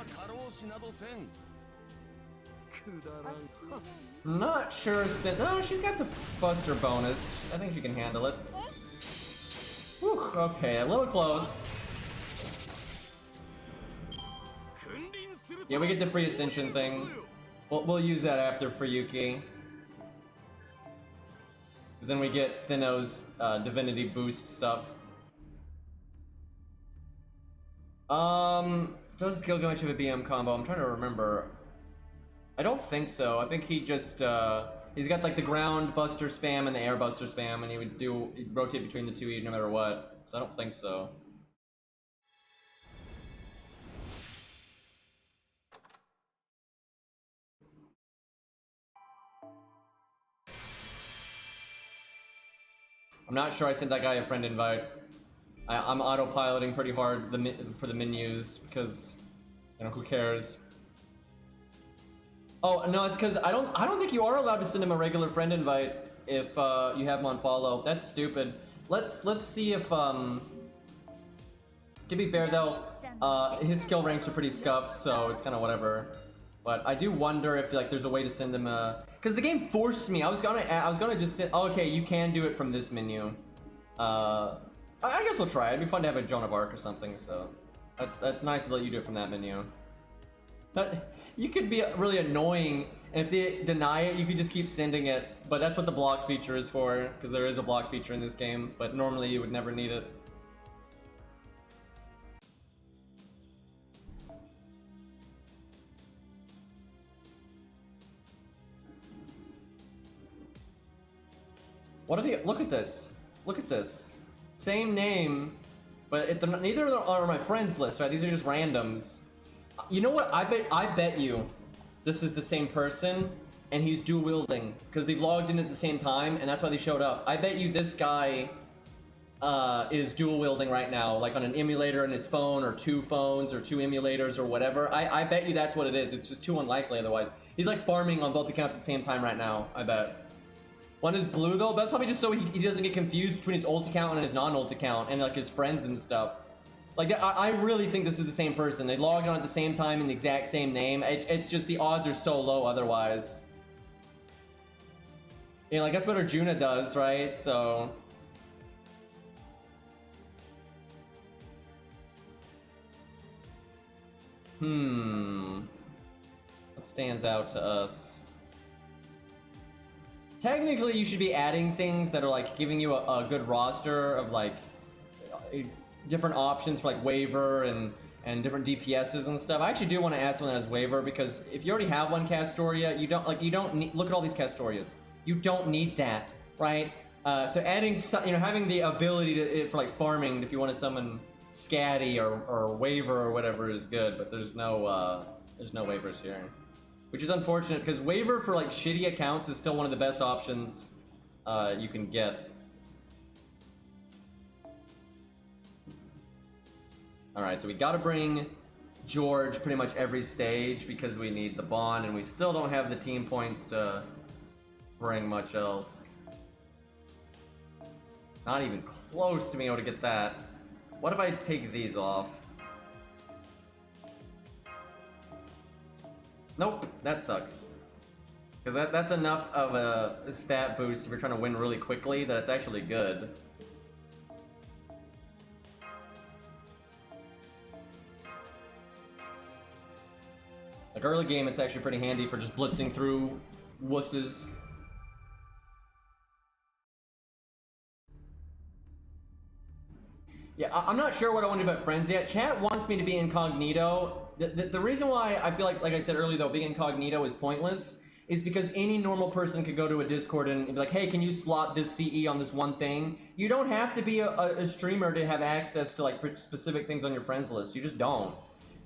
Not sure that. No, she's got the Buster bonus. I think she can handle it. Whew, okay, a little close. Yeah, we get the free ascension thing. We'll use that after for Yuki. Because then we get Stheno's divinity boost stuff. Does Gilgamesh have a BM combo? I'm trying to remember. I don't think so. I think he just, he's got like the ground buster spam and the air buster spam, and he'd rotate between the two no matter what. So I don't think so. I'm not sure I sent that guy a friend invite. I'm autopiloting pretty hard for the menus because, you know, who cares? Oh no, it's because I don't think you are allowed to send him a regular friend invite if you have him on follow. That's stupid. Let's see if to be fair though, his skill ranks are pretty scuffed, so it's kind of whatever. But I do wonder if like there's a way to send him a, because the game forced me. I was gonna just send. Oh, okay, you can do it from this menu. I guess we'll try. It'd be fun to have a Joan of Arc or something. So that's nice to let you do it from that menu. But you could be really annoying, and if they deny it, you could just keep sending it. But that's what the block feature is for, because there is a block feature in this game. But normally you would never need it. What are the? Look at this. Look at this. Same name, but neither are my friends list, right? These are just randoms. You know what? I bet you this is the same person, and he's dual wielding because they've logged in at the same time, and that's why they showed up. I bet you this guy is dual wielding right now, like on an emulator in his phone, or two phones, or two emulators, or whatever. I bet you that's what it is. It's just too unlikely otherwise. He's like farming on both accounts at the same time right now, I bet. One is blue though, but that's probably just so he doesn't get confused between his ult account and his non-ult account, and like his friends and stuff. Like, I really think this is the same person. They logged on at the same time in the exact same name. It's just the odds are so low otherwise. You know, like that's what Arjuna does, right? So... What stands out to us? Technically, you should be adding things that are like giving you a good roster of like different options for like waiver and different DPSs and stuff. I actually do want to add something that has waiver because if you already have one Castoria, you don't need, look at all these Castorias. You don't need that, right? So adding some, having the ability to for like farming if you want to summon Scatty or waiver or whatever is good, but there's no waivers here. Which is unfortunate, because waiver for like shitty accounts is still one of the best options you can get. Alright, so we gotta bring George pretty much every stage because we need the bond, and we still don't have the team points to bring much else. Not even close to being able to get that. What if I take these off? Nope, that sucks. Because that's enough of a stat boost if you're trying to win really quickly that it's actually good. Like early game, it's actually pretty handy for just blitzing through wusses. Yeah, I'm not sure what I want to do about friends yet. Chat wants me to be incognito. The reason why I feel like I said earlier though, being incognito is pointless is because any normal person could go to a Discord and be like, hey, can you slot this CE on this one thing? You don't have to be a streamer to have access to like specific things on your friends list. You just don't.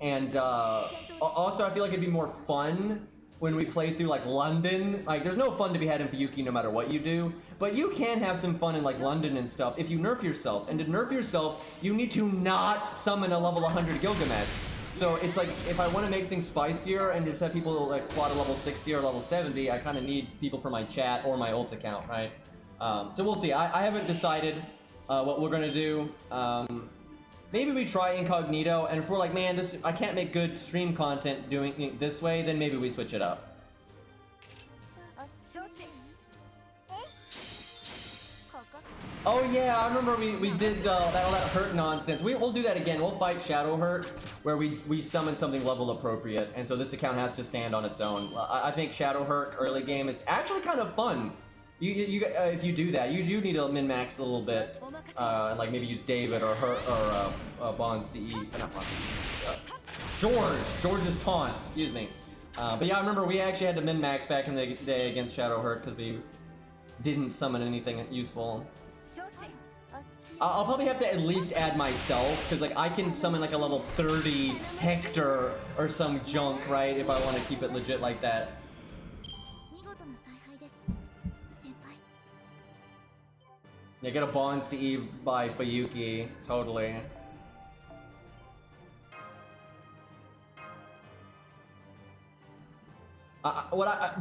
And also I feel like it'd be more fun when we play through like London. Like there's no fun to be had in Fuyuki no matter what you do, but you can have some fun in like London and stuff if you nerf yourself. And to nerf yourself, you need to not summon a level 100 Gilgamesh. So it's like, if I want to make things spicier and just have people like slot a level 60 or level 70, I kind of need people for my chat or my ult account, right? So we'll see. I haven't decided what we're gonna do. Maybe we try incognito, and if we're like, man, I can't make good stream content doing it this way, then maybe we switch it up. Oh yeah, I remember we did all that hurt nonsense. We'll do that again. We'll fight Shadow Hurt, where we summon something level appropriate, and so this account has to stand on its own. I think Shadow Hurt early game is actually kind of fun. If you do that, you do need to min-max a little bit, and like maybe use David or Hurt or Bond CE. Not Bond CE. George's taunt. Excuse me. But yeah, I remember we actually had to min-max back in the day against Shadow Hurt because we didn't summon anything useful. I'll probably have to at least add myself, because like I can summon like a level 30 Hector or some junk, right, if I want to keep it legit like that. Yeah, get a Bond CE by Fuyuki, totally.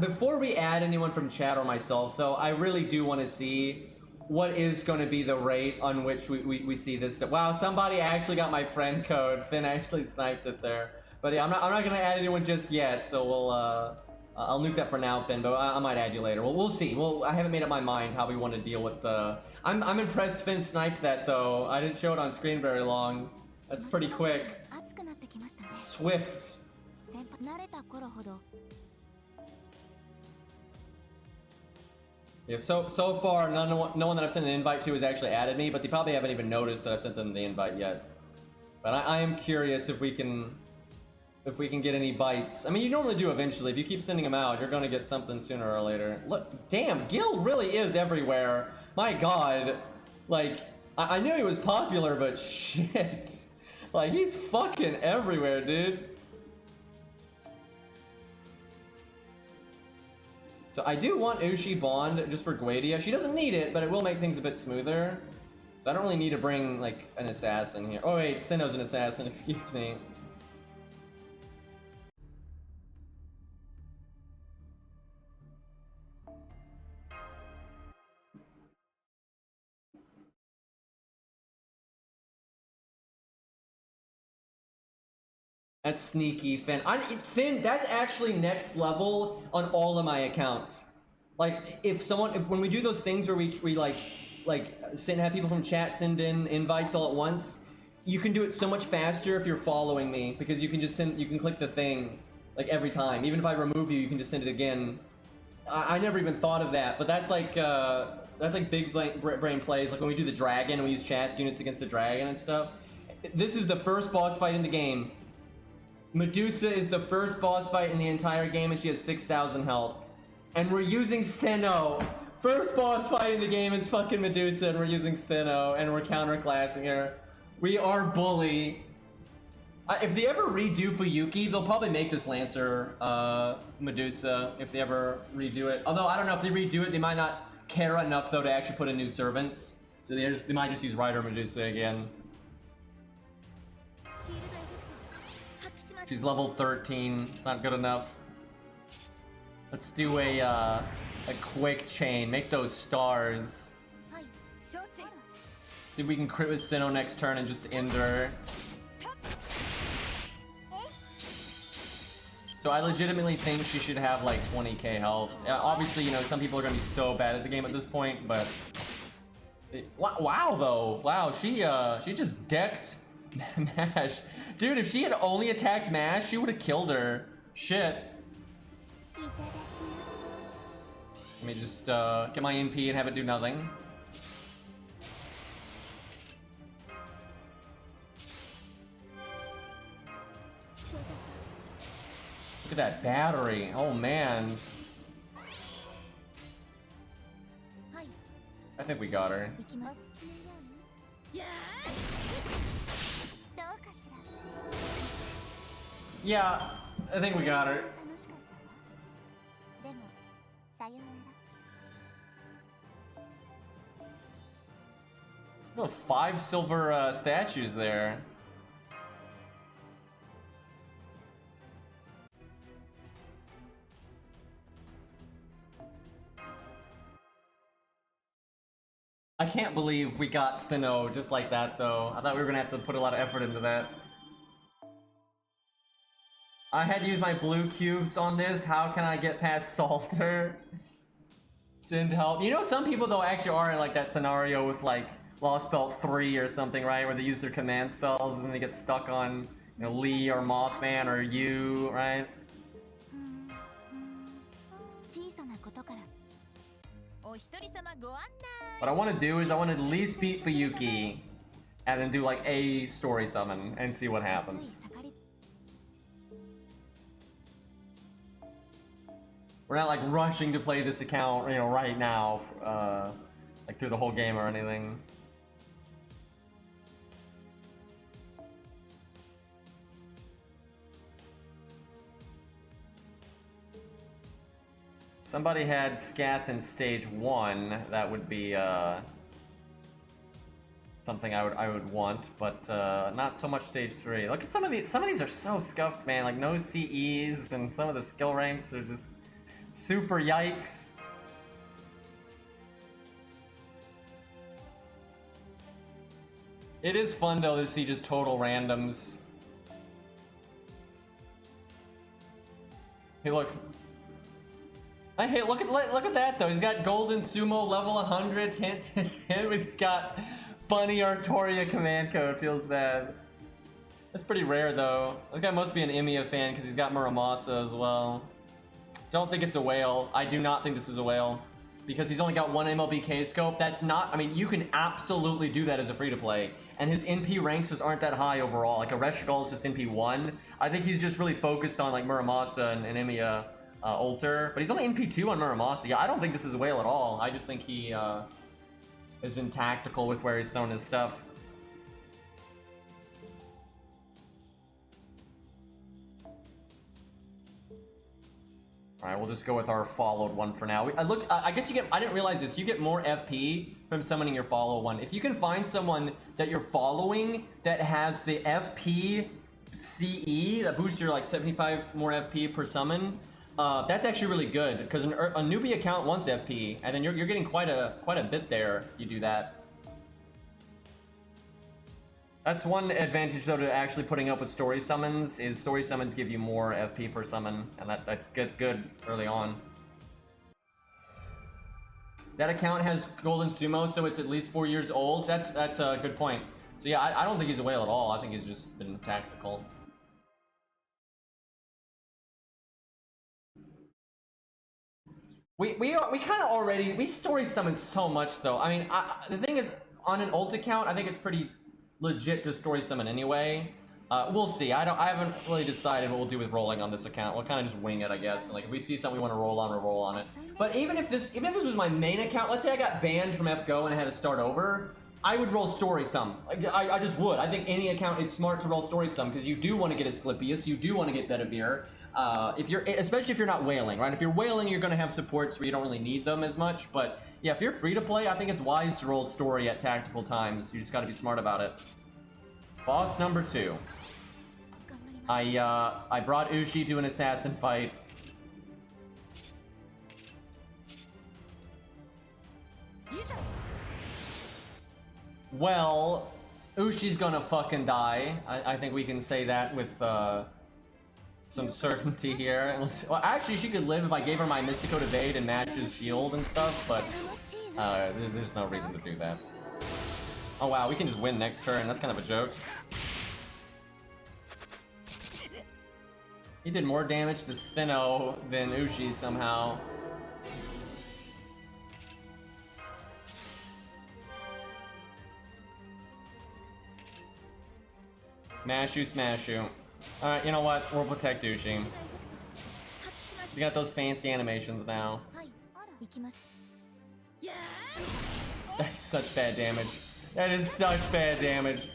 Before we add anyone from chat or myself, though, I really do want to see what is going to be the rate on which we see this. Wow, somebody actually got my friend code. Finn actually sniped it there. But yeah, I'm not going to add anyone just yet, so we'll I'll nuke that for now, Finn, but I might add you later. We'll see. I haven't made up my mind how we want to deal with the... I'm impressed Finn sniped that, though. I didn't show it on screen very long. That's pretty quick. Swift. Yeah, so far, no one that I've sent an invite to has actually added me, but they probably haven't even noticed that I've sent them the invite yet. But I am curious if we can If we can get any bites. I mean, you normally do eventually. If you keep sending them out, you're gonna get something sooner or later. Look, damn, Gil really is everywhere. My god. Like, I knew he was popular, but shit. Like, he's fucking everywhere, dude. So I do want Ushi Bond just for Guadia. She doesn't need it, but it will make things a bit smoother. So I don't really need to bring, like, an assassin here. Oh wait, Stheno's an assassin, excuse me. That's sneaky, Finn. Finn, that's actually next level on all of my accounts. Like, when we do those things where we have people from chat send in invites all at once, you can do it so much faster if you're following me, because you can click the thing, like, every time. Even if I remove you, you can just send it again. I never even thought of that, but that's like big brain plays, like when we do the dragon and we use chats units against the dragon and stuff. This is the first boss fight in the game. Medusa is the first boss fight in the entire game, and she has 6,000 health. And we're using Stheno. First boss fight in the game is fucking Medusa, and we're using Stheno, and we're counterclassing her. We are bully. If they ever redo Fuyuki, they'll probably make this Lancer Medusa, if they ever redo it. Although, I don't know, if they redo it, they might not care enough, though, to actually put in new servants. So they might just use Rider Medusa again. She's level 13. It's not good enough. Let's do a quick chain. Make those stars. See if we can crit with Stheno next turn and just end her. So I legitimately think she should have like 20k health. Obviously, you know, some people are gonna be so bad at the game at this point, but wow, though. Wow, she just decked Mash. Dude, if she had only attacked Mash, she would have killed her. Shit. Let me just get my MP and have it do nothing. Look at that battery. Oh man. I think we got her. Yeah, I think we got her. Oh, 5 silver statues there. I can't believe we got Stheno just like that, though. I thought we were gonna have to put a lot of effort into that. I had to use my blue cubes on this. How can I get past Salter? Send help. You know, some people, though, actually are in, like, that scenario with, like, Lost Belt 3 or something, right? Where they use their command spells and they get stuck on, you know, Lee or Mothman or you, right? What I want to do is I want to at least beat Fuyuki and then do, like, a story summon and see what happens. We're not, like, rushing to play this account, you know, right now, like, through the whole game or anything. Somebody had Scath in stage 1, that would be, something I would want, but, not so much stage 3. Look at some of these are so scuffed, man, like, no CEs, and some of the skill ranks are just super yikes. It is fun, though, to see just total randoms. Hey, look. Look at that, though. He's got Golden Sumo level 100, 10, 10, 10. He's got Bunny Artoria command code. Feels bad. That's pretty rare, though. That guy must be an Emiya fan because he's got Muramasa as well. Don't think it's a whale. I do not think this is a whale. Because he's only got one MLBK scope. That's not... I mean, you can absolutely do that as a free-to-play. and his NP ranks just aren't that high overall. Like, Ereshkigal is just NP1. I think he's just really focused on, like, Muramasa and Emiya Ulter. But he's only NP2 on Muramasa. Yeah, I don't think this is a whale at all. I just think he has been tactical with where he's thrown his stuff. All right, we'll just go with our followed one for now. I guess you get, I didn't realize this, you get more FP from summoning your follow one. If you can find someone that you're following that has the FP CE, that boosts your like 75 more FP per summon, that's actually really good, because a newbie account wants FP, and then you're getting quite a bit there if you do that. That's one advantage though to actually putting up with story summons, is story summons give you more FP per summon, and that's good early on. That account has Golden Sumo, so it's at least 4 years old. That's a good point. So yeah, I don't think he's a whale at all. I think he's just been tactical. We kind of already, we story summon so much though. I mean, the thing is, on an ult account, I think it's pretty legit to story summon anyway. We'll see. I haven't really decided what we'll do with rolling on this account. We'll kind of just wing it, I guess. Like, if we see something we want to roll on, we'll roll on it. But even if this was my main account, let's say I got banned from FGO and I had to start over, I would roll story sum. I just would. I think any account, it's smart to roll story sum, because you do want to get Asclepius, you do want to get Bedivere. Especially if you're not whaling, right? If you're whaling, you're going to have supports where you don't really need them as much. But yeah, if you're free to play, I think it's wise to roll story at tactical times. You just got to be smart about it. Boss number 2. I brought Ushi to an assassin fight. Well, Ushi's gonna fucking die. I think we can say that with some certainty here. Well, actually, she could live if I gave her my Mystico Evade and match his shield and stuff, but there's no reason to do that. Oh wow, we can just win next turn. That's kind of a joke. He did more damage to Stheno than Ushi somehow. Smash you, smash you. Alright, you know what? We'll protect Ushi. You got those fancy animations now. That's such bad damage. That is such bad damage.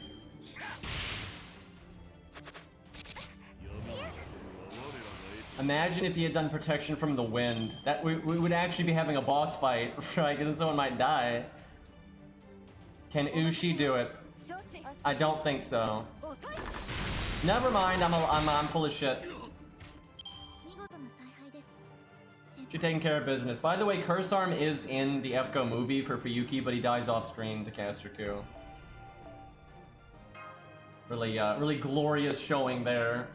Imagine if he had done protection from the wind. That we would actually be having a boss fight, right? Because then someone might die. Can Ushi do it? I don't think so. Never mind. I'm full of shit. She's taking care of business. By the way, Curse Arm is in the FGO movie for Fuyuki, but he dies off screen to Caster Coup. Really glorious showing there.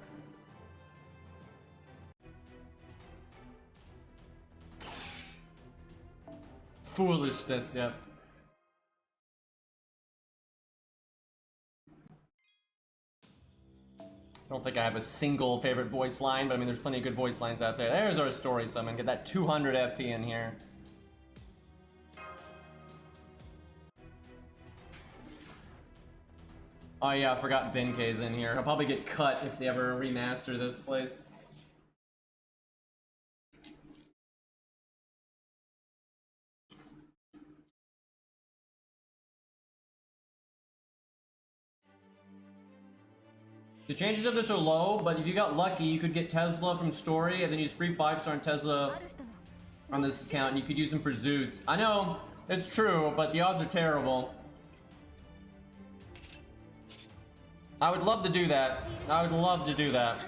Foolishness, yep. I don't think I have a single favorite voice line, but I mean, there's plenty of good voice lines out there. There's our story summon. Get that 200 FP in here. Oh yeah, I forgot Benkei's in here. I'll probably get cut if they ever remaster this place. The chances of this are low, but if you got lucky, you could get Tesla from Story and then use free 5-star on Tesla on this account, and you could use them for Zeus. I know, it's true, but the odds are terrible. I would love to do that. I would love to do that.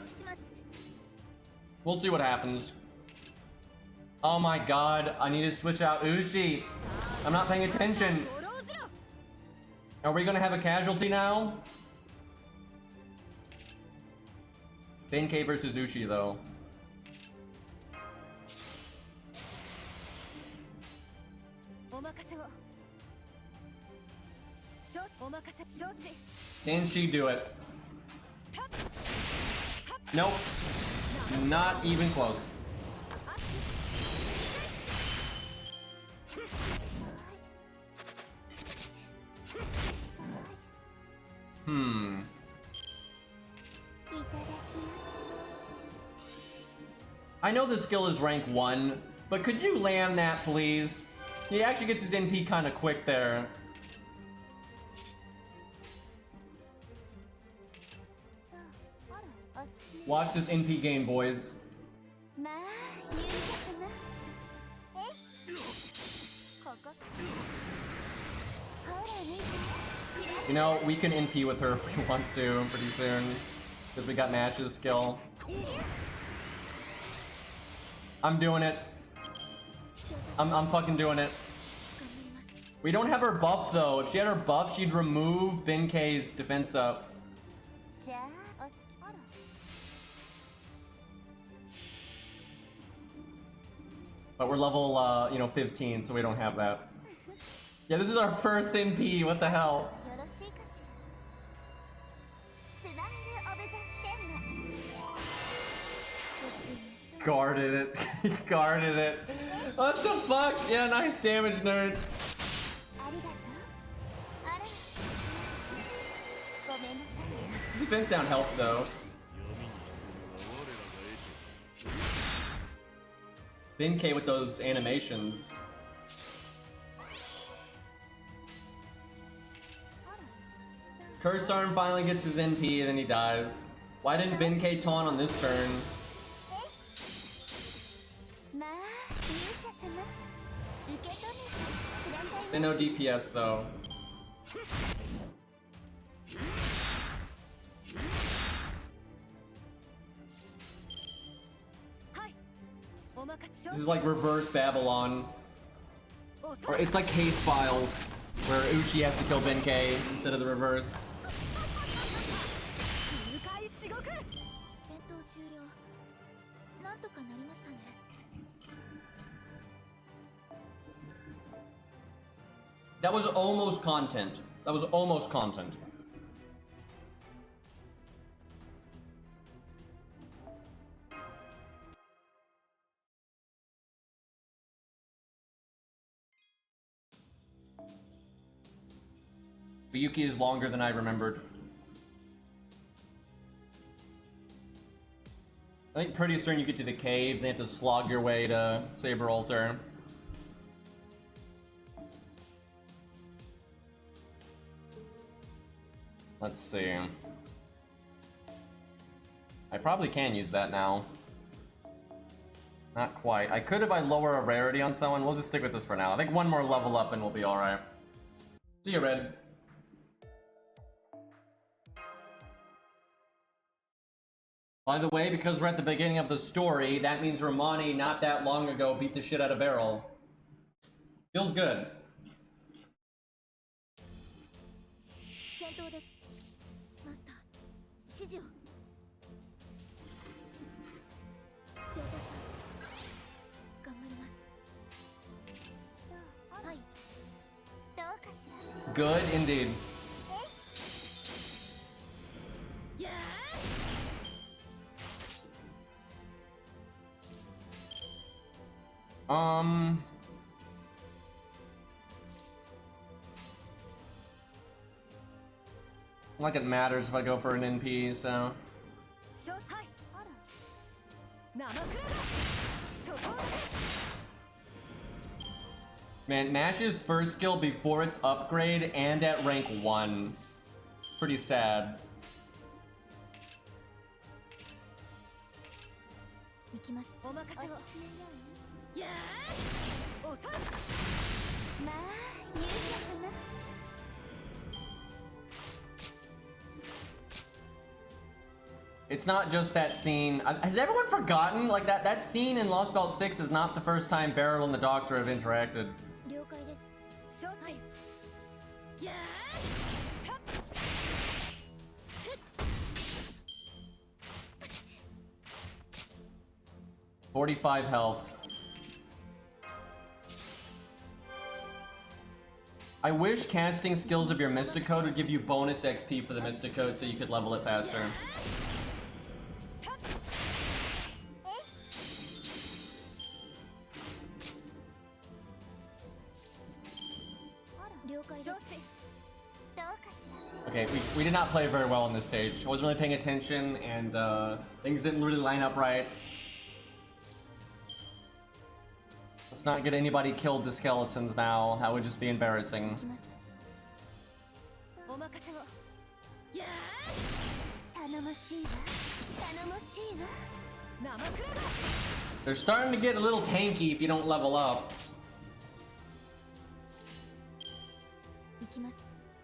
We'll see what happens. Oh my god, I need to switch out Ushi. I'm not paying attention. Are we gonna have a casualty now? Benkei versus Ushi, though. Can she do it? Nope. Not even close. I know the skill is rank 1, but could you land that, please? He actually gets his NP kind of quick there. Watch this NP gain, boys. You know, we can NP with her if we want to pretty soon. Because we got Nash's skill. I'm doing it. I'm fucking doing it. We don't have her buff though. If she had her buff, she'd remove Benkei's defense up. But we're level, 15, so we don't have that. Yeah, this is our first NP. What the hell? Guarded it. He guarded it. What the fuck? Yeah, nice damage, nerd. Defense down health, though. Benkei with those animations. Curse Arm finally gets his NP and then he dies. Why didn't Benkei taunt on this turn? No DPS though. This is like reverse Babylon. Or it's like Case Files, where Uchi has to kill Benkei instead of the reverse. That was almost content. That was almost content. Ryuki is longer than I remembered. I think pretty soon you get to the cave, then you have to slog your way to Saber Altar. Let's see. I probably can use that now. Not quite. I could if I lower a rarity on someone. We'll just stick with this for now. I think one more level up and we'll be alright. See you, Red. By the way, because we're at the beginning of the story, that means Romani not that long ago beat the shit out of Beryl. Feels good. Good indeed. Like it matters if I go for an NP, so. Man, Nash's first skill before its upgrade and at rank 1. Pretty sad. It's not just that scene. Has everyone forgotten? Like that scene in Lost Belt 6 is not the first time Beryl and the Doctor have interacted. 45 health. I wish casting skills of your Mystic Code would give you bonus XP for the Mystic Code so you could level it faster. Okay, we did not play very well on this stage. I wasn't really paying attention and things didn't really line up right. Let's not get anybody killed to skeletons now. That would just be embarrassing. They're starting to get a little tanky if you don't level up.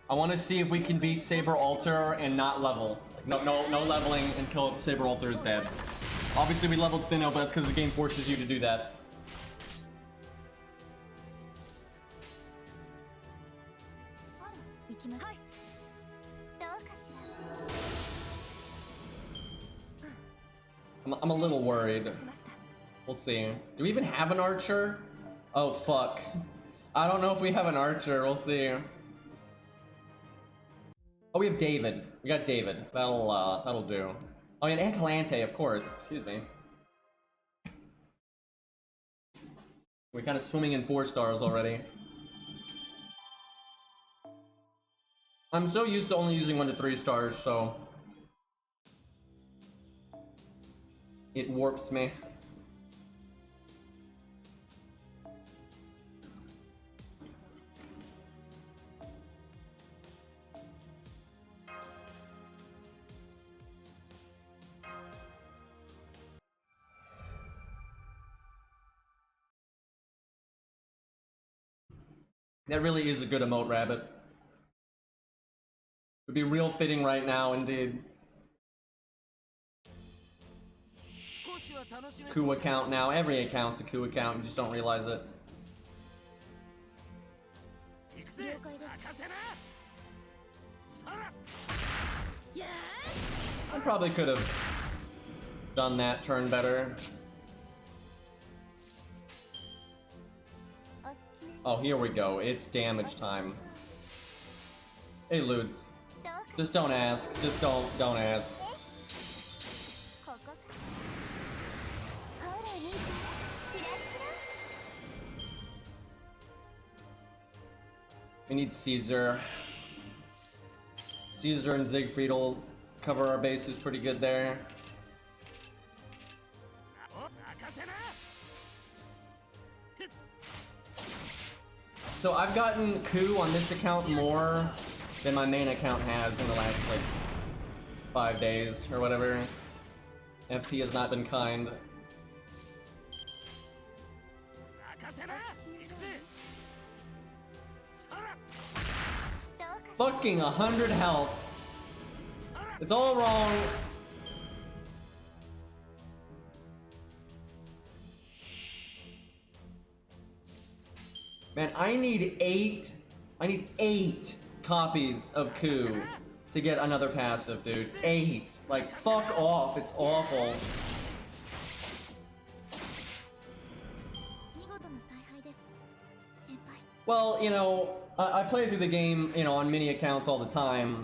I want to see if we can beat Saber Alter and not level. Like, no leveling until Saber Alter is dead. Obviously we leveled Stheno, but that's because the game forces you to do that. I'm a little worried. We'll see. Do we even have an archer? Oh fuck. I don't know if we have an archer. We'll see. Oh, we have David. We got David. That'll do. Oh, and Calante, of course. Excuse me. We're kind of swimming in 4 stars already. I'm so used to only using 1 to 3 stars, so it warps me. That really is a good emote, Rabbit. Would be real fitting right now, indeed. Coup account now. Every account's a coup account, you just don't realize it. I probably could have done that turn better. Oh, here we go. It's damage time. Hey, Ludes. Just don't ask. Just don't ask. We need Caesar. Caesar and Siegfried will cover our bases pretty good there. So I've gotten coup on this account more than my main account has in the last, like, 5 days or whatever. FT has not been kind. Fucking 100 health. It's all wrong. Man, I need 8 copies of coup to get another passive, dude. 8. Like, fuck off. It's awful. Well, you know, I play through the game, you know, on mini accounts all the time.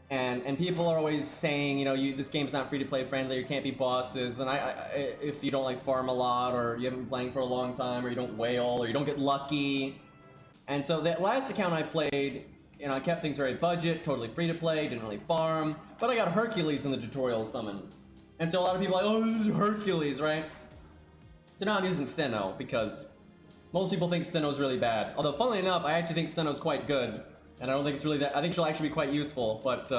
And people are always saying, you know, this game's not free to play friendly, you can't be bosses, and if you don't like farm a lot, or you haven't been playing for a long time, or you don't whale, or you don't get lucky. And so that last account I played, you know, I kept things very budget, totally free to play, didn't really farm, but I got Hercules in the tutorial summon. And so a lot of people are like, oh, this is Hercules, right? So now I'm using Stheno, because most people think Stheno's really bad. Although, funnily enough, I actually think Stheno's quite good. And I don't think it's really that. I think she'll actually be quite useful. But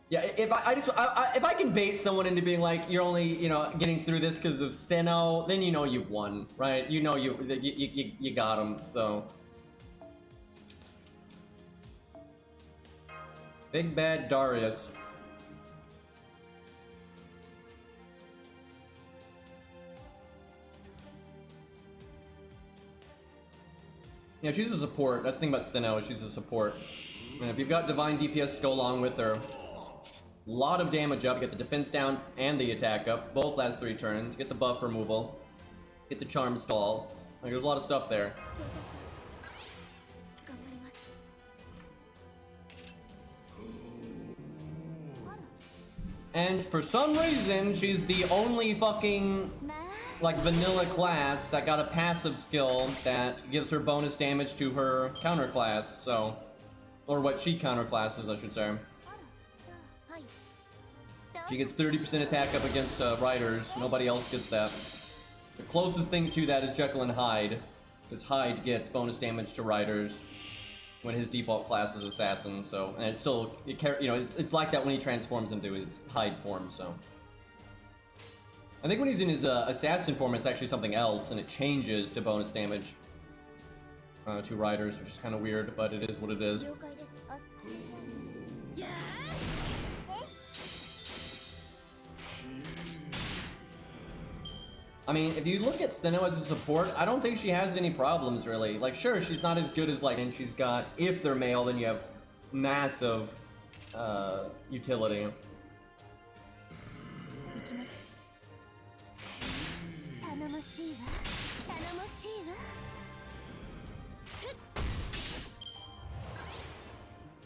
yeah, if I can bait someone into being like, you're only, you know, getting through this because of Stheno, then you know you've won, right? You know you got him. So big bad Darius. Yeah, she's a support. That's the thing about Stheno, she's a support. And if you've got Divine DPS to go along with her, a lot of damage up, get the defense down and the attack up, both last 3 turns, get the buff removal, get the charm stall. Like, there's a lot of stuff there. And for some reason, she's the only fucking, like, vanilla class that got a passive skill that gives her bonus damage to her counter class, so, or what she counter classes, I should say. She gets 30% attack up against riders. Nobody else gets that. The closest thing to that is Jekyll and Hyde, because Hyde gets bonus damage to riders when his default class is assassin. So, and it's still, it's like that when he transforms into his Hyde form. So, I think when he's in his assassin form, it's actually something else, and it changes to bonus damage to riders, which is kind of weird, but it is what it is. I mean, if you look at Stheno as a support, I don't think she has any problems, really. Like, sure, she's not as good as, like, and she's got, if they're male, then you have massive utility.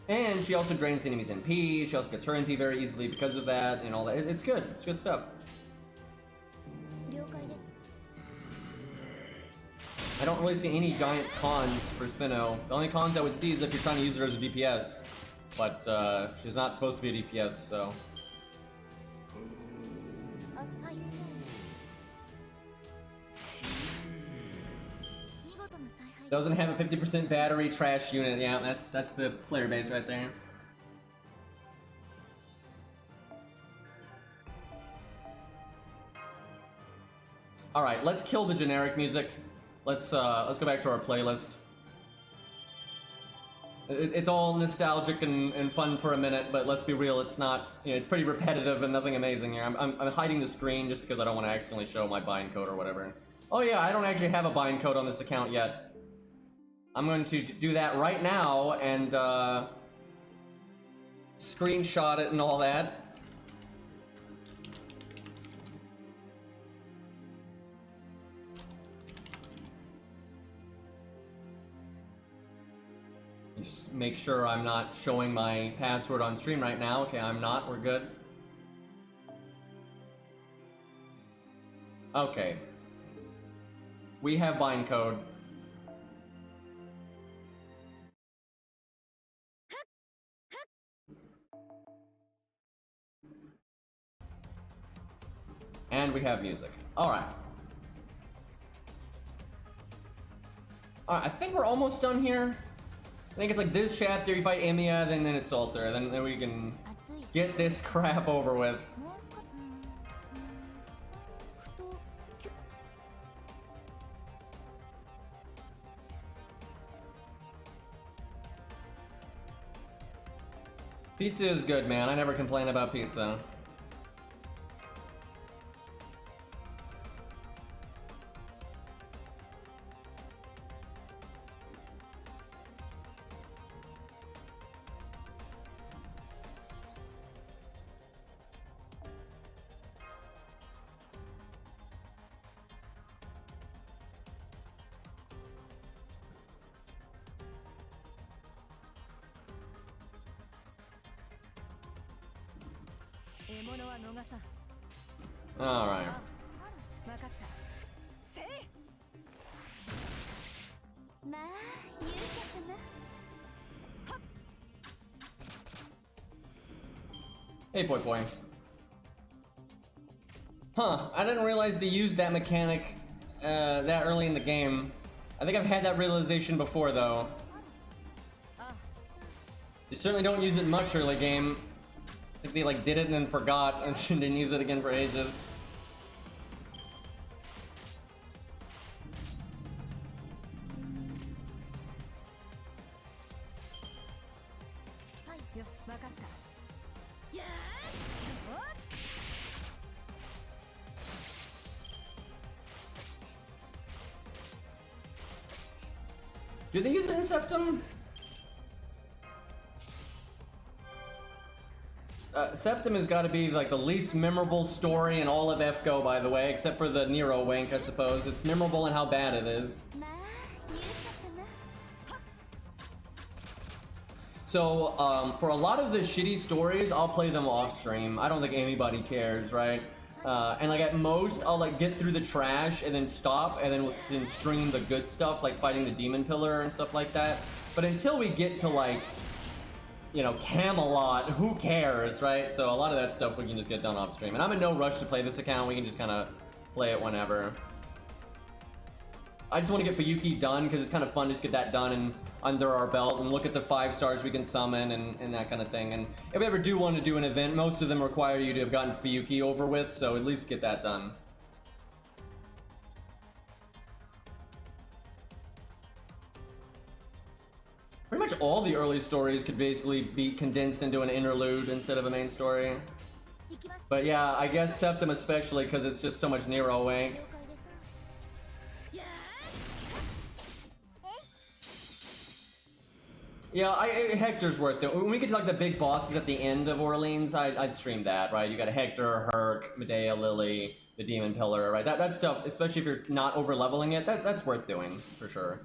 And she also drains the enemy's NP, she also gets her NP very easily because of that, and all that. It's good. It's good stuff. I don't really see any giant cons for Stheno. The only cons I would see is if you're trying to use her as a DPS. But she's not supposed to be a DPS, so... Doesn't have a 50% battery, trash unit. Yeah, that's the player base right there. Alright, let's kill the generic music. Let's go back to our playlist. It's all nostalgic and fun for a minute, but let's be real, it's not, it's pretty repetitive and nothing amazing here. I'm hiding the screen just because I don't want to accidentally show my bind code or whatever. Oh yeah, I don't actually have a bind code on this account yet. I'm going to do that right now and screenshot it and all that. Just make sure I'm not showing my password on stream right now. Okay, I'm not. We're good. Okay. We have bind code. And we have music. Alright. Alright, I think we're almost done here. I think it's like this chapter, you fight Emiya, then it's Salter, then we can get this crap over with. Pizza is good, man. I never complain about pizza. Alright. Hey, boy. Huh, I didn't realize they used that mechanic that early in the game. I think I've had that realization before, though. They certainly don't use it much early game. I think they like did it and then forgot and didn't use it again for ages. Do they use it in Septum? Septum has got to be like the least memorable story in all of FGO, by the way, except for the Nero wank, I suppose. It's memorable in how bad it is. So, for a lot of the shitty stories, I'll play them off stream. I don't think anybody cares, right? And like at most, I'll like get through the trash and then stop, and then stream the good stuff, like fighting the Demon Pillar and stuff like that. But until we get to like, you know, Camelot, who cares, right? So a lot of that stuff we can just get done off stream. And I'm in no rush to play this account, we can just kind of play it whenever. I just want to get Fuyuki done because it's kind of fun to just get that done and under our belt and look at the 5 stars we can summon and that kind of thing. And if we ever do want to do an event, most of them require you to have gotten Fuyuki over with, so at least get that done. Pretty much all the early stories could basically be condensed into an interlude instead of a main story. But yeah, I guess Septim especially because it's just so much Nero wank. Yeah, Hector's worth it. When we get to like the big bosses at the end of Orleans, I'd stream that, right? You got a Hector, Herc, Medea, Lily, the Demon Pillar, right? That stuff, especially if you're not over leveling it, that's worth doing for sure.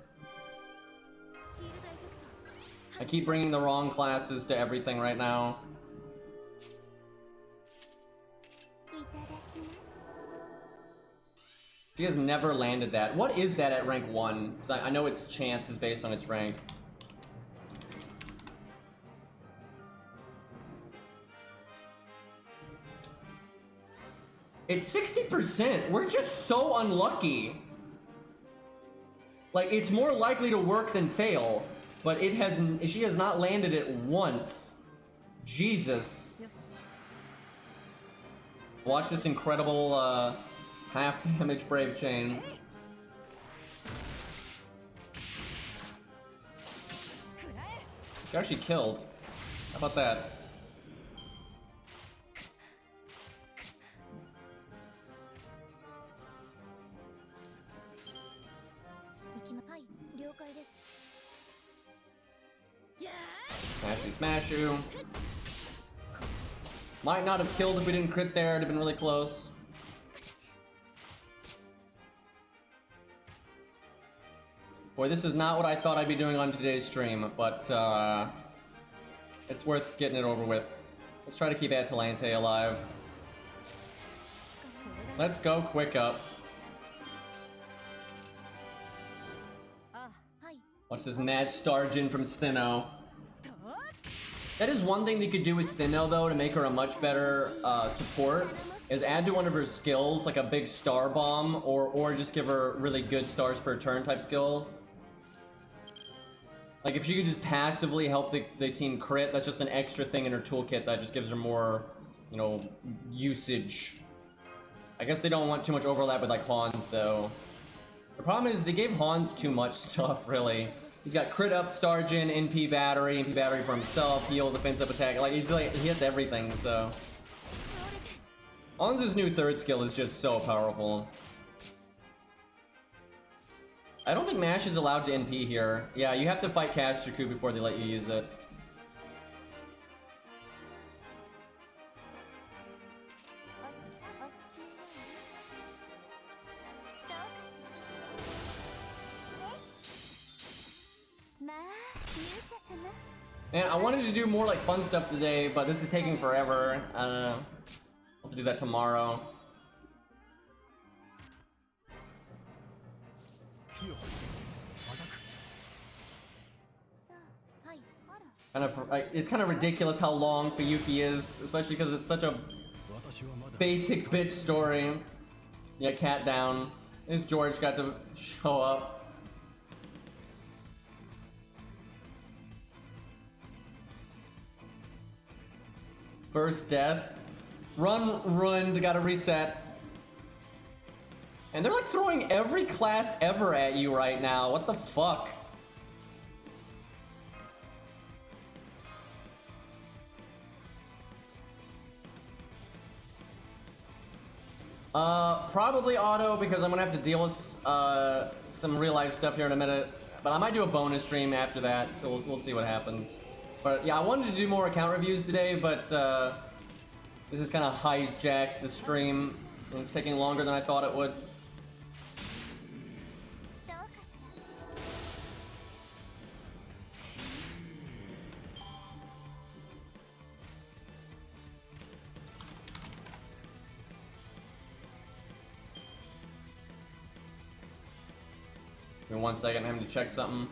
I keep bringing the wrong classes to everything right now. She has never landed that. What is that at rank 1? Because I know its chance is based on its rank. It's 60%. We're just so unlucky. Like, it's more likely to work than fail, but she has not landed it once. Jesus. Yes. Watch this incredible half damage Brave Chain. She actually killed. How about that? Smash you. Might not have killed if we didn't crit there. It'd have been really close. Boy, this is not what I thought I'd be doing on today's stream, but it's worth getting it over with. Let's try to keep Atalante alive. Let's go quick up. Watch this mad Stargin from Stheno. That is one thing they could do with Stheno, though, to make her a much better support, is add to one of her skills, like a big star bomb, or just give her really good stars per turn type skill. Like, if she could just passively help the team crit, that's just an extra thing in her toolkit that just gives her more, you know, usage. I guess they don't want too much overlap with, like, Hans, though. The problem is they gave Hans too much stuff, really. He's got crit up, Stargin, NP battery for himself, heal, defensive attack. Like, he hits everything, so. Hans' new third skill is just so powerful. I don't think Mash is allowed to NP here. Yeah, you have to fight Castraku before they let you use it. Man, I wanted to do more like fun stuff today, but this is taking forever. I'll have to do that tomorrow. It's kind of ridiculous how long Fuyuki is, especially because it's such a basic bitch story. Yeah, cat down. This George got to show up. First death. Ruined, gotta reset. And they're like throwing every class ever at you right now. What the fuck? Probably auto because I'm gonna have to deal with some real life stuff here in a minute. But I might do a bonus stream after that, so we'll see what happens. But yeah, I wanted to do more account reviews today, but this has kind of hijacked the stream, and it's taking longer than I thought it would. Give me 1 second, I'm having to check something.